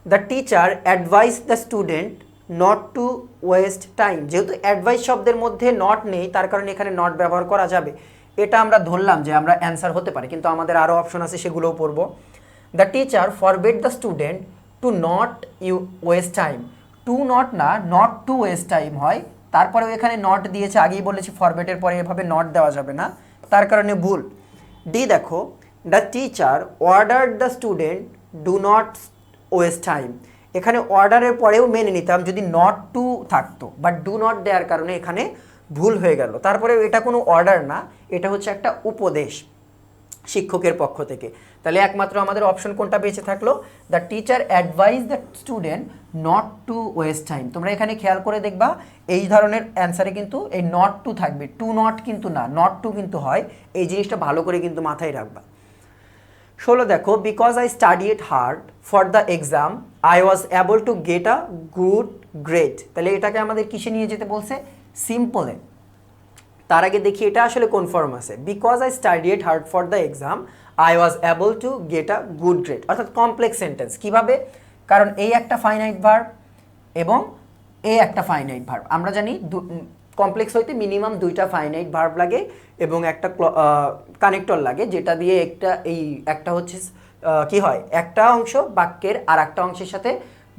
[SPEAKER 1] the teacher advise the student not to waste time. যেহেতু অ্যাডভাইস শব্দের মধ্যে নট নেই, তার কারণে এখানে নট ব্যবহার করা যাবে। এটা আমরা ধরলাম যে আমরা অ্যান্সার হতে পারে, কিন্তু আমাদের আরও অপশন আছে, সেগুলোও পড়ব। The teacher forbid the student to not waste time. To not না, নট টু ওয়েস্ট টাইম হয়, তারপরেও এখানে নট দিয়েছে, আগেই বলেছি ফরবিডের পরে এভাবে নট দেওয়া যাবে না, তার কারণে ভুল। ডি দেখো, the teacher order the student do not waste time. এখানে অর্ডারের পরেও মেনে নিতাম যদি নট টু থাকতো, বাট ডু নট দেওয়ার কারণে এখানে ভুল হয়ে গেল। তারপরে এটা কোনো অর্ডার না, এটা হচ্ছে একটা উপদেশ শিক্ষকের পক্ষ থেকে। তাহলে একমাত্র আমাদের অপশন কোনটা বেঁচে থাকলো, the teacher advise the student not to waste time. তোমরা এখানে খেয়াল করে দেখবা এই ধরনের অ্যান্সারে কিন্তু এই নট টু থাকবে, টু নট কিন্তু না, নট টু কিন্তু হয়। এই জিনিসটা ভালো করে কিন্তু মাথায় রাখবা। 16 দেখো, because I studied hard for the exam I was able to get a good grade. তাহলে এটাকে আমাদের কিসে নিয়ে যেতে বলছে, সিম্পলে। তার আগে দেখি এটা আসলে কোন ফর্ম আছে, because I studied hard for the exam I was able to get a good grade, অর্থাৎ কমপ্লেক্স সেন্টেন্স। কিভাবে, কারণ এই একটা ফাইনাইট ভার্ব এবং এই একটা ফাইনাইট ভার্ব। আমরা জানি কমপ্লেক্স হইতে মিনিমাম দুইটা ফাইনাইট ভার্ব লাগে এবং একটা কানেক্টর লাগে, যেটা দিয়ে একটা হচ্ছে কি হয়, একটা অংশ বাক্যের আর একটা অংশের সাথে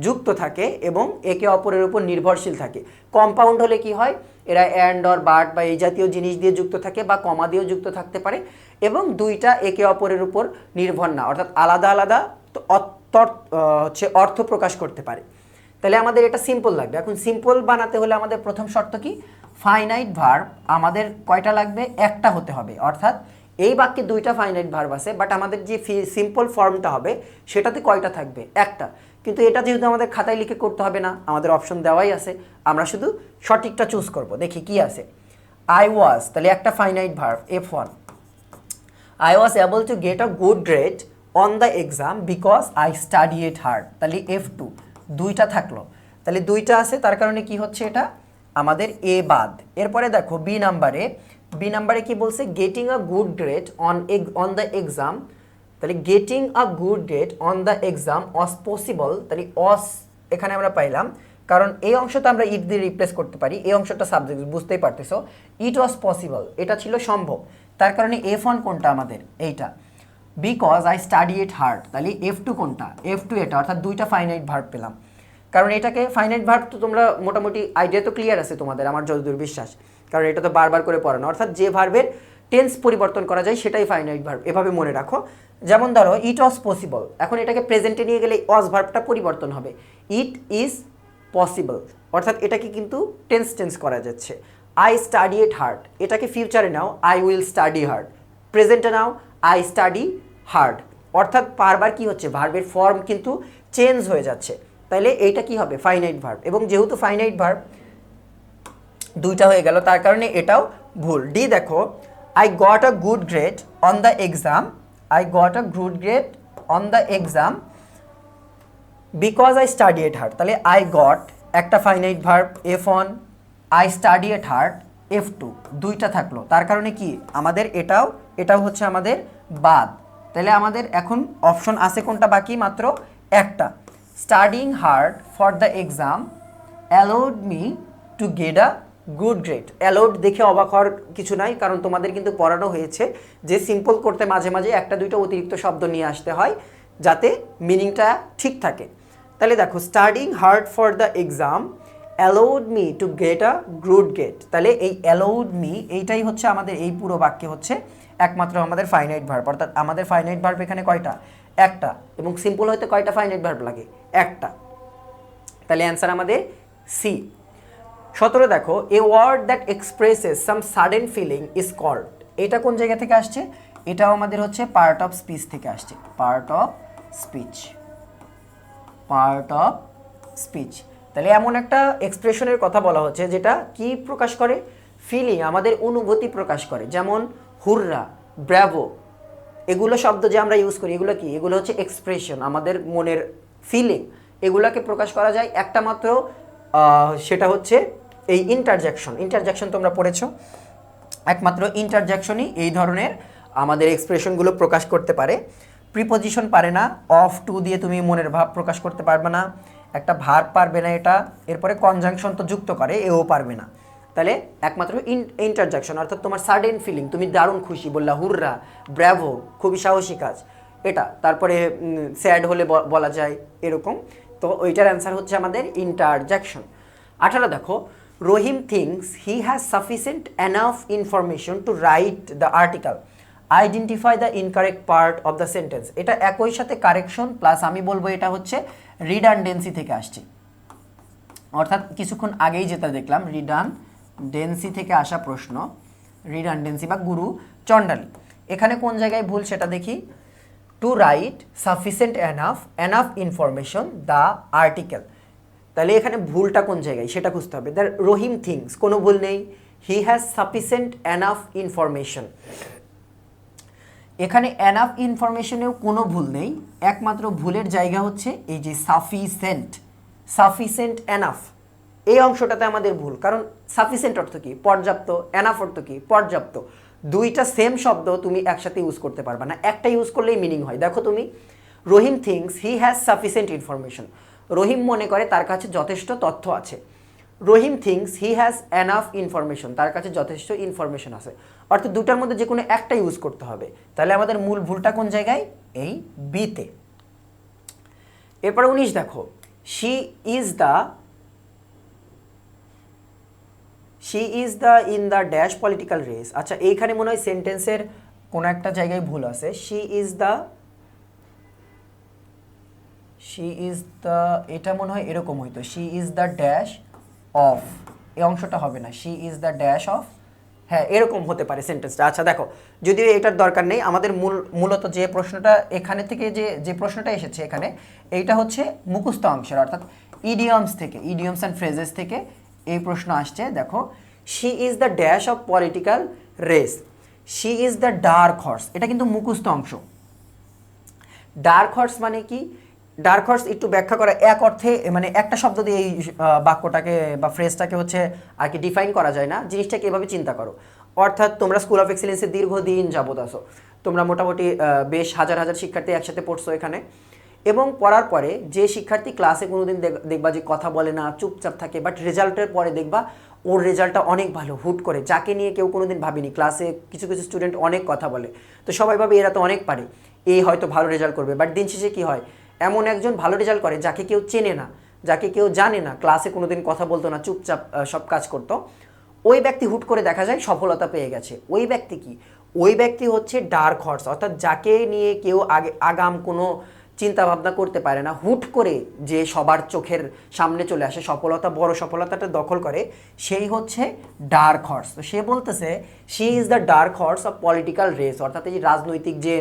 [SPEAKER 1] যুক্ত থাকে এবং একে অপরের উপর নির্ভরশীল থাকে। কম্পাউন্ড হলে কি হয়, এরা অ্যান্ড অর বাট বা এই জাতীয় জিনিস দিয়ে যুক্ত থাকে বা কমা দিয়েও যুক্ত থাকতে পারে এবং দুইটা একে অপরের উপর নির্ভর না, অর্থাৎ আলাদা আলাদা হচ্ছে অর্থ প্রকাশ করতে পারে। তাহলে আমাদের এটা সিম্পল লাগবে। এখন সিম্পল বানাতে হলে আমাদের প্রথম শর্ত কি, ফাইনাইট ভার্ব আমাদের কয়টা লাগবে, একটা হতে হবে। অর্থাৎ এই বাক্যে দুইটা ফাইনাইট ভার্ব আছে, বাট আমাদের যে সিম্পল ফর্মটা হবে সেটাতে কয়টা থাকবে, একটা। কিন্তু এটা যেহেতু আমাদের খাতায় লিখে করতে হবে না, আমাদের অপশন দেওয়াই আছে, আমরা শুধু সঠিকটা চুজ করব। দেখি কি আছে, আই ওয়াজ, তাহলে একটা finite verb F1, I was able to get a good grade on the exam because I studied hard, তাহলে F2, দুইটা থাকলো। তাহলে দুইটা আছে, তার কারণে কি হচ্ছে, এটা আমাদের এ বাদ। এরপরে দেখো বি নাম্বারে কি বলছে, getting a good grade on the exam. তাহলে getting a good grade on the exam was possible, তাহলে ওয়াজ এখানে আমরা পাইলাম, কারণ এই অংশটা আমরা ইট দিয়ে রিপ্লেস করতে পারি, এই অংশটা সাবজেক্ট, বুঝতেই পারতেছো, ইট ওয়াজ পসিবল, এটা ছিল সম্ভব। তার কারণে F1 কোনটা আমাদের, এইটা। বিকজ আই স্টাডিড হার্ড, তাহলে F2 কোনটা, F2 এটা, অর্থাৎ দুইটা ফাইনাইট ভার্ব পেলাম। কারণ এটাকে ফাইনাইট ভার্ব তো তোমরা মোটামুটি আইডিয়া তো ক্লিয়ার আছে তোমাদের, আমার যতদূর বিশ্বাস, কারণ এটা তো বারবার করে পড়ানো, অর্থাৎ যে ভার্বের টেন্স পরিবর্তন করা যায় সেটাই ফাইনাইট ভার্ব, এভাবে মনে রাখো। যেমন ধরো ইট ওয়াজ পসিবল, এখন এটাকে প্রেজেন্টে নিয়ে গেলে ওয়াজ ভার্বটা পরিবর্তন হবে, ইট ইজ পসিবল, অর্থাৎ এটাকে কিন্তু টেন্স করা যাচ্ছে। আই স্টাডিড হার্ড, এটাকে ফিউচারে now, I will study hard, প্রেজেন্টে নাও, আই স্টাডি হার্ড, অর্থাৎ বারবার কি হচ্ছে, ভার্বের ফর্ম কিন্তু চেঞ্জ হয়ে যাচ্ছে। তাইলে এইটা কি হবে, ফাইনাইট ভার্ব, এবং যেহেতু ফাইনাইট ভার্ব দুইটা হয়ে গেল, তার কারণে এটাও ভুল। ডি দেখো, I got a good grade on the exam, I got a good grade on the exam because I studied hard, তাহলে আই গট একটা finite verb F1, I studied hard F2, দুইটা থাকলো, তার কারণে কি আমাদের এটাও হচ্ছে আমাদের বাদ। তাহলে আমাদের এখন অপশন আছে কোনটা বাকি, মাত্র একটা, studying hard for the exam allowed me to get a good grade. Allowed দেখে অবাক হওয়ার কিছু নাই, কারণ তোমাদের কিন্তু পড়ানো হয়েছে যে সিম্পল করতে মাঝে মাঝে একটা দুইটা অতিরিক্ত শব্দ নিয়ে আসতে হয় যাতে মিনিংটা ঠিক থাকে। তাহলে দেখো, studying hard for the exam allowed me to get a good grade, তাহলে এই অ্যালাউড মি এইটাই হচ্ছে আমাদের এই পুরো বাক্যে হচ্ছে একমাত্র আমাদের ফাইনাইট ভার্ব, অর্থাৎ আমাদের ফাইনাইট ভার্ব এখানে কয়টা, একটা, এবং সিম্পল হইতে কয়টা ফাইনাইট ভার্ব লাগে, একটা। তাহলে অ্যান্সার আমাদের সি। 17 দেখো, a word that expresses some sudden feeling is called, এটা কোন জায়গা থেকে আসছে, এটাও আমাদের হচ্ছে পার্ট অফ স্পিচ থেকে আসছে, পার্ট অফ স্পিচ। তাহলে এমন একটা এক্সপ্রেশনের কথা বলা হচ্ছে যেটা কি প্রকাশ করে, ফিলিং, আমাদের অনুভূতি প্রকাশ করে, যেমন হুররা, ব্র্যাভো, এগুলো শব্দ যে আমরা ইউজ করি, এগুলো কি, এগুলো হচ্ছে এক্সপ্রেশন, আমাদের মনের ফিলিং, এগুলোকে প্রকাশ করা যায় একটা মাত্র, সেটা হচ্ছে এই ইন্টারজেকশন তোমরা পড়েছো, একমাত্র ইন্টারজেকশনই এই ধরনের আমাদের এক্সপ্রেশনগুলো প্রকাশ করতে পারে। প্রিপোজিশন পারে না, অফ টু দিয়ে তুমি মনের ভাব প্রকাশ করতে পারবে না, একটা ভার্ব পারবে না এটা, এরপরে কনজাংশন তো যুক্ত করে এও পারবে না। তাহলে একমাত্র ইন্টারজেকশন অর্থাৎ তোমার সাডেন ফিলিং, তুমি দারুণ খুশি, বললা হুররা, ব্র্যাভো, খুবই সাহসী কাজ এটা, তারপরে স্যাড হলে বলা যায় এরকম। তো ওইটার অ্যান্সার হচ্ছে আমাদের ইন্টারজেকশন। 18 দেখো, Rahim thinks he has sufficient enough information to write the article, identify the incorrect part of the sentence. এটা একই সাথে কারেকশন প্লাস আমি বলবো এটা হচ্ছে রিডান্ডেন্সি থেকে আসছে, অর্থাৎ কিছুক্ষণ আগেই যেটা দেখলাম রিডান্ডেন্সি থেকে আসা প্রশ্ন, রিডান্ডেন্সি বা গুরু চণ্ডালী। এখানে কোন জায়গায় ভুল সেটা দেখি। To write sufficient enough information the article, তাহলে এখানে ভুলটা কোন জায়গায় সেটা খুঁজতে হবে। দ্য রহিম থিংস, কোনো ভুল নেই, হি হ্যাজ সাফিসিয়েন্ট এনাফ ইনফরমেশন, এখানে এনাফ ইনফরমেশনেও কোনো ভুল নেই, একমাত্র ভুলের জায়গা হচ্ছে এই যে সাফিসিয়েন্ট এনাফ, এই অংশটাতে আমাদের ভুল। কারণ সাফিসিয়েন্ট অর্থ কি? পর্যাপ্ত। এনাফ অর্থ কি? পর্যাপ্ত। দুইটা সেম শব্দ তুমি একসাথে ইউজ করতে পারবে না, একটা ইউজ করলেই মিনিং হয়। দেখো তুমি, Rahim thinks he has sufficient information, Rahim মনে করে তার কাছে যথেষ্ট তথ্য আছে। Rahim thinks he has enough information, তার কাছে যথেষ্ট ইনফরমেশন আছে। অর্থাৎ দুটার মধ্যে যে কোনো একটা ইউজ করতে হবে। তাহলে আমাদের মূল ভুলটা কোন জায়গায়? এই বিতে। এরপরে 19 দেখো, she is the in the dash political race. আচ্ছা, এইখানে মনে হয় সেন্টেন্সের কোনো একটা জায়গায় ভুল আছে। শি ইজ দ্য, এটা মনে হয় এরকম হইতো, she is the dash of, এই অংশটা হবে না, she is the dash of, হ্যাঁ এরকম হতে পারে সেন্টেন্সটা। আচ্ছা দেখো, যদিও এটার দরকার নেই, আমাদের মূলত যে প্রশ্নটা এখানে থেকে যে প্রশ্নটা এসেছে এখানে, এইটা হচ্ছে মুখস্থ অংশের, অর্থাৎ ইডিয়মস অ্যান্ড ফ্রেজেস থেকে এই প্রশ্ন আসছে। দেখো, she is the dash of political race, she is the dark horse, এটা কিন্তু মুখস্থ অংশ। ডার্ক হর্স মানে কি? ডার্ক হর্স একটু ব্যাখ্যা করা, এক অর্থে মানে একটা শব্দ দিয়ে এই বাক্যটাকে বা ফ্রেজটাকে হচ্ছে আর কি ডিফাইন করা যায় না। জিনিসটাকে এভাবে চিন্তা করো, অর্থাৎ তোমরা স্কুল অফ এক্সিলেন্সে দীর্ঘদিন যাবত আসো, তোমরা মোটামুটি বেশ হাজার শিক্ষার্থী একসাথে পড়ছো এখানে, এবং পড়ার পরে যে শিক্ষার্থী ক্লাসে কোনোদিন দেখবা যে কথা বলে না, চুপচাপ থাকে, বাট রেজাল্টের পরে দেখবা ওর রেজাল্টটা অনেক ভালো, হুট করে, যাকে নিয়ে কেউ কোনোদিন ভাবিনি। ক্লাসে কিছু স্টুডেন্ট অনেক কথা বলে, তো সবাই ভাবে এরা তো অনেক পারে, এই হয়তো ভালো রেজাল্ট করবে, বাট দিন শেষে কী হয়, এমন একজন ভালো রেজাল্ট করে যাকে কেউ চেনে না, যাকে কেউ জানে না, ক্লাসে কোনোদিন কথা বলতো না, চুপচাপ সব কাজ করতো, ওই ব্যক্তি হুট করে দেখা যায় সফলতা পেয়ে গেছে। ওই ব্যক্তি কি? ওই ব্যক্তি হচ্ছে ডার্ক হর্স, অর্থাৎ যাকে নিয়ে কেউ আগাম কোনো চিন্তা ভাবনা করতে পারে না, হুট করে যে সবার চোখের সামনে চলে আসে, বড় সফলতাটা দখল করে, সেই হচ্ছে ডার্ক হর্স। তো সে বলতেছে she is the dark horse of political race, অর্থাৎ এই রাজনৈতিক যে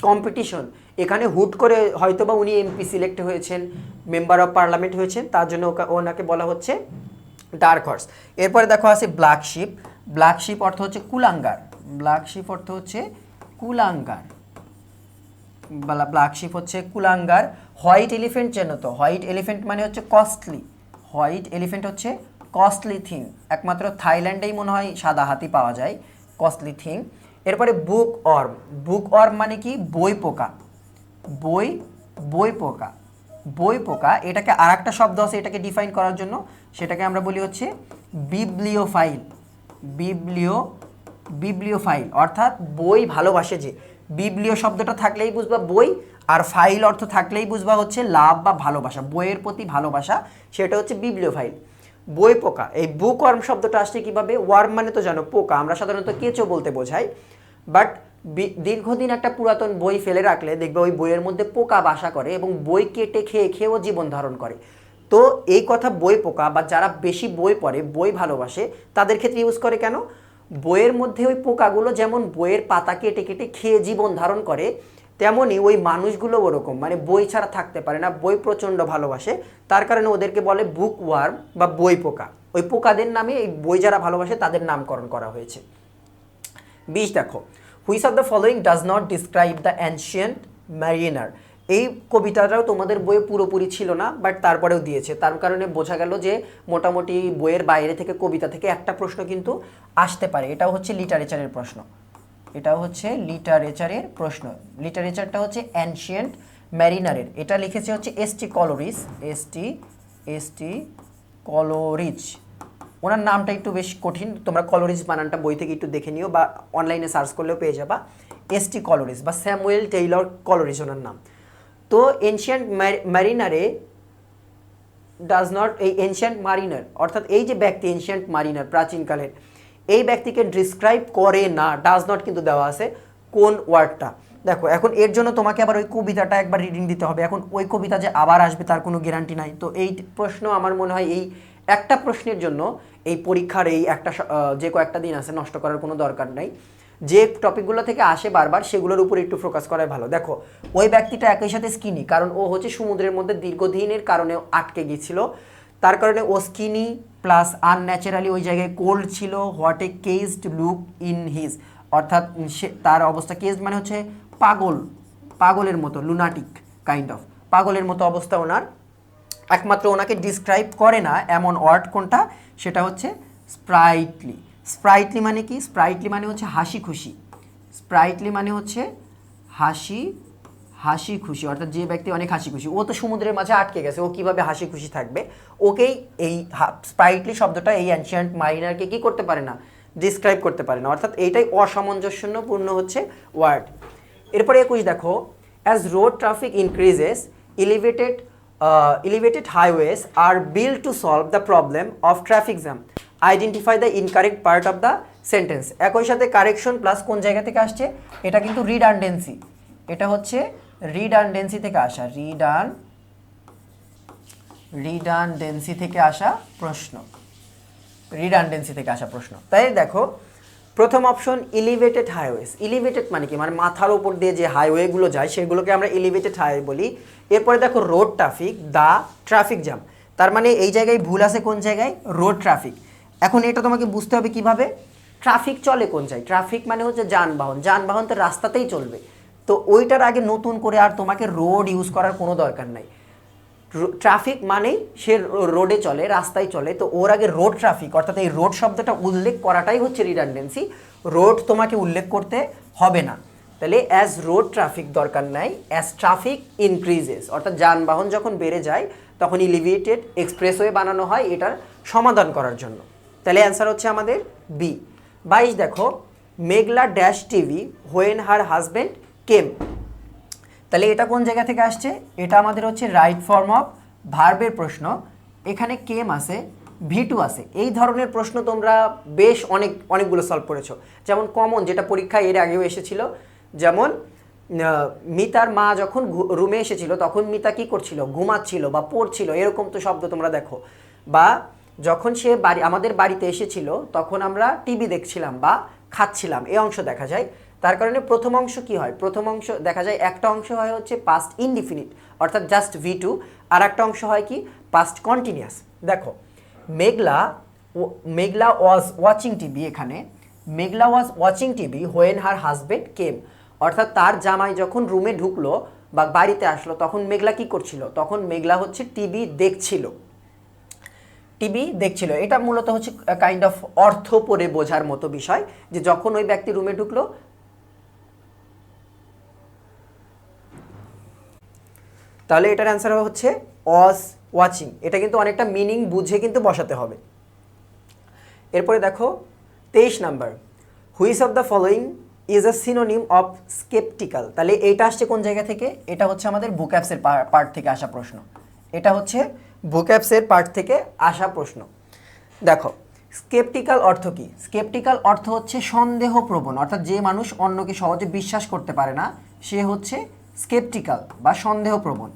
[SPEAKER 1] কম্পিটিশন, এখানে হুট করে হয়তোবা উনি এমপি সিলেক্ট হয়েছেন, মেম্বার অফ পার্লামেন্ট হয়েছেন, তার জন্য ওনাকে বলা হচ্ছে ডার্ক হর্স। এরপরে দেখো আছে ব্ল্যাক শিপ। ব্ল্যাক শিপ অর্থ হচ্ছে কুলাঙ্গার, ব্ল্যাক শিপ অর্থ হচ্ছে কুলাঙ্গার, ব্ল্যাক শিপ হচ্ছে কুলাঙ্গার। হোয়াইট এলিফেন্ট চেনো তো? হোয়াইট এলিফেন্ট মানে হচ্ছে কস্টলি, হোয়াইট এলিফেন্ট হচ্ছে কস্টলি থিং, একমাত্র থাইল্যান্ডেই মনে হয় সাদা হাতি পাওয়া যায়, কস্টলি থিং। এরপরে বুক অর্ম, বুক অর্ম মানে কি? বই পোকা, বই পোকা। এটাকে আর একটা শব্দ আছে এটাকে ডিফাইন করার জন্য, সেটাকে আমরা বলি হচ্ছে বিবলিওফাইল, বিবলিওফাইল অর্থাৎ বই ভালোবাসে যে। বিবলিও শব্দটা থাকলেই বুঝবা বই, আর ফাইল অর্থ থাকলেই বুঝবা হচ্ছে লাভ বা ভালোবাসা, বইয়ের প্রতি ভালোবাসা, সেটা হচ্ছে বিবলিওফাইল। বই পোকা, এই বুক ওয়ার্ম শব্দটা আসছে কীভাবে? ওয়ার্ম মানে তো জানো পোকা, আমরা সাধারণত কেঁচো বলতে বোঝাই, বাট দীর্ঘদিন একটা পুরাতন বই ফেলে রাখলে দেখবে ওই বইয়ের মধ্যে পোকা বাসা করে এবং বই কেটে খেয়েও জীবন ধারণ করে। তো এই কথা বই পোকা বা যারা বেশি বই পড়ে, বই ভালোবাসে, তাদের ক্ষেত্রে ইউজ করে কেন? বইয়ের মধ্যে ওই পোকাগুলো যেমন বইয়ের পাতা কেটে খেয়ে জীবন ধারণ করে, তেমনই ওই মানুষগুলো ওরকম, মানে বই ছাড়া থাকতে পারে না, বই প্রচণ্ড ভালোবাসে, তার কারণে ওদেরকে বলে বুক ওয়ার্ম বা বই পোকা। ওই পোকাদের নামে এই বই যারা ভালোবাসে তাদের নামকরণ করা হয়েছে। 20 দেখো, which of the following does not describe the ancient mariner. এই কবিতাটাও তোমাদের বইয়ে পুরোপুরি ছিল না, বাট তারপরেও দিয়েছে, তার কারণে বোঝা গেল যে মোটামুটি বইয়ের বাইরে থেকে কবিতা থেকে একটা প্রশ্ন কিন্তু আসতে পারে। এটাও হচ্ছে লিটারেচারের প্রশ্ন, এটাও হচ্ছে লিটারেচারের প্রশ্ন। লিটারেচারটা হচ্ছে অ্যানশিয়েন্ট ম্যারিনারের, এটা লিখেছে হচ্ছে এস.টি. কলোরিজ, এস.টি. কলোরিজ। ওনার নামটা একটু বেশ কঠিন, তোমরা কলোরিজ বানানটা বই থেকে একটু দেখে নিও বা অনলাইনে সার্চ করলেও পেয়ে যাবা। এস.টি. কলোরিজ বা স্যামুয়েল টেইলর কলোরিজ ওনার নাম। তো এনশিয়েন্ট ম্যারিনারে ডাজ নট, এই এনশিয়েন্ট মারিনার অর্থাৎ এই যে ব্যক্তি এনশিয়েন্ট মারিনার প্রাচীনকালের, এই ব্যক্তিকে ডিসক্রাইব করে না, ডাজ নট কিন্তু দেওয়া আছে কোন ওয়ার্ডটা। দেখো এখন এর জন্য তোমাকে আবার ওই কবিতাটা একবার রিডিং দিতে হবে, এখন ওই কবিতা যে আবার আসবে তার কোনো গ্যারান্টি নাই। তো এই প্রশ্ন আমার মনে হয় এই একটা প্রশ্নের জন্য এই পরীক্ষার এই একটা যে কয়েকটা দিন আছে নষ্ট করার কোনো দরকার নাই। যে টপিকগুলো থেকে আসে বারবার সেগুলোর উপর একটু ফোকাস করাই ভালো। দেখো ওই ব্যক্তিটা একই সাথে স্কিনি, কারণ ও হচ্ছে সমুদ্রের মধ্যে দীর্ঘদিনের কারণে আটকে গিয়েছিল, তার কারণে ও স্কিনি প্লাস আনন্যাচারালি ওই জায়গায় কোল্ড ছিল। What a caged look in his, অর্থাৎ সে তার অবস্থা, কেজড মানে হচ্ছে পাগল, পাগলের মতো, লুনাটিক কাইন্ড অফ, পাগলের মতো অবস্থা ওনার। একমাত্র ওনাকে ডিসক্রাইব করে না এমন ওয়ার্ড কোনটা, সেটা হচ্ছে স্প্রাইটলি। স্প্রাইটলি মানে কি? স্প্রাইটলি মানে হচ্ছে হাসি খুশি, স্প্রাইটলি মানে হচ্ছে হাসি খুশি, অর্থাৎ যে ব্যক্তি অনেক হাসি খুশি। ও তো সমুদ্রের মাঝে আটকে গেছে, ও কিভাবে হাসি খুশি থাকবে? ওকেই এই স্প্রাইটলি শব্দটা এই অ্যানশিয়েন্ট মারিনারকে কি করতে পারে না, ডিসক্রাইব করতে পারে না, অর্থাৎ এইটাই অসামঞ্জস্যপূর্ণ হচ্ছে ওয়ার্ড। এরপরে 21 দেখো, as road traffic increases elevated highways are built to solve the problem of traffic jam. Identify the incorrect part of the sentence. একই সাথে কারেকশন প্লাস কোন জায়গা থেকে আসছে, এটা কিন্তু রিডান্ডেন্সি, এটা হচ্ছে রিডান্ডেন্সি থেকে আসা, রিডান্ডেন্সি থেকে আসা প্রশ্ন, রিডান্ডেন্সি থেকে আসা প্রশ্ন। তাই দেখো প্রথম অপশন এলিভেটেড হাইওয়েজ। এলিভেটেড মানে কি? মানে মাথার উপর দিয়ে যে হাইওয়েগুলো যায় সেগুলোকে আমরা এলিভেটেড হাইওয়ে বলি। এরপরে দেখো road traffic, the traffic jam, তার মানে এই জায়গায় ভুল আছে কোন জায়গায়? Road traffic. এখন এটা তোমাকে বুঝতে হবে কিভাবে, ট্রাফিক চলে কোন জায়গায়? ট্রাফিক মানে হচ্ছে যানবাহন, যানবাহন তো রাস্তাতেই চলবে, তো ওইটার আগে নতুন করে আর তোমাকে রোড ইউজ করার কোনো দরকার নাই। ট্রাফিক মানেই সে রোডে চলে, রাস্তায় চলে, তো ওর আগে রোড ট্রাফিক, অর্থাৎ এই রোড শব্দটা উল্লেখ করাটাই হচ্ছে রিডান্ডেন্সি। রোড তোমাকে উল্লেখ করতে হবে না, তাহলে অ্যাজ রোড ট্রাফিক দরকার নাই, অ্যাজ ট্রাফিক ইনক্রিজেস, অর্থাৎ যানবাহন যখন বেড়ে যায় তখন এলিভেটেড এক্সপ্রেসওয়ে বানানো হয় এটার সমাধান করার জন্য। তাহলে অ্যান্সার হচ্ছে আমাদের বি। 22 দেখো, Meghla dash TV when her husband came. তাহলে এটা কোন জায়গা থেকে আসছে? এটা আমাদের হচ্ছে রাইট ফর্ম অফ ভার্বের প্রশ্ন। এখানে কেম আছে, ভি2 আছে। এই ধরনের প্রশ্ন তোমরা বেশ অনেকগুলো সলভ করেছো, যেমন কমন যেটা পরীক্ষায় এর আগেও এসেছিল, যেমন মিতার মা যখন রুমে এসেছিল তখন মিতা কি করছিল? ঘুমাচ্ছিল বা পড়ছিল, এরকম তো শব্দ তোমরা দেখো। বা যখন সে আমাদের বাড়িতে এসেছিল তখন আমরা টিভি দেখছিলাম বা খাচ্ছিলাম, এই অংশ দেখা যায়। তার কারণে প্রথম অংশ কি হয়? প্রথম অংশ দেখা যায় একটা অংশ হয় হচ্ছে পাস্ট ইনডিফিনিট অর্থাৎ জাস্ট ভি2, আর একটা অংশ হয় কি পাস্ট কন্টিনিউয়াস। দেখো মেঘলা ওয়াজ ওয়াচিং টিভি, এখানে Meghla was watching TV when her husband came, অর্থাৎ তার জামাই যখন রুমে ঢুকলো বা বাড়িতে আসলো তখন মেঘলা কি করছিল? তখন মেঘলা হচ্ছে টিভি দেখছিল, এটা মূলত হচ্ছে কাইন্ড অফ অর্থ পড়ে বোঝার মতো বিষয়, যে যখন ওই ব্যক্তি রুমে ঢুকলো, তাহলে এটার অ্যান্সার হচ্ছে ওয়াজ ওয়াচিং। এটা কিন্তু অনেকটা মিনিং বুঝে কিন্তু বসাতে হবে। এরপরে দেখো 23 number, which of the following is a synonym of sceptical. তাহলে এইটা আসছে কোন জায়গা থেকে? এটা হচ্ছে আমাদের ভোক্যাবসের পার্ট থেকে আসা প্রশ্ন, এটা হচ্ছে ভোক্যাবসের পার্ট থেকে আসা প্রশ্ন। দেখো স্কেপটিক্যাল অর্থ কি? স্কেপটিক্যাল অর্থ হচ্ছে সন্দেহপ্রবণ, অর্থাৎ যে মানুষ অন্যকে সহজে বিশ্বাস করতে পারে না সে হচ্ছে স্কেপটিক্যাল বা সন্দেহপ্রবণ।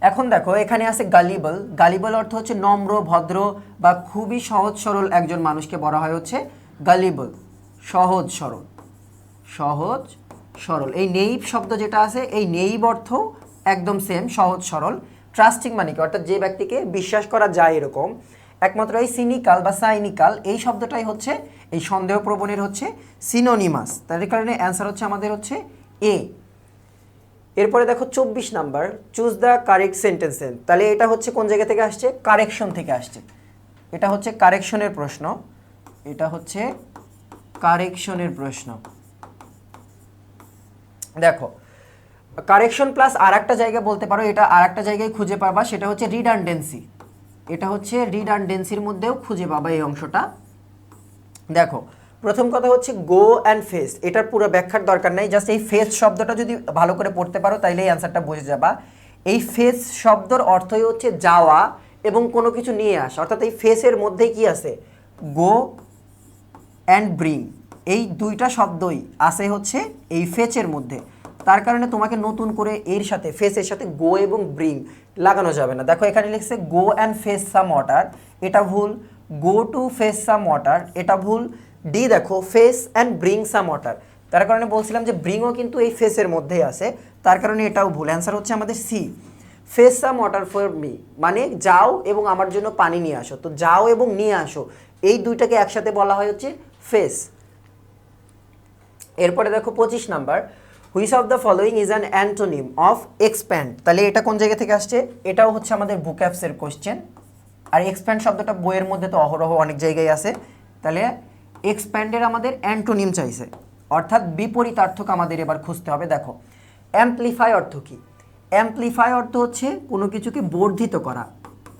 [SPEAKER 1] এখন দেখো এখানে আছে গালিবল। গালিবল অর্থ হচ্ছে নম্র, ভদ্র বা খুবই সহজ সরল একজন মানুষকে বলা হয় হচ্ছে গালিবল, সহজ সরল। এই নেইভ শব্দ যেটা আছে, এই নেইভ অর্থ একদম সেম, সহজ সরল। ট্রাস্টিং মানে কি? অর্থাৎ যে ব্যক্তিকে বিশ্বাস করা যায় এরকম। একমাত্র এই সিনিক্যাল বা সাইনিক্যাল এই শব্দটাই হচ্ছে এই সন্দেহপ্রবণের হচ্ছে সিনোনিমাস। তার কারণে অ্যান্সার হচ্ছে আমাদের হচ্ছে এ। এরপরে দেখো 24 number, choose the correct sentence. তাহলে এটা হচ্ছে কোন জায়গা থেকে আসছে? কারেকশন থেকে আসছে। এটা হচ্ছে কারেকশনের প্রশ্ন, এটা হচ্ছে কারেকশনের প্রশ্ন। দেখো কারেকশন প্লাস আর একটা জায়গা বলতে পারো, এটা আর একটা জায়গায় খুঁজে পাবা, সেটা হচ্ছে রিডান্ডেন্সি। এটা হচ্ছে রিডান্ডেন্সির মধ্যেও খুঁজে পাবা এই অংশটা। দেখো প্রথম কথা হচ্ছে গো অ্যান্ড ফেস, এটার পুরো ব্যাখ্যার দরকার নেই, জাস্ট এই ফেস শব্দটা যদি ভালো করে পড়তে পারো তাইলে এই অ্যান্সারটা বুঝে যাবা। এই ফেস শব্দর অর্থই হচ্ছে যাওয়া এবং কোনো কিছু নিয়ে আসা, অর্থাৎ এই ফেসের মধ্যেই কি আছে? গো অ্যান্ড ব্রিং, এই দুইটা শব্দই আছে হচ্ছে এই ফেচের মধ্যে। তার কারণে তোমাকে নতুন করে এর সাথে ফেসের সাথে গো এবং ব্রিং লাগানো যাবে না। দেখো এখানে লিখছে go and face some water, এটা ভুল। Go to face some water, এটা ভুল। ডি দেখো face and bring some water, তার কারণে বলছিলাম যে ব্রিংও কিন্তু এই ফেসের মধ্যেই আছে, তার কারণে এটাও ভুল। অ্যান্সার হচ্ছে আমাদের C, fetch some water for me, মানে যাও এবং আমার জন্য পানি নিয়ে আসো। তো যাও এবং নিয়ে আসো এই দুইটাকে একসাথে বলা হয় হচ্ছে ফেস। এরপরে দেখো 25 number, which of the following is an antonym of expand. তাহলে এটা কোন জায়গা থেকে আসছে? এটাও হচ্ছে আমাদের বুকঅ্যাপসের কোশ্চেন। আর এক্সপ্যান্ড শব্দটা বইয়ের মধ্যে তো অহরহ অনেক জায়গায় আছে। তাহলে এক্সপ্যান্ডের আমাদের অ্যান্টোনিম চাইছে, অর্থাৎ বিপরীতার্থক আমাদের এবার খুঁজতে হবে। দেখো অ্যাম্পলিফাই অর্থ কি? অ্যাম্পলিফাই অর্থ হচ্ছে কোনো কিছুকে বর্ধিত করা,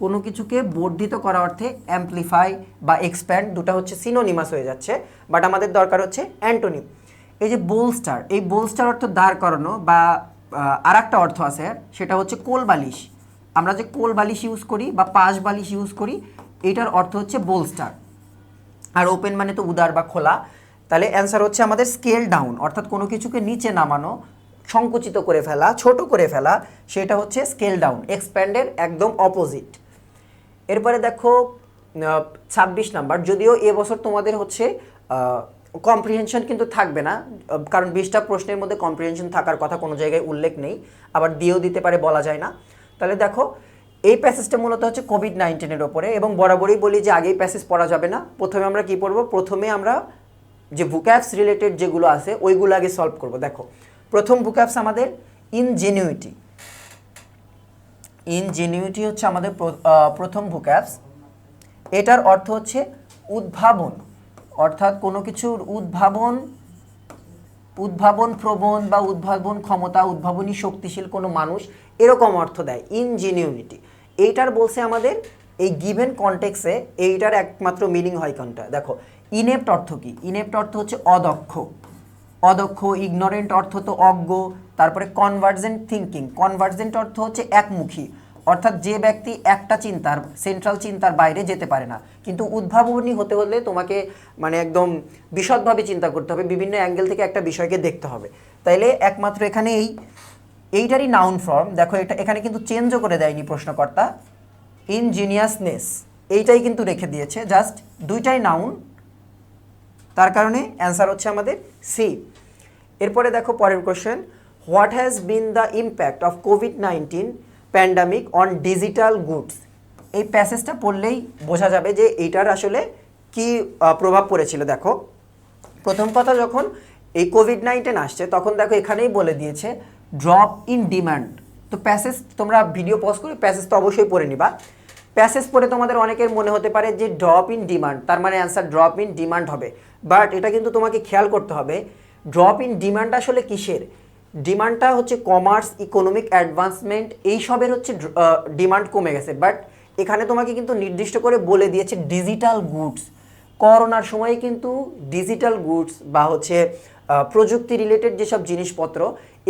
[SPEAKER 1] কোনো কিছুকে বর্ধিত করা অর্থে অ্যাম্পলিফাই বা এক্সপ্যান্ড দুটো হচ্ছে সিনোনিমাস হয়ে যাচ্ছে, বাট আমাদের দরকার হচ্ছে অ্যান্টোনিম। এই যে বোলস্টার, এই বোলস্টার অর্থ দাঁড় করানো, বা আর একটা অর্থ আছে সেটা হচ্ছে কোল বালিশ। আমরা যে কোল বালিশ ইউজ করি বা পাশ বালিশ ইউজ করি, এটার অর্থ হচ্ছে বোলস্টার। আর ওপেন মানে তো উদার বা খোলা। তাহলে অ্যান্সার হচ্ছে আমাদের স্কেল ডাউন, অর্থাৎ কোনো কিছুকে নিচে নামানো, সংকুচিত করে ফেলা, ছোট করে ফেলা, সেটা হচ্ছে স্কেল ডাউন। এক্সপ্যান্ডের একদম অপোজিট। এরপরে দেখো 26 নাম্বার, যদিও এবছর তোমাদের হচ্ছে কম্প্রিহেনশন কিন্তু থাকবে না, কারণ 20টা প্রশ্নের মধ্যে কম্প্রিহেনশন থাকার কথা কোনো জায়গায় উল্লেখ নেই, আবার দিয়েও দিতে পারে, বলা যায় না। তাহলে দেখো এই প্যাসেজটা মূলত হচ্ছে কোভিড-19-এর ওপরে, এবং বরাবরই বলি যে আগেই প্যাসেজ পড়া যাবে না। প্রথমে আমরা কি পড়বো? প্রথমে আমরা যে ভোক্যাবস রিলেটেড যেগুলো আছে ওইগুলো আগে সলভ করব। দেখো প্রথম ভোক্যাবস আমাদের ইনজেনিউইটি। ইনজেনিউইটি হচ্ছে আমাদের প্রথম ভোক্যাবস। এটার অর্থ হচ্ছে উদ্ভাবন, অর্থাৎ কোনো কিছুর উদ্ভাবন প্রবণ বা উদ্ভাবন ক্ষমতা, উদ্ভাবনী শক্তিশীল কোনো মানুষ, এরকম অর্থ দেয় ইনজেনিউইটি। এইটার বলছে আমাদের এই গিভেন কনটেক্সে এইটার একমাত্র মিনিং হয় কোনটা? দেখো ইনেপ্ট অর্থ কি? ইনেপ্ট অর্থ হচ্ছে অদক্ষ, অদক্ষ। ইগনোরেন্ট অর্থ তো অজ্ঞ। তারপরে কনভার্জেন্ট থিঙ্কিং, কনভার্জেন্ট অর্থ হচ্ছে একমুখী, অর্থাৎ যে ব্যক্তি একটা চিন্তার, সেন্ট্রাল চিন্তার বাইরে যেতে পারে না। কিন্তু উদ্ভাবনী হতে হলে তোমাকে মানে একদম বিশদভাবে চিন্তা করতে হবে, বিভিন্ন অ্যাঙ্গেল থেকে একটা বিষয়কে দেখতে হবে। তাইলে একমাত্র এখানে এইটারই নাউন ফর্ম। দেখো এটা এখানে কিন্তু চেঞ্জও করে দেয়নি প্রশ্নকর্তা, ইনজিনিয়াসনেস এইটাই কিন্তু রেখে দিয়েছে, জাস্ট দুইটাই নাউন, তার কারণে অ্যান্সার হচ্ছে আমাদের সি। এরপরে দেখো পরের question, what has been the impact of COVID-19 pandemic on digital goods. এই প্যাসেজটা পড়লেই বোঝা যাবে যে এইটার আসলে কি প্রভাব পড়েছিল। দেখো প্রথম কথা, যখন এই কোভিড-19 আসছে তখন দেখো এখানেই বলে দিয়েছে ড্রপ ইন ডিমান্ড। তো প্যাসেজ তোমরা ভিডিও পজ করে প্যাসেজ তো অবশ্যই পড়ে নিবা। প্যাসেজ পড়ে তোমাদের অনেকের মনে হতে পারে যে ড্রপ ইন ডিমান্ড, তার মানে অ্যান্সার ড্রপ ইন ডিমান্ড হবে, বাট এটা কিন্তু তোমাকে খেয়াল করতে হবে ড্রপ ইন ডিমান্ড আসলে কিসের। ডিমান্ডটা হচ্ছে কমার্স, ইকোনমিক অ্যাডভান্সমেন্ট, এইসবের হচ্ছে ডিমান্ড কমে গেছে, বাট এখানে তোমাকে কিন্তু নির্দিষ্ট করে বলে দিয়েছে ডিজিটাল গুডস। করোনার সময়ে কিন্তু ডিজিটাল গুডস বা হচ্ছে প্রযুক্তি রিলেটেড যেসব জিনিসপত্র,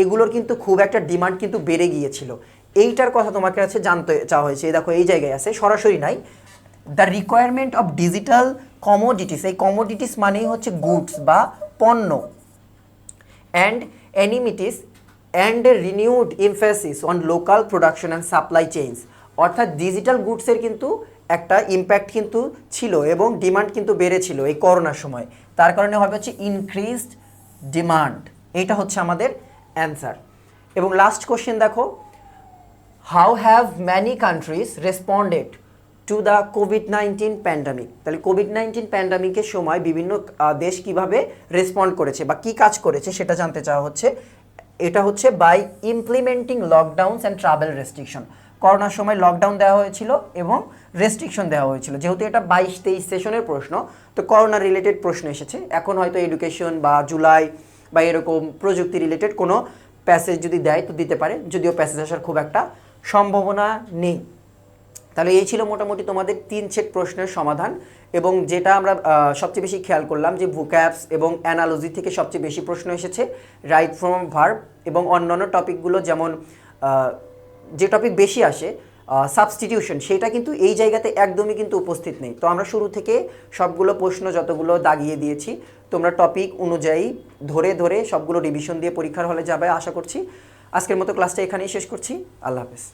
[SPEAKER 1] এগুলোর কিন্তু খুব একটা ডিমান্ড কিন্তু বেড়ে গিয়েছিল। এইটার কথা তোমাকে কাছে জানতে চাওয়া হয়েছে। দেখো এই জায়গায় আছে, সরাসরি নাই, the requirement of digital commodities. এই কমোডিটিস মানেই হচ্ছে গুডস বা পণ্য। And amenities and renewed emphasis on local production and supply chains. অর্থাৎ ডিজিটাল গুডসের কিন্তু একটা ইম্প্যাক্ট কিন্তু ছিল এবং ডিমান্ড কিন্তু বেড়েছিল এই করোনার সময়, তার কারণে হবে হচ্ছে ইনক্রিজড ডিমান্ড। এইটা হচ্ছে আমাদের অ্যান্সার। এবং লাস্ট কোশ্চেন দেখো, how have many countries responded to the COVID pandemic. তাহলে কোভিড-19 প্যান্ডামিকের সময় বিভিন্ন দেশ কিভাবে রেসপন্ড করেছে বা কি কাজ করেছে সেটা জানতে চাওয়া হচ্ছে। এটা হচ্ছে by implementing lockdowns and travel restriction. করোনার সময় লকডাউন দেওয়া হয়েছিল এবং রেস্ট্রিকশন দেওয়া হয়েছিল। যেহেতু এটা 22-23 সেশনের প্রশ্ন, তো করোনা রিলেটেড প্রশ্ন এসেছে। এখন হয়তো এডুকেশন বা জুলাই বা এরকম প্রযুক্তি রিলেটেড কোনো প্যাসেজ যদি দেয় তো দিতে পারে, যদিও প্যাসেজ আসার খুব একটা সম্ভাবনা নেই। তাহলে এই ছিল মোটামুটি তোমাদের 3 সেট প্রশ্নের সমাধান। এবং যেটা আমরা সবচেয়ে বেশি খেয়াল করলাম যে ভোক্যাবস এবং অ্যানালজি থেকে সবচেয়ে বেশি প্রশ্ন এসেছে, রাইট ফ্রম ভার্ব এবং অন্যান্য টপিকগুলো যেমন যে টপিক বেশি আসে সাবস্টিটিউশন, সেটা কিন্তু এই জায়গাতে একদমই কিন্তু উপস্থিত নেই। তো আমরা শুরু থেকে সবগুলো প্রশ্ন যতগুলো দাগিয়ে দিয়েছি, তোমরা টপিক অনুযায়ী ধরে ধরে সবগুলো রিভিশন দিয়ে পরীক্ষার হলে যাবে আশা করছি। আজকের মতো ক্লাসটা এখানেই শেষ করছি। আল্লাহ হাফেজ।